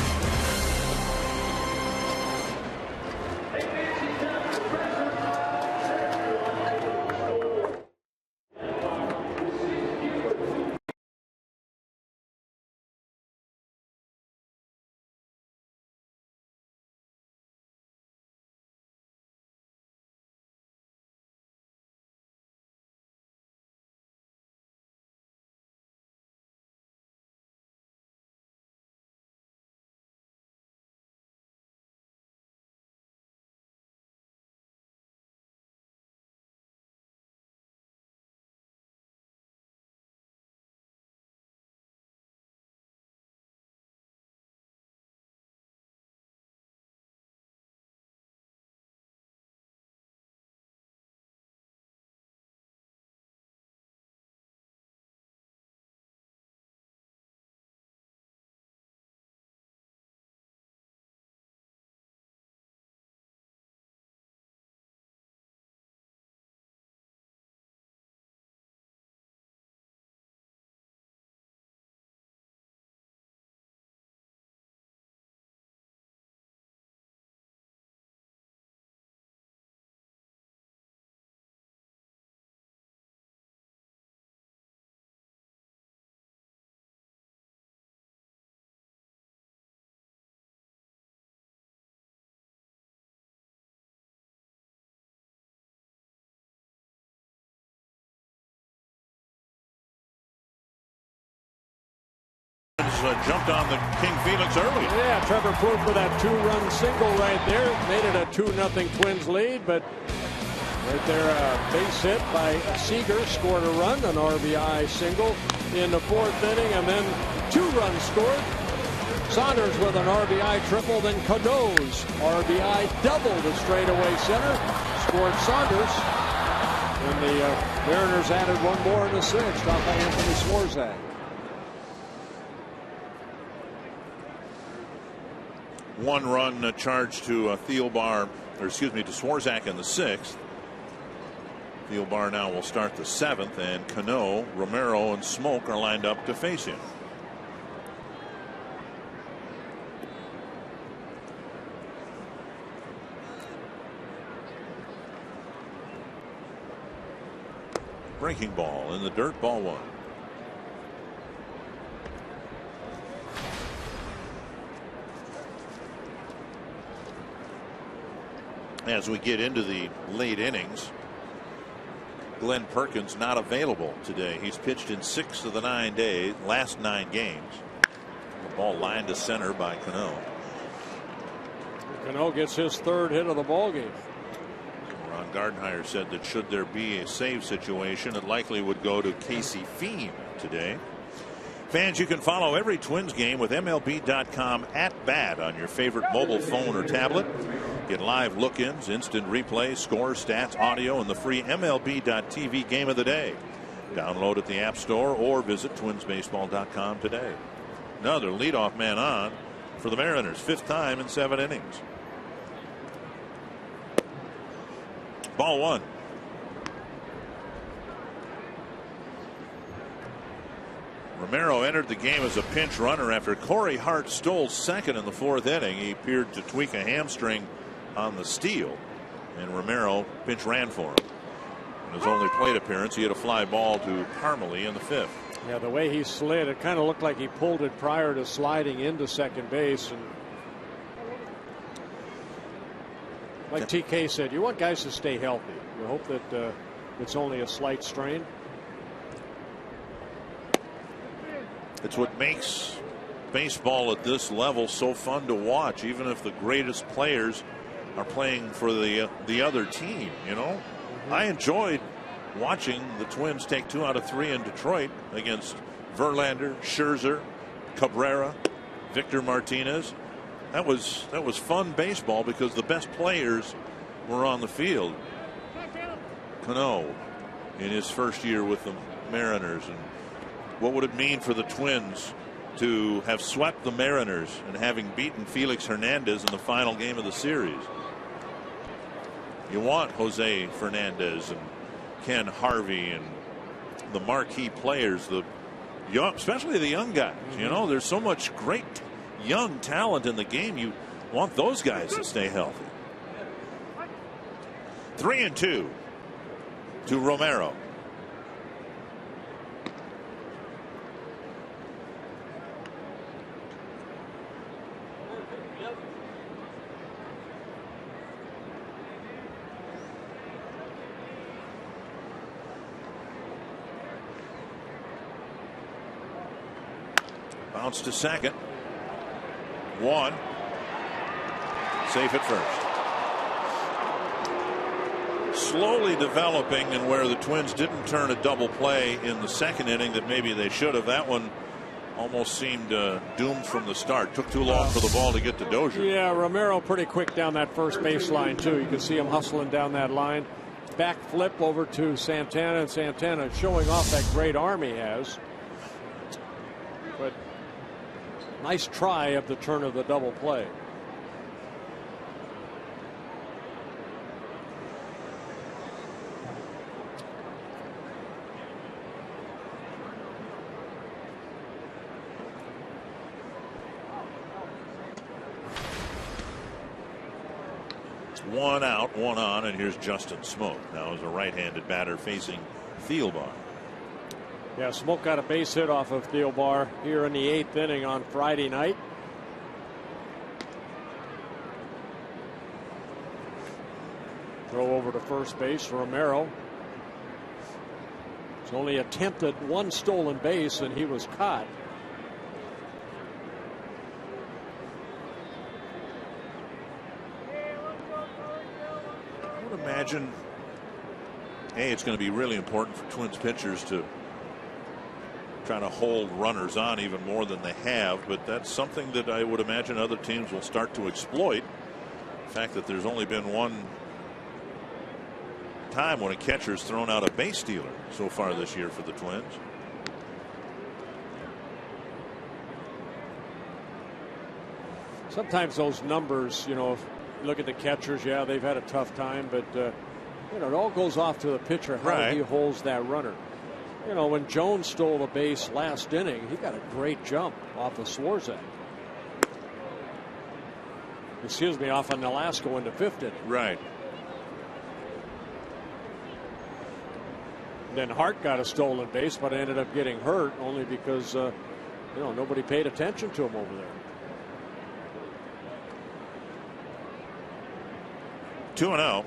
Jumped on the King Felix early. Yeah, Trevor Plouffe with that 2-run single right there made it a 2-0 Twins lead, but right there a base hit by Seager scored a run, an RBI single in the 4th inning, and then 2 runs scored. Saunders with an RBI triple, then Cadeau's RBI double to straightaway center, scored Saunders, and the Mariners added 1 more in the 6th off by Anthony Swarzak. 1 run charge to Thielbar, or excuse me, to Swarzak in the 6th. Thielbar now will start the 7th, and Cano, Romero, and Smoke are lined up to face him. Breaking ball in the dirt, ball 1. As we get into the late innings, Glenn Perkins not available today. He's pitched in 6 of the last 9 games. The ball lined to center by Cano. Cano gets his 3rd hit of the ball game. Ron Gardenhire said that should there be a save situation, it likely would go to Casey Fiend today. Fans, you can follow every Twins game with MLB.com @bat on your favorite mobile phone or tablet. Get live look-ins, instant replay, scores, stats, audio, and the free MLB.tv game of the day. Download at the App Store or visit twinsbaseball.com today. Another leadoff man on for the Mariners, 5th time in 7 innings. Ball 1. Romero entered the game as a pinch runner after Corey Hart stole 2nd in the 4th inning. He appeared to tweak a hamstring on the steal, and Romero pinch ran for him. In his only plate appearance, he had a fly ball to Parmalee in the 5th. Yeah, the way he slid, it kind of looked like he pulled it prior to sliding into second base. And like TK said, you want guys to stay healthy. You hope that it's only a slight strain. It's what makes baseball at this level so fun to watch, even if the greatest players are playing for the other team. You know, I enjoyed watching the Twins take 2 out of 3 in Detroit against Verlander, Scherzer, Cabrera, Victor Martinez. That was fun baseball because the best players were on the field. Cano in his first year with the Mariners, and what would it mean for the Twins to have swept the Mariners and having beaten Felix Hernandez in the final game of the series? You want Jose Fernandez and Ken Harvey and the marquee players, especially the young guys. You know, there's so much great young talent in the game. You want those guys to stay healthy. 3-2 to Romero. Bounce to second. 1. Safe at first. Slowly developing, and where the Twins didn't turn a double play in the 2nd inning that maybe they should have. That one almost seemed doomed from the start. Took too long for the ball to get to Dozier. Yeah, Romero pretty quick down that first baseline too. You can see him hustling down that line. Back flip over to Santana, and Santana showing off that great arm he has. But nice try of the turn of the double play. One out, 1 on, and here's Justin Smoke now as a right-handed batter facing Thielbar. Yeah, Smoke got a base hit off of Thielbar here in the 8th inning on Friday night. Throw over to first base, Romero. He's only attempted 1 stolen base, and he was caught. I would imagine, it's going to be really important for Twins pitchers to try to hold runners on even more than they have, but that's something that I would imagine other teams will start to exploit. The fact that there's only been one time when a catcher's thrown out a base stealer so far this year for the Twins. Sometimes those numbers, you know, look at the catchers, yeah, they've had a tough time, but You know, it all goes off to the pitcher how he holds that runner. You know, when Jones stole the base last inning, he got a great jump off of Swarzak. Excuse me, off of Nolasco in the 5th inning. Right. Then Hart got a stolen base, but ended up getting hurt only because, you know, nobody paid attention to him over there. 2-0.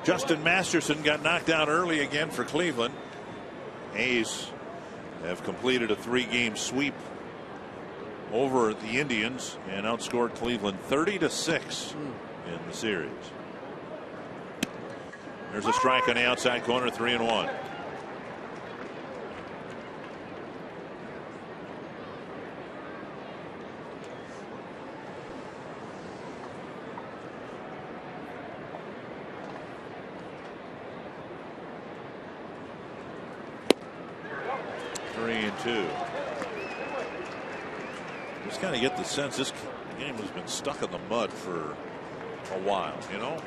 Justin Masterson got knocked out early again for Cleveland. A's have completed a 3-game sweep over the Indians and outscored Cleveland 30-6 in the series. There's a strike on the outside corner, 3-1. Just kind of get the sense this game has been stuck in the mud for a while, you know.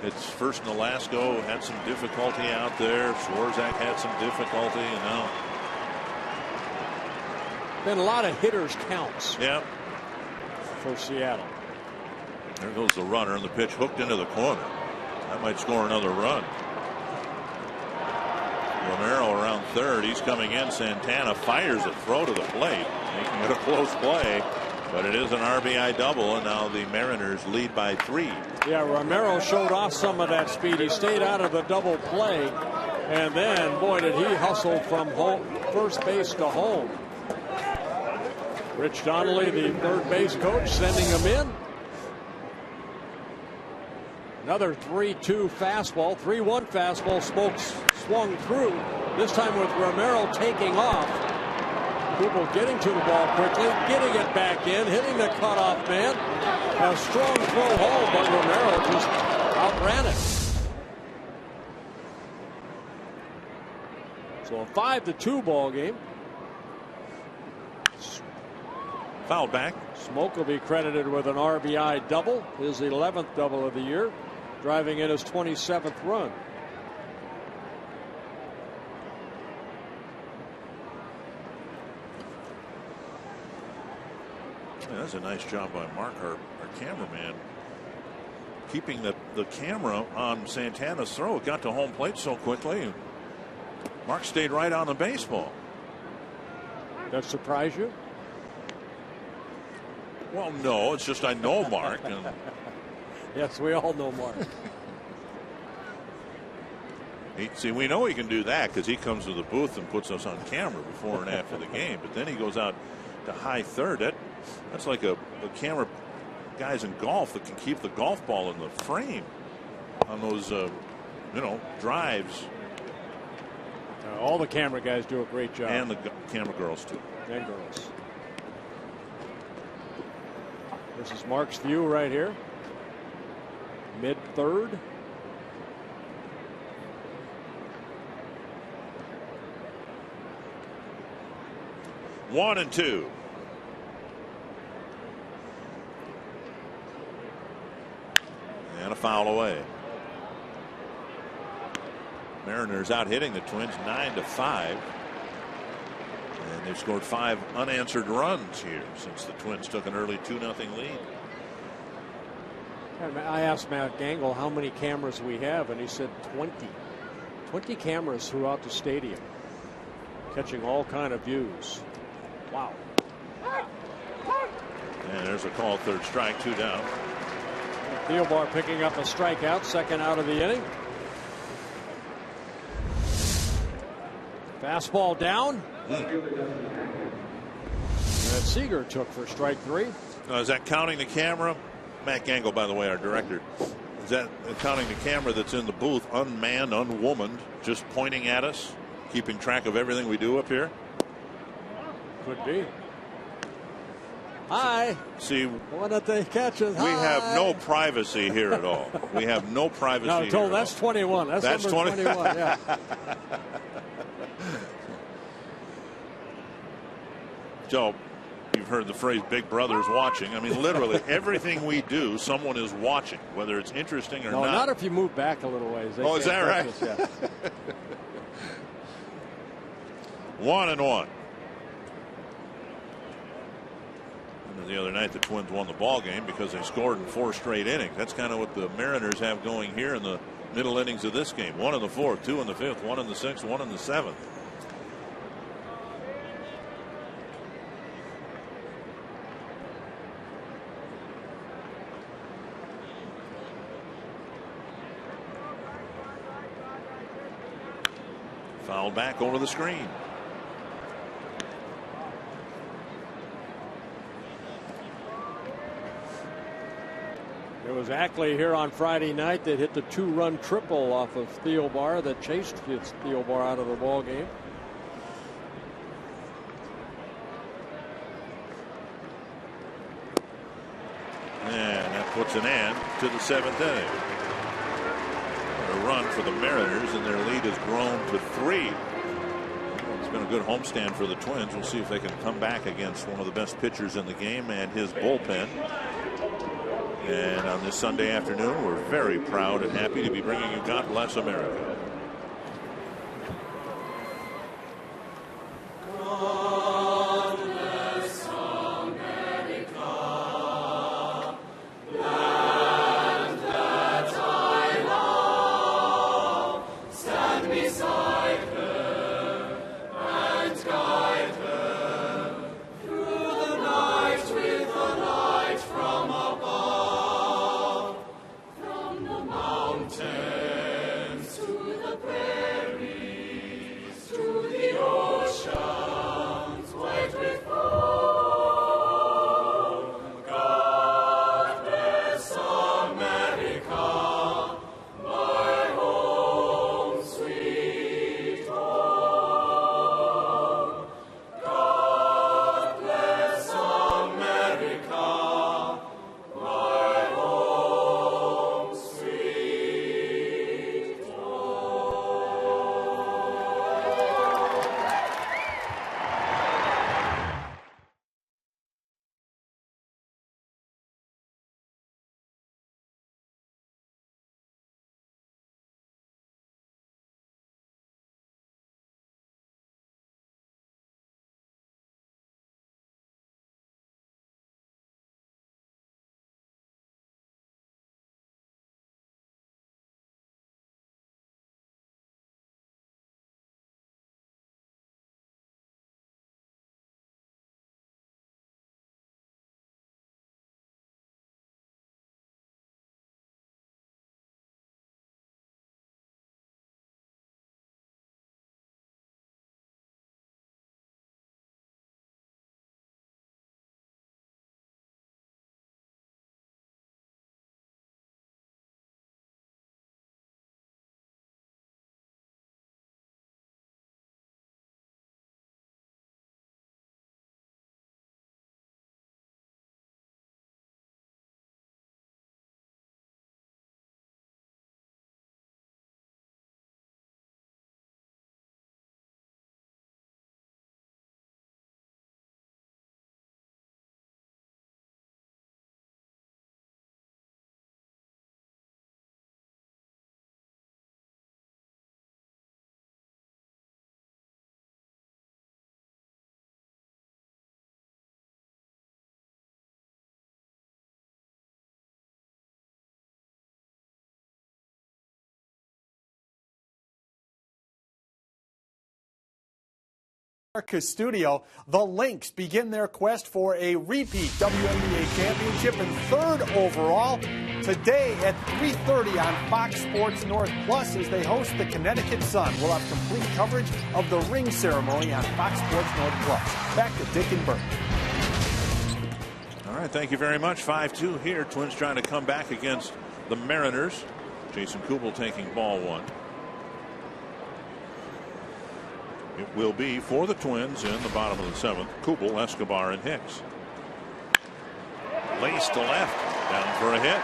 It's first Nolasco had some difficulty out there. Swarzak had some difficulty, and now been a lot of hitters counts. Yeah. For Seattle. There goes the runner, and the pitch hooked into the corner. That might score another run. Romero around third. He's coming in. Santana fires a throw to the plate, making it a close play, but it is an RBI double, and now the Mariners lead by 3. Yeah, Romero showed off some of that speed. He stayed out of the double play, and then, boy, did he hustle from home, first base to home. Rich Donnelly, the third base coach, sending him in. Another 3-2 fastball, 3-1 fastball, swung through. This time with Romero taking off. Kubel getting to the ball quickly, getting it back in, hitting the cutoff man. A strong throw home, but Romero just outran it. So a 5-2 ball game. Foul back. Smoke will be credited with an RBI double, his 11th double of the year, driving in his 27th run. Yeah, that's a nice job by Mark, our cameraman, keeping the camera on Santana's throw. It got to home plate so quickly. Mark stayed right on the baseball. That surprise you? Well, no, it's just I know Mark. And yes, we all know Mark. See, we know he can do that because he comes to the booth and puts us on camera before and after the game. But then he goes out to high third. That's like a camera guys in golf that can keep the golf ball in the frame on those, drives. All the camera guys do a great job. And the camera girls, too. And girls. This is Mark's view right here. Mid-third. One and two. And a foul away. Mariners out hitting the Twins 9-5. And they've scored 5 unanswered runs here since the Twins took an early 2-0 lead. I asked Matt Gangle how many cameras we have, and he said 20. 20 cameras throughout the stadium, catching all kind of views. Wow. And there's a call, third strike, 2 down. Thielbar picking up a strikeout, second out of the inning. Fastball down. That Seager took for strike 3. Is that counting the camera? Matt Gangle, by the way, our director. Is that counting the camera that's in the booth, unmanned, unwomaned, just pointing at us, keeping track of everything we do up here? Could be. Hi. See, one that they catch us. We have no privacy here at all. We have no privacy. No, here that's 21. That's number 21. Yeah. So You've heard the phrase "Big Brother's watching." I mean, literally everything we do, someone is watching, whether it's interesting or no, not. Not if you move back a little ways. Oh, is that right? Yeah. 1-1. The other night, the Twins won the ball game because they scored in 4 straight innings. That's kind of what the Mariners have going here in the middle innings of this game. 1 in the 4th, 2 in the 5th, 1 in the 6th, 1 in the 7th. Foul back over the screen. It was Ackley here on Friday night that hit the 2-run triple off of Thielbar that chased Thielbar out of the ball game. And that puts an end to the 7th inning. A run for the Mariners, and their lead has grown to 3. It's been a good homestand for the Twins. We'll see if they can come back against one of the best pitchers in the game and his bullpen. And on this Sunday afternoon, we're very proud and happy to be bringing you God Bless America. Studio, the Lynx begin their quest for a repeat WNBA championship and 3rd overall today at 3:30 on Fox Sports North Plus as they host the Connecticut Sun. We'll have complete coverage of the ring ceremony on Fox Sports North Plus. Back to Dick and Bert. All right, thank you very much. 5-2 here. Twins trying to come back against the Mariners. Jason Kubel taking ball 1. It will be for the Twins in the bottom of the 7th. Kubel, Escobar, and Hicks. Lace to left, down for a hit.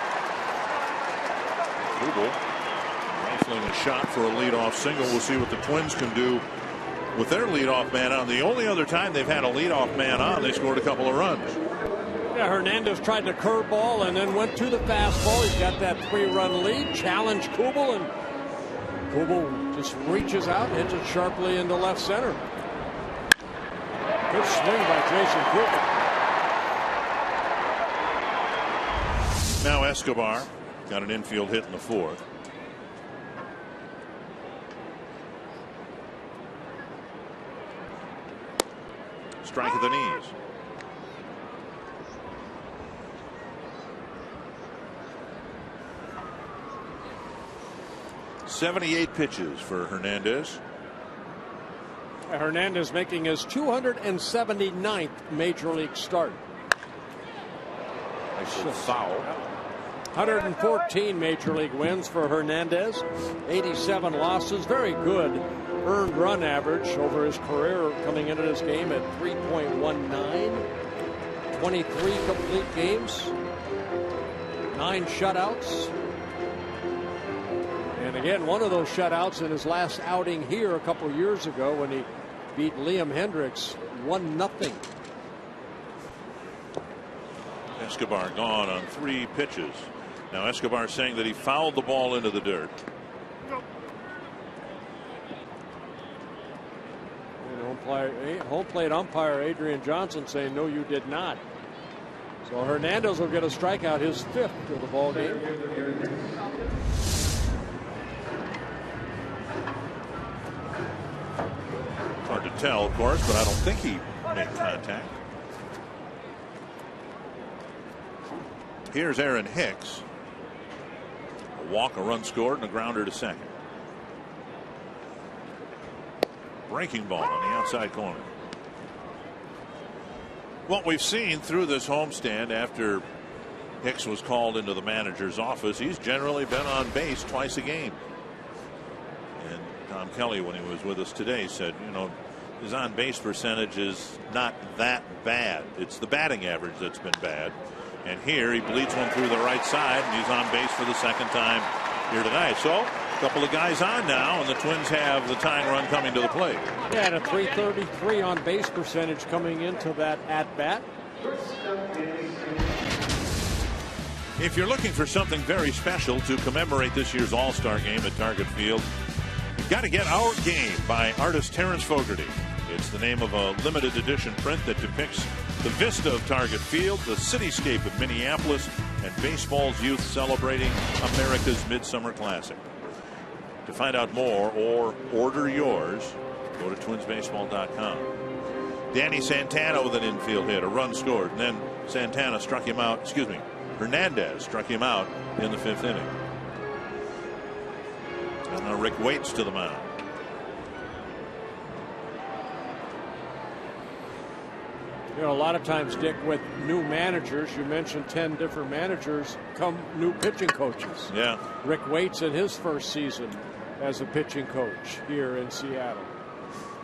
Kubel rifling a shot for a leadoff single. We'll see what the Twins can do with their leadoff man on. The only other time they've had a leadoff man on, they scored a couple of runs. Yeah, Hernandez tried the curveball and then went to the fastball. He's got that 3-run lead. Challenged Kubel, and Kubel just reaches out, hits it sharply into left center. Good swing by Jason Kubel. Now Escobar got an infield hit in the 4th. Strike at the knees. .78 pitches for Hernandez. Hernandez making his 279th major league start. Foul. 114 major league wins for Hernandez. 87 losses. Very good earned run average over his career coming into this game at 3.19. 23 complete games. 9 shutouts. And again, one of those shutouts in his last outing here a couple years ago when he beat Liam Hendricks 1-0. Escobar gone on 3 pitches. Now Escobar saying that he fouled the ball into the dirt. Home plate umpire Adrian Johnson saying no, you did not. So Hernandez will get a strikeout, his 5th of the ball game. Hard to tell, of course, but I don't think he made contact. Here's Aaron Hicks. A walk, a run scored, and a grounder to second. Breaking ball on the outside corner. What we've seen through this homestand after Hicks was called into the manager's office, he's generally been on base twice a game. And Tom Kelly, when he was with us today, said, you know, his on base percentage is not that bad. It's the batting average that's been bad. And here he bleeds one through the right side, and he's on base for the 2nd time here tonight. So a couple of guys on now, and the Twins have the tying run coming to the plate. Yeah, and a .333 on base percentage coming into that at bat. If you're looking for something very special to commemorate this year's All-Star game at Target Field, you've got to get Our Game by artist Terrence Fogarty. It's the name of a limited edition print that depicts the vista of Target Field, the cityscape of Minneapolis, and baseball's youth celebrating America's Midsummer Classic. To find out more or order yours, go to twinsbaseball.com. Danny Santana with an infield hit, a run scored, and then Santana struck him out, Hernandez struck him out in the 5th inning. And now Rick Waits to the mound. You know, a lot of times, Dick, with new managers, you mentioned 10 different managers, come new pitching coaches. Yeah. Rick Waits in his first season as a pitching coach here in Seattle.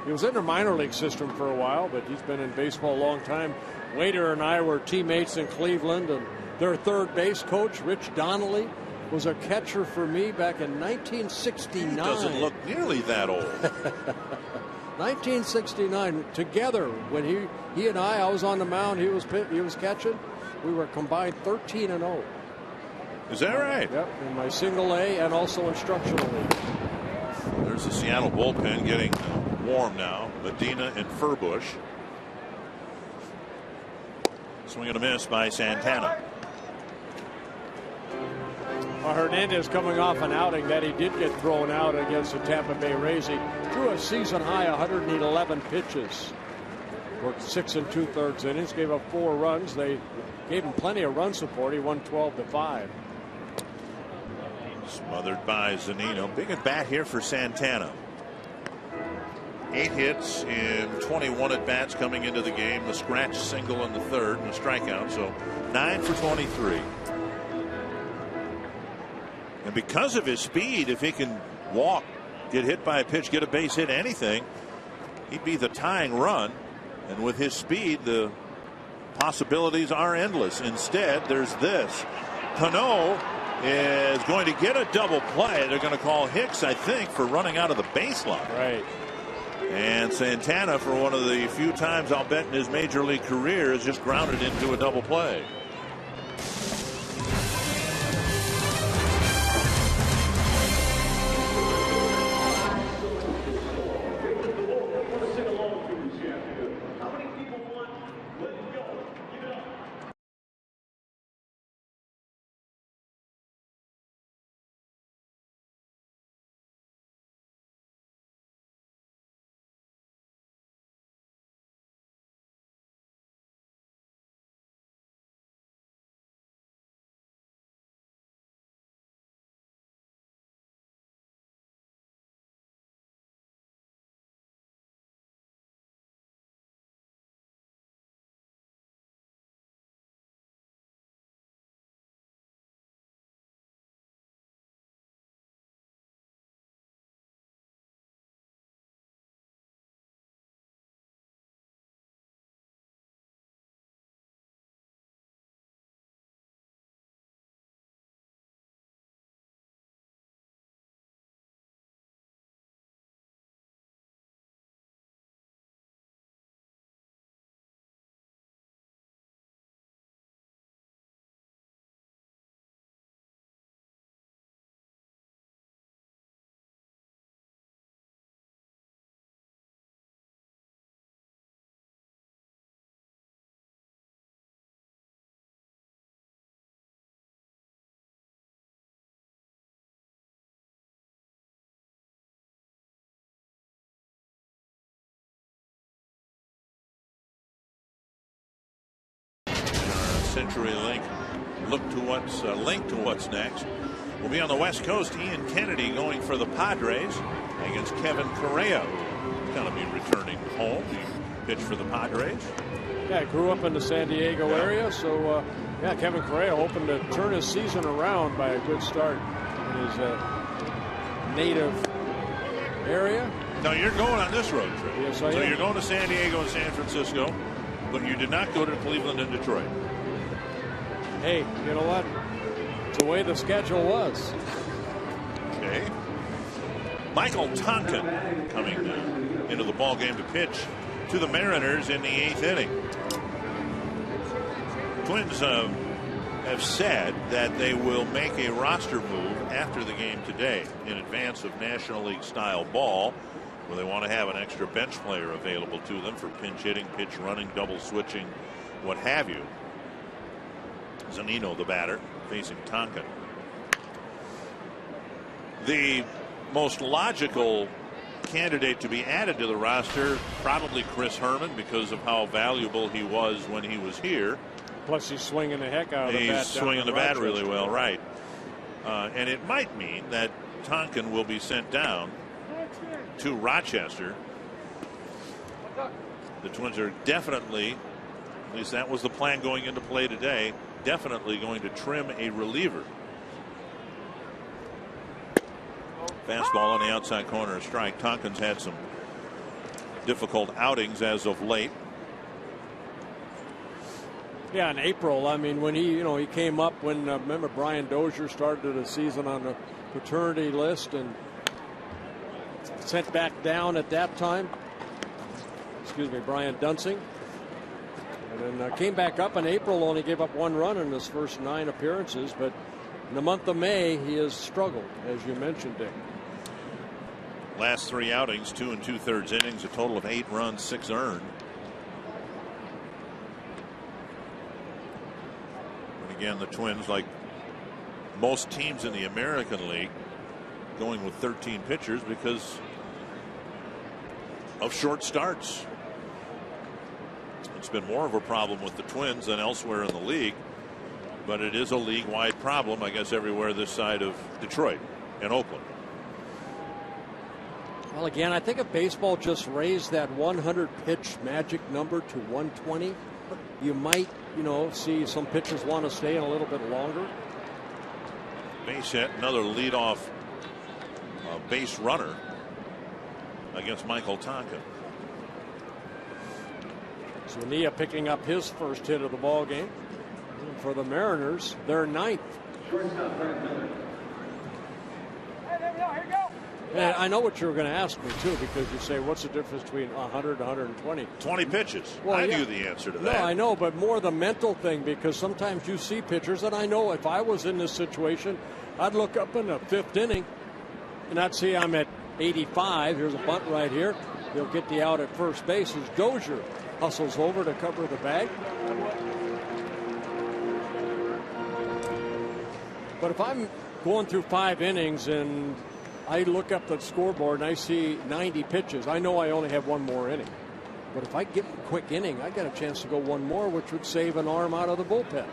He was in the minor league system for a while, but he's been in baseball a long time. Waiter and I were teammates in Cleveland, and their third base coach, Rich Donnelly, was a catcher for me back in 1969. He doesn't look nearly that old. 1969, together when he and I was on the mound, he was catching. We were combined 13-0. Is that right? Yep, in my single A and also instructional league. There's the Seattle bullpen getting warm now. Medina and Furbush. Swing and a miss by Santana. Hernandez coming off an outing that he did get thrown out against the Tampa Bay Rays. He threw a season high 111 pitches. Worked 6 2/3 innings, gave up 4 runs. They gave him plenty of run support. He won 12-5. Smothered by Zunino. Big at bat here for Santana. 8 hits in 21 at bats coming into the game. The scratch single in the 3rd and a strikeout. So 9 for 23. And because of his speed, if he can walk, get hit by a pitch, get a base hit, anything, he'd be the tying run. And with his speed, the possibilities are endless. Instead, there's this. Cano is going to get a double play. They're going to call Hicks, I think, for running out of the baseline. Right. And Santana, for one of the few times I'll bet in his major league career, is just grounded into a double play. CenturyLink look to what's linked to what's next. We'll be on the West Coast. Ian Kennedy going for the Padres against Kevin Correa, who's going to be returning home. He pitched for the Padres. Yeah, grew up in the San Diego area, so yeah, Kevin Correa hoping to turn his season around by a good start in his native area. Now you're going on this road trip. Yes, I am. So you're going to San Diego and San Francisco, but you did not go to Cleveland and Detroit. Hey, you know what? It's the way the schedule was. Okay. Michael Tonkin coming into the ball game to pitch to the Mariners in the 8th inning. Twins have said that they will make a roster move after the game today in advance of National League style ball, where they want to have an extra bench player available to them for pinch hitting, pitch running, double switching, what have you. Zunino, the batter, facing Tonkin. The most logical candidate to be added to the roster, probably Chris Herman, because of how valuable he was when he was here. Plus, he's swinging the heck out of the bat. He's swinging the bat really well, right. And it might mean that Tonkin will be sent down to Rochester. The Twins are definitely, at least that was the plan going into play today, definitely going to trim a reliever. Fastball on the outside corner, a strike. Tonkin's had some difficult outings as of late. Yeah, in April, I mean, when he came up when, remember Brian Dozier started the season on the paternity list and sent back down at that time. Excuse me, Brian Dunsing. And then came back up in April, only gave up 1 run in his first 9 appearances. But in the month of May, he has struggled, as you mentioned, Dick. Last 3 outings, 2 2/3 innings, a total of 8 runs, 6 earned. And again, the Twins, like most teams in the American League, going with 13 pitchers because of short starts. It's been more of a problem with the Twins than elsewhere in the league, but it is a league-wide problem, I guess, everywhere this side of Detroit and Oakland. Well, again, I think if baseball just raised that 100 pitch magic number to 120, you might, see some pitchers want to stay in a little bit longer. Base hit, another leadoff base runner against Michael Tonkin. Zuniga picking up his first hit of the ball game. For the Mariners, their 9th. And I know what you were going to ask me, too, because you say, what's the difference between 100 and 120? 20 pitches. Well, I yeah. knew the answer to No, that. I know, but more the mental thing, because sometimes you see pitchers, and I know if I was in this situation, I'd look up in the 5th inning, and I'd see I'm at 85. Here's a bunt right here. He'll get the out at first base as Dozier hustles over to cover the bag. But if I'm going through 5 innings and I look up the scoreboard and I see 90 pitches, I know I only have one more inning. But if I get a quick inning, I got a chance to go one more, which would save an arm out of the bullpen.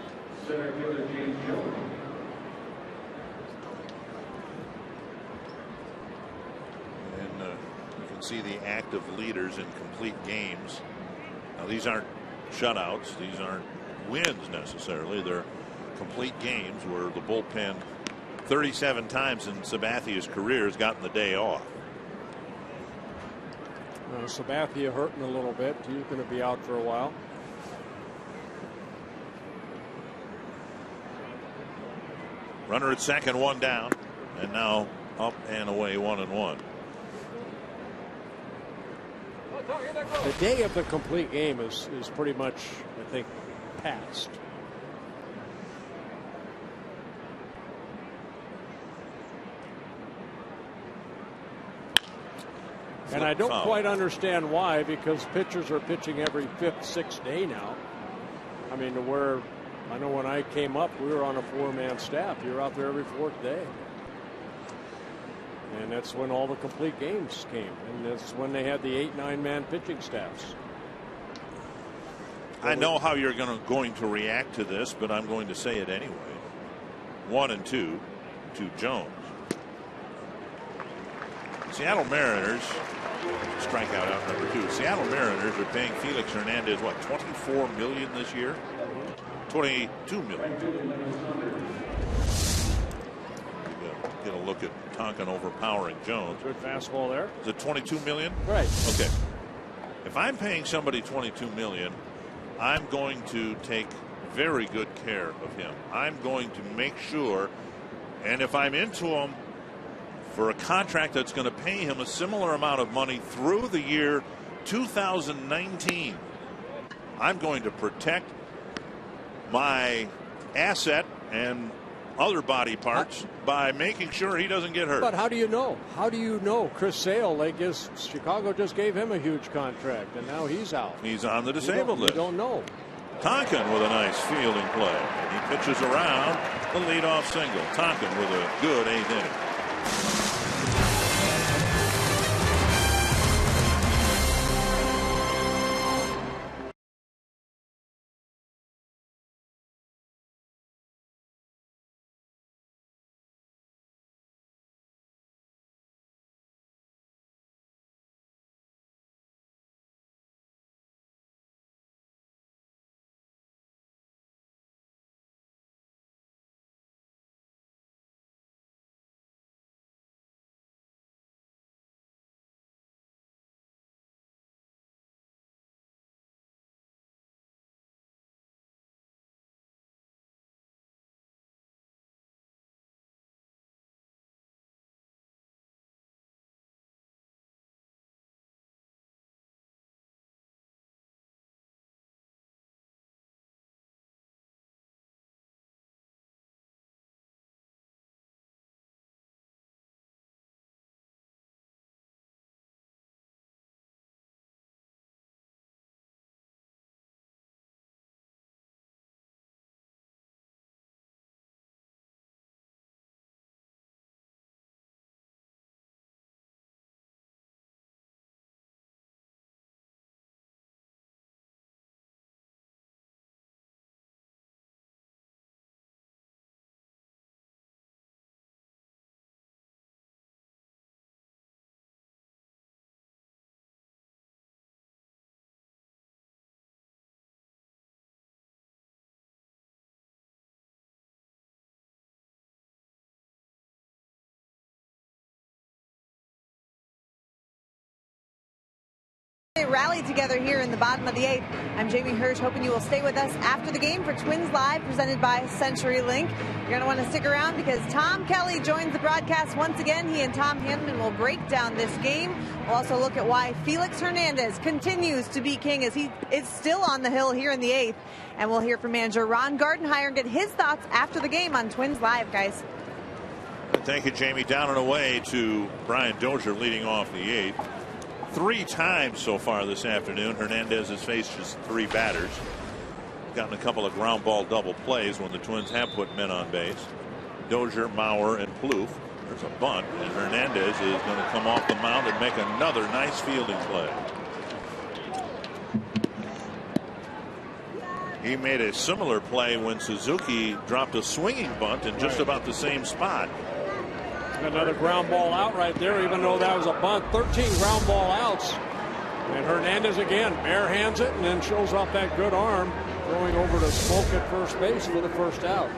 And you can see the active leaders in complete games. Now, these aren't shutouts. These aren't wins necessarily. They're complete games where the bullpen 37 times in Sabathia's career has gotten the day off. Sabathia hurting a little bit. He's going to be out for a while. Runner at second, 1 down, and now up and away, 1-1. The day of the complete game is pretty much, I think, past. And I don't quite understand why, because pitchers are pitching every 5th, 6th day now. I mean, I know when I came up, we were on a 4-man staff. You were out there every 4th day. And that's when all the complete games came. And that's when they had the 8, 9-man pitching staffs. I know how you're going to react to this, but I'm going to say it anyway. 1-2 to Jones. Seattle Mariners, strikeout out number 2. Seattle Mariners are paying Felix Hernandez, what, $24 million this year? $22 million. Get a look at Tonkin overpowering Jones. Good fastball there. Is it $22 million? Right. Okay. If I'm paying somebody $22 million, I'm going to take very good care of him. I'm going to make sure, and if I'm into him for a contract that's going to pay him a similar amount of money through the year 2019, I'm going to protect my asset and other body parts by making sure he doesn't get hurt. But how do you know? How do you know? Chris Sale, Chicago just gave him a huge contract, and now he's out. He's on the disabled list. You don't know. Tonkin with a nice fielding play. He pitches around the leadoff single. Tonkin with a good 8th inning. rally together here in the bottom of the 8th. I'm Jamie Hirsch, hoping you will stay with us after the game for Twins Live, presented by CenturyLink. You're going to want to stick around because Tom Kelly joins the broadcast once again. He and Tom Hanneman will break down this game. We'll also look at why Felix Hernandez continues to be king as he is still on the hill here in the 8th. And we'll hear from manager Ron Gardenhire and get his thoughts after the game on Twins Live, guys. Thank you, Jamie. Down and away to Brian Dozier leading off the 8th. 3 times so far this afternoon, Hernandez has faced just 3 batters. Gotten a couple of ground ball double plays when the Twins have put men on base. Dozier, Mauer, and Plouffe. There's a bunt, and Hernandez is going to come off the mound and make another nice fielding play. He made a similar play when Suzuki dropped a swinging bunt in just about the same spot. Another ground ball out right there, even though that was a bunt. 13 ground ball outs. And Hernandez again bare hands it and then shows off that good arm, going over to Smoke at first base for the first out.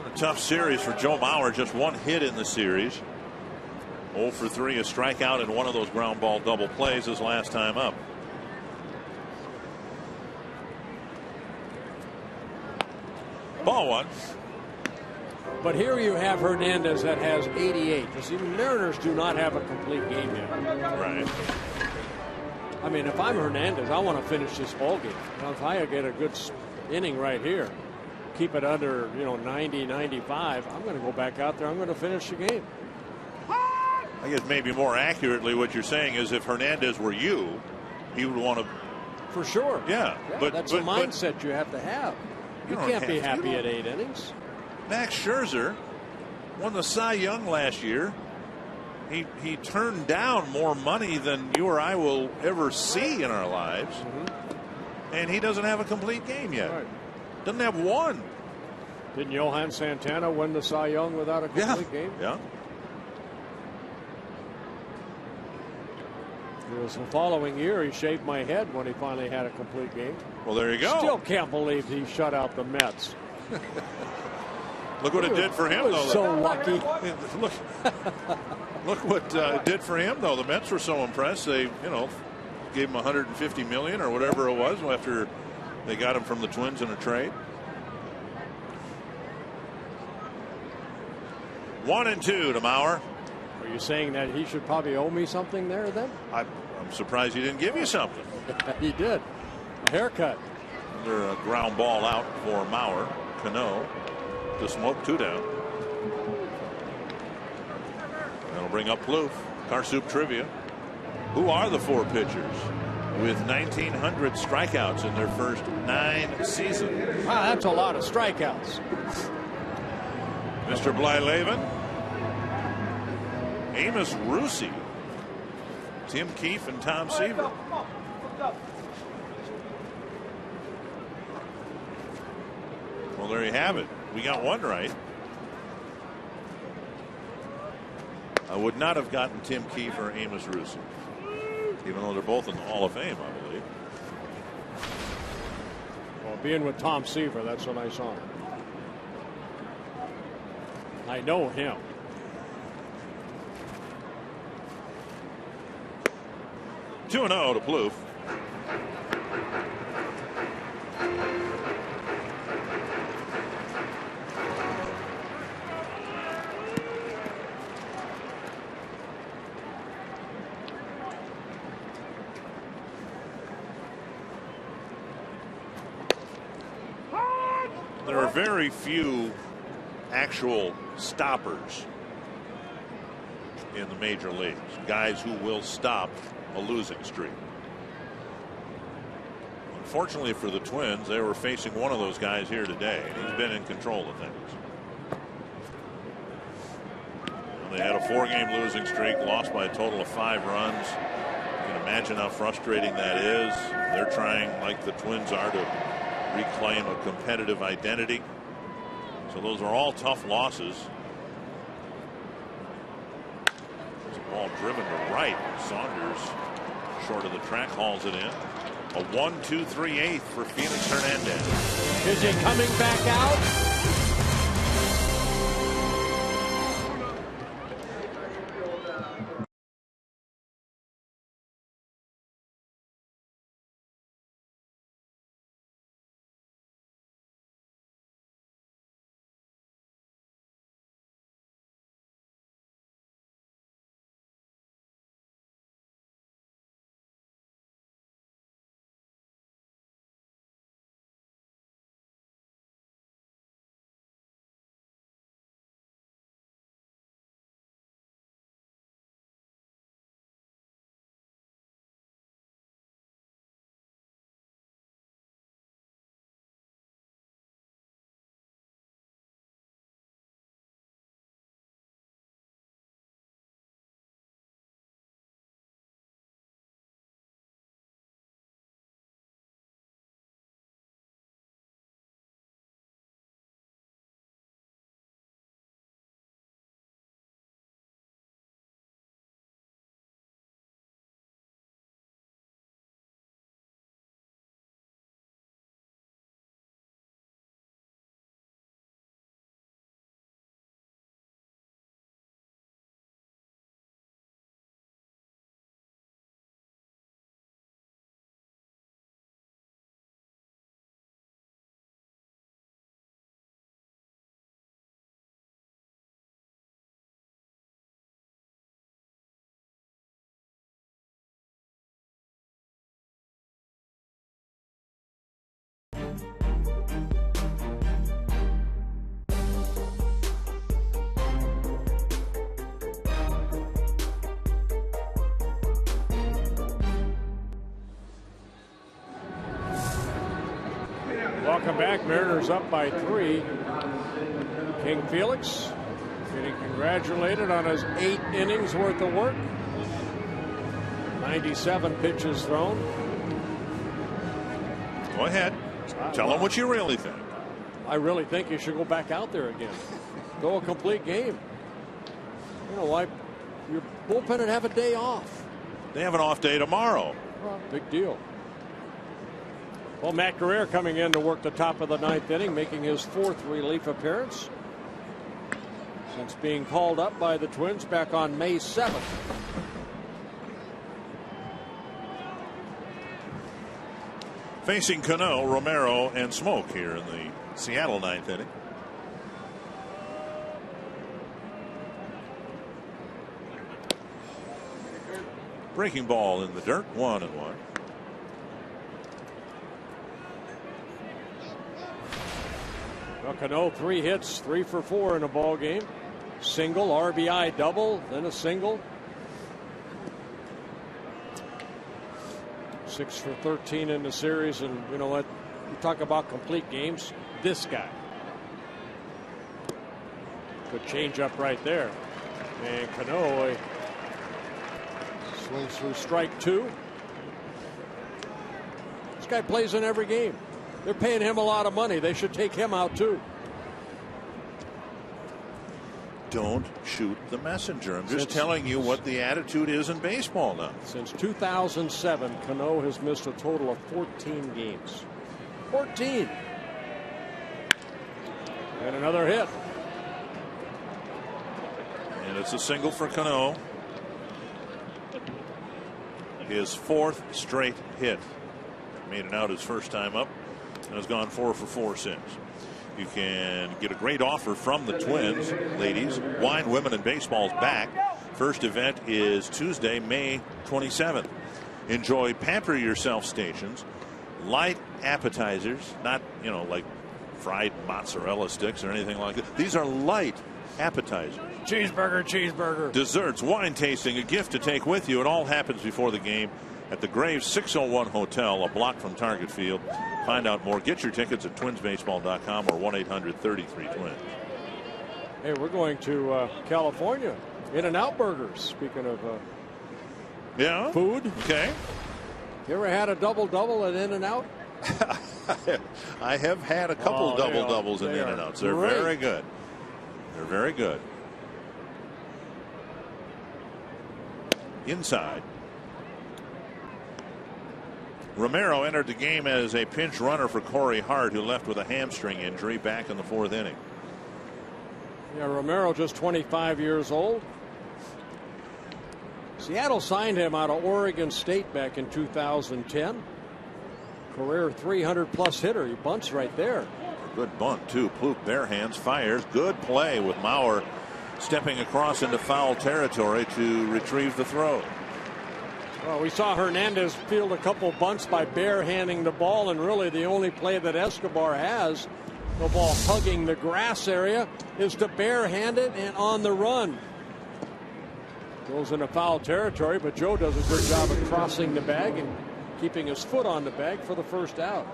A tough series for Joe Mauer. Just 1 hit in the series. 0 for 3, a strikeout in one of those ground ball double plays his last time up. Ball 1. But here you have Hernandez that has 88. Because the Mariners do not have a complete game yet. Right. I mean, if I'm Hernandez, I want to finish this ball game. Now, if I get a good inning right here, keep it under 90, 95, I'm going to go back out there. I'm going to finish the game. I guess maybe more accurately what you're saying is if Hernandez were you, he would want to. For sure. Yeah. But that's the mindset you have to have. You can't be happy at 8 innings. Max Scherzer won the Cy Young last year. He turned down more money than you or I will ever see in our lives. And he doesn't have a complete game yet. Right. Doesn't have one. Didn't Johan Santana win the Cy Young without a complete game? Yeah. It was the following year he shaved my head when he finally had a complete game. Well, there you go. Still can't believe he shut out the Mets. Look what it did for him, though. So lucky. Look what it did for him, though. The Mets were so impressed. They, gave him $150 million or whatever it was after they got him from the Twins in a trade. 1-2 to Mauer. Are you saying that he should probably owe me something there then? I'm surprised he didn't give you something. He did. A haircut. Under a ground ball out for Mauer. Cano to Smoke, 2 down. That'll bring up Plouffe. Car Soup trivia. Who are the 4 pitchers with 1,900 strikeouts in their first 9 seasons? Wow, that's a lot of strikeouts. Mr. Blyleven, Amos Russi, Tim Keefe, and Tom Seaver. Well, there you have it. We got one right. I would not have gotten Tim Keefe or Amos Russi, even though they're both in the Hall of Fame, I believe. Well, being with Tom Seaver, that's a nice honor. I know him. Two 2-0 to Plouffe. There are very few actual stoppers in the major leagues, guys who will stop a losing streak. Unfortunately for the Twins, they were facing one of those guys here today, and he's been in control of things. They had a 4-game losing streak, lost by a total of 5 runs. You can imagine how frustrating that is. They're trying, like the Twins are, to reclaim a competitive identity. So those are all tough losses. There's a ball driven to right. Saunders short of the track hauls it in. A 1-2-3-8 for Felix Hernandez. Is he coming back out? Welcome back. Mariners up by 3. King Felix getting congratulated on his 8 innings worth of work. 97 pitches thrown. Go ahead. Tell him what you really think. I really think you should go back out there again. Go a complete game. You know why? Your bullpen would have a day off. They have an off day tomorrow. Well, big deal. Well, Matt Guerrero coming in to work the top of the 9th inning, making his 4th relief appearance since being called up by the Twins back on May 7th. Facing Cano, Romero, and Smoke here in the Seattle 9th inning. Breaking ball in the dirt, 1-1. Well, Cano 3 hits, 3 for 4 in a ball game. Single, RBI double, then a single. 6 for 13 in the series, and you know what? You talk about complete games. This guy. Good change up right there. And Cano swings through strike 2. This guy plays in every game. They're paying him a lot of money. They should take him out too. Don't shoot the messenger. I'm just telling you what the attitude is in baseball now. Since 2007, Cano has missed a total of 14 games. 14. And another hit. And it's a single for Cano. His 4th straight hit. Made it out his first time up and has gone 4 for 4 since. You can get a great offer from the Twins, ladies. Wine, Women, and Baseball's back. First event is Tuesday, May 27th. Enjoy Pamper Yourself stations, light appetizers, not, you know, like fried mozzarella sticks or anything like that. These are light appetizers. Cheeseburger. Desserts, wine tasting, a gift to take with you. It all happens before the game at the Graves 601 Hotel, a block from Target Field. Find out more. Get your tickets at twinsbaseball.com or 1-800-33-TWINS. Hey, we're going to California. In-N-Out Burgers. Speaking of food. Okay. You ever had a double-double at In-N-Out? I have had a couple double-doubles in In-N-Outs. They're very good. They're very good. Inside. Romero entered the game as a pinch runner for Corey Hart, who left with a hamstring injury back in the 4th inning. Yeah, Romero just 25 years old. Seattle signed him out of Oregon State back in 2010. Career 300-plus hitter. He bunts right there. Good bunt, too. Ploop, bare hands, fires. Good play with Mauer stepping across into foul territory to retrieve the throw. Well, we saw Hernandez field a couple bunts by barehanding the ball, and really the only play that Escobar has, the ball hugging the grass area, is to barehand it and on the run. Goes into foul territory, but Joe does a good job of crossing the bag and keeping his foot on the bag for the first out.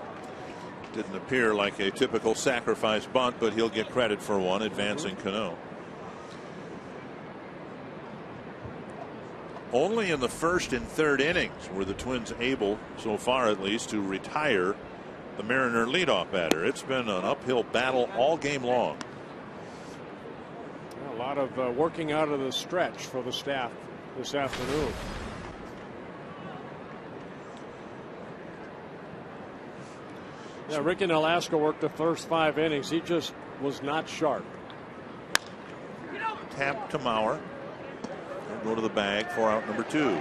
Didn't appear like a typical sacrifice bunt, but he'll get credit for one, advancing Cano. Only in the 1st and 3rd innings were the Twins able, so far at least, to retire the Mariner leadoff batter. It's been an uphill battle all game long. A lot of working out of the stretch for the staff this afternoon. Yeah, Ricky Nolasco worked the first 5 innings. He just was not sharp. Tap to Mauer. Go to the bag for out number 2. And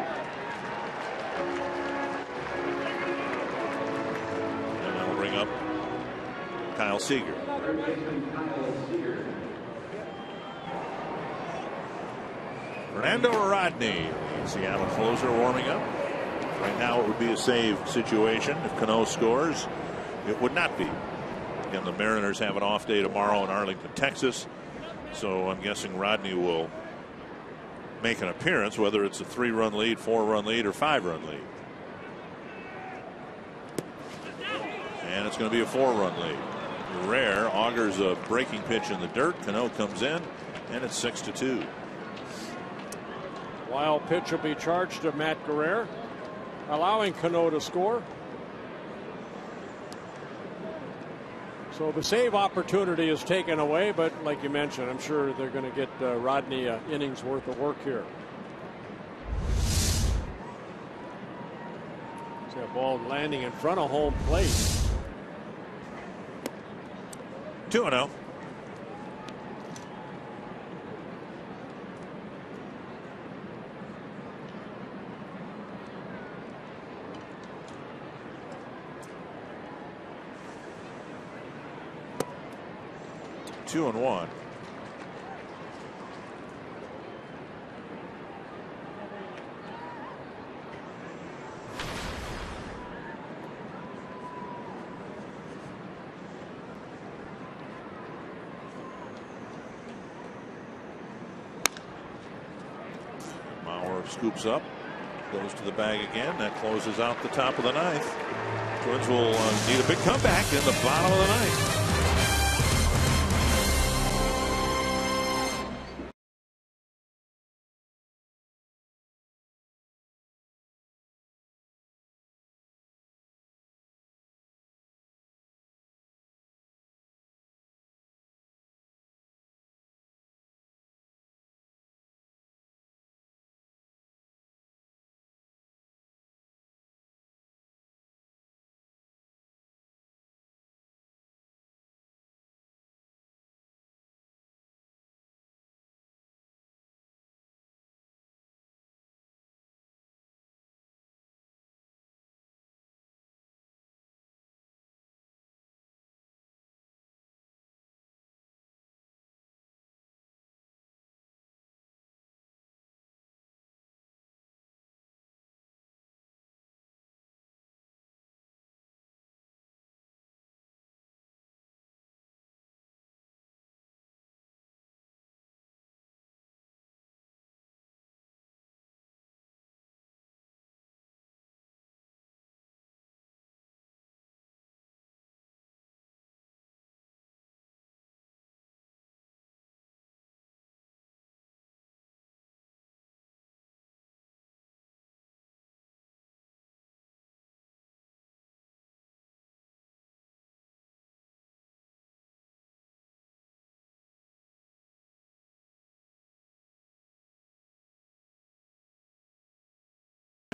that'll bring up Kyle Seager. Fernando Rodney, the Seattle closer, warming up. Right now it would be a save situation if Cano scores. it would not be. Again, the Mariners have an off day tomorrow in Arlington, Texas. So I'm guessing Rodney will make an appearance, whether it's a 3-run lead, 4-run lead, or 5-run lead. And it's going to be a 4-run lead. Rare augers a breaking pitch in the dirt. Cano comes in, and it's 6-2. Wild pitch will be charged to Matt Guerrero, allowing Cano to score. So the save opportunity is taken away, but like you mentioned, I'm sure they're going to get Rodney innings worth of work here. See that ball landing in front of home plate. 2-0. Two and one. Mauer scoops up, goes to the bag again. That closes out the top of the ninth. Twins will need a big comeback in the bottom of the ninth.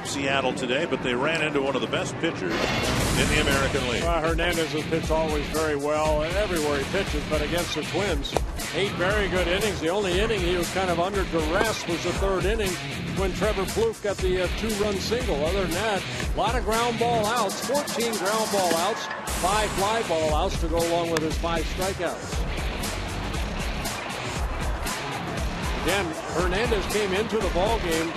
Seattle today, but they ran into one of the best pitchers in the American League. Hernandez has pitched always very well everywhere he pitches, but against the Twins, 8 very good innings. The only inning he was kind of under duress was the 3rd inning when Trevor Plouffe got the 2-run single. Other than that, a lot of ground ball outs, 14 ground ball outs, 5 fly ball outs to go along with his 5 strikeouts. Again, Hernandez came into the ball game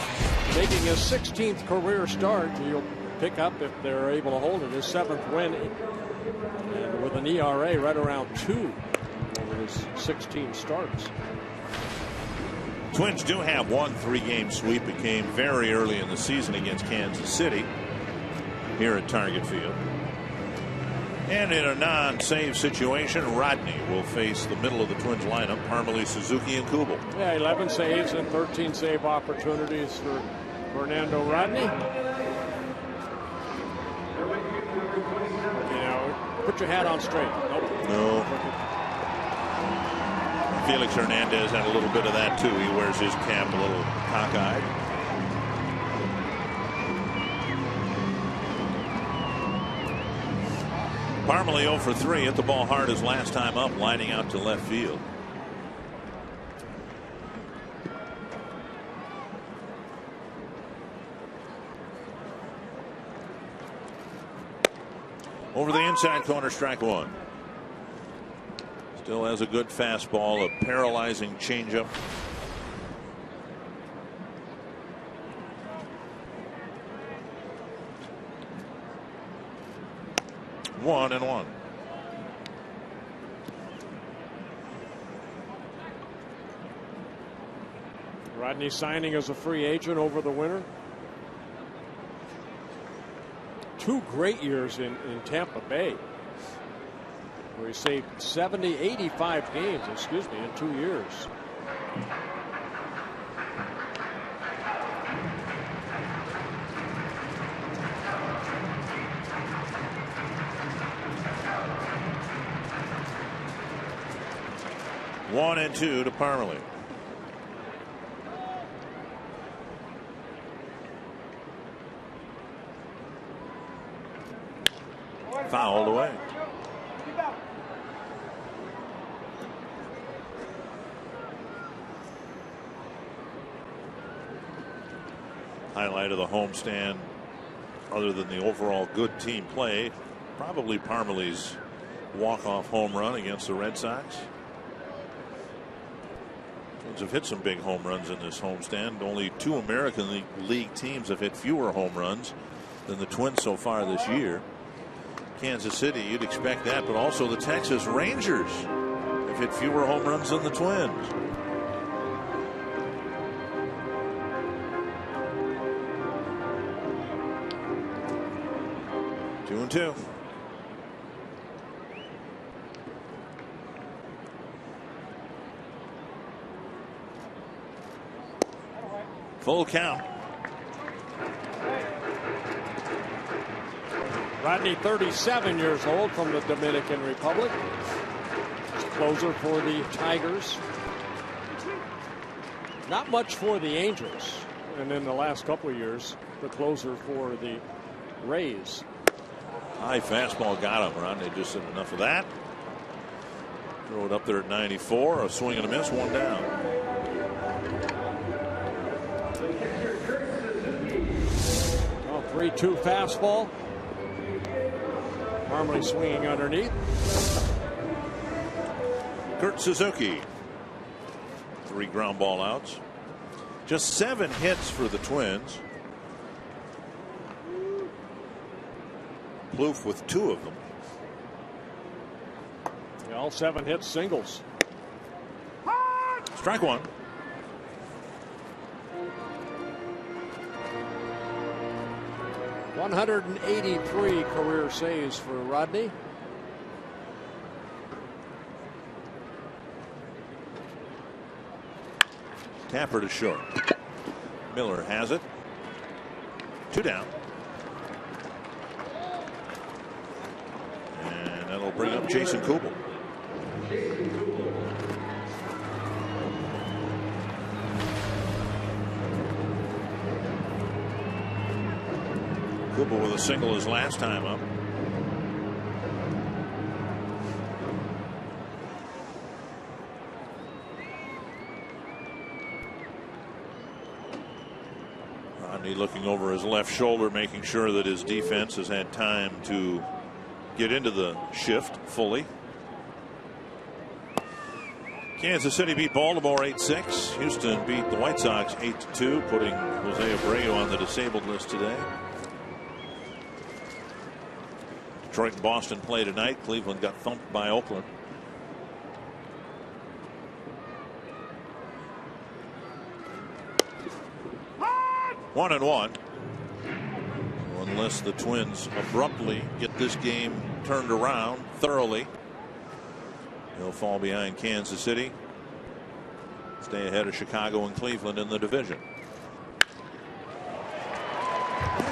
making his 16th career start. He'll pick up, if they're able to hold it, his 7th win, and with an ERA right around 2 over his 16 starts. Twins do have one 3-game sweep. It came very early in the season against Kansas City here at Target Field. And in a non-save situation, Rodney will face the middle of the Twins lineup, Parmelee, Suzuki, and Kubel. Yeah, 11 saves and 13 save opportunities for Fernando Rodney. You know, put your hat on straight. Nope. No. Felix Hernandez had a little bit of that too. He wears his cap a little cockeyed. Parmelee 0 for 3, hit the ball hard his last time up, lining out to left field. Over the inside corner, strike 1. Still has a good fastball, a paralyzing changeup. 1-1. Rodney signing as a free agent over the winter. 2 great years in Tampa Bay, where he saved 85 games, in 2 years. One and 2 to Parmalee. Fouled away. Highlight of the homestand, other than the overall good team play, probably Parmalee's walk-off home run against the Red Sox. Twins have hit some big home runs in this homestand. Only 2 American League teams have hit fewer home runs than the Twins so far this year. Kansas City, you'd expect that, but also the Texas Rangers have hit fewer home runs than the Twins. Two and 2. Full count. Rodney, 37 years old, from the Dominican Republic. Closer for the Tigers. Not much for the Angels. And in the last couple of years, the closer for the Rays. High fastball got him. Rodney just said enough of that. Throw it up there at 94. A swing and a miss. 1 down. Oh, 3-2 fastball. Parmalee swinging underneath. Kurt Suzuki. 3 ground ball outs. Just 7 hits for the Twins. Plouffe with 2 of them. Yeah, all 7 hits singles. Strike 1. .183 career saves for Rodney. Tapper to short. Miller has it. 2 down. And that'll bring up Jason Kubel. Kubel with a single his last time up. Rodney looking over his left shoulder, making sure that his defense has had time to get into the shift fully. Kansas City beat Baltimore 8-6. Houston beat the White Sox 8-2, putting Jose Abreu on the disabled list today. Detroit and Boston play tonight. Cleveland got thumped by Oakland. One and 1. Unless the Twins abruptly get this game turned around thoroughly, they'll fall behind Kansas City. Stay ahead of Chicago and Cleveland in the division.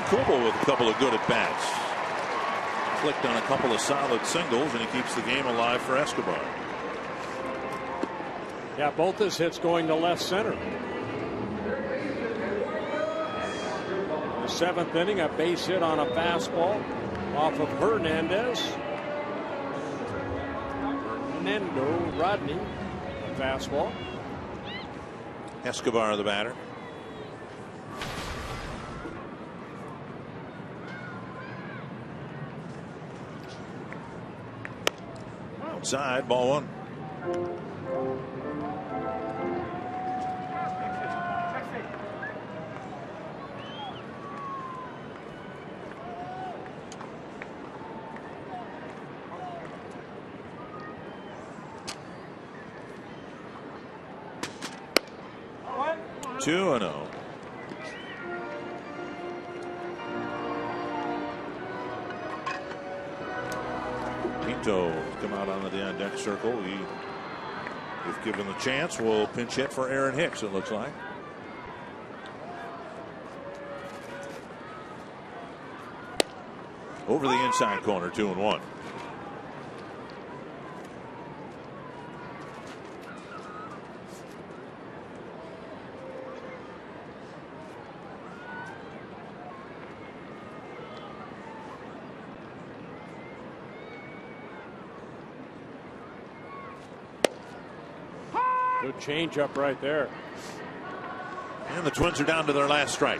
Kubel with a couple of good at-bats. Clicked on a couple of solid singles, and he keeps the game alive for Escobar. Yeah, both his hits going to left center. The 7th inning, a base hit on a fastball off of Hernandez. Fernando Rodney, a fastball. Escobar the batter. Outside, ball 1. 2-0. Pinto come out on the on deck circle. He, if given the chance, will pinch hit for Aaron Hicks, it looks like. Over the inside corner, 2-1. Good changeup right there. And the Twins are down to their last strike.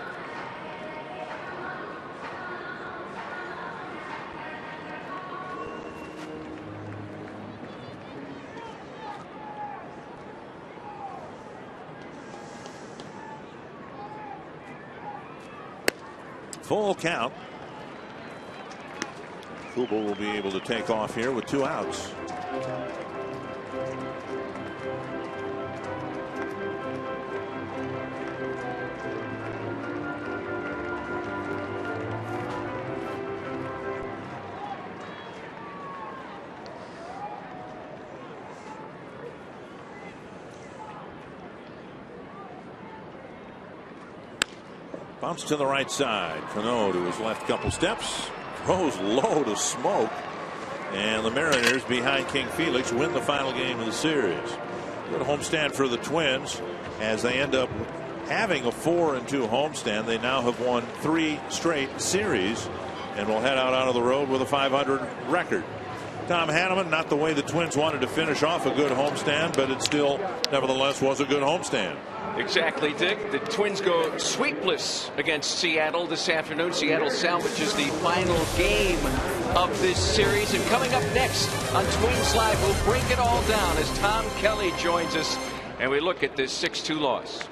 Full count. Kubel will be able to take off here with 2 outs. Bounce to the right side. Cano to his left couple steps. Throws low to smoke. And the Mariners behind King Felix win the final game of the series. Good homestand for the Twins as they end up having a 4-2 homestand. They now have won 3 straight series and will head out onto the road with a 500 record. Tom Hanneman, not the way the Twins wanted to finish off a good homestand, but it still nevertheless was a good homestand. Exactly, Dick. The Twins go sweepless against Seattle this afternoon. Seattle salvages the final game of this series. And coming up next on Twins Live, we'll break it all down as Tom Kelly joins us and we look at this 6-2 loss.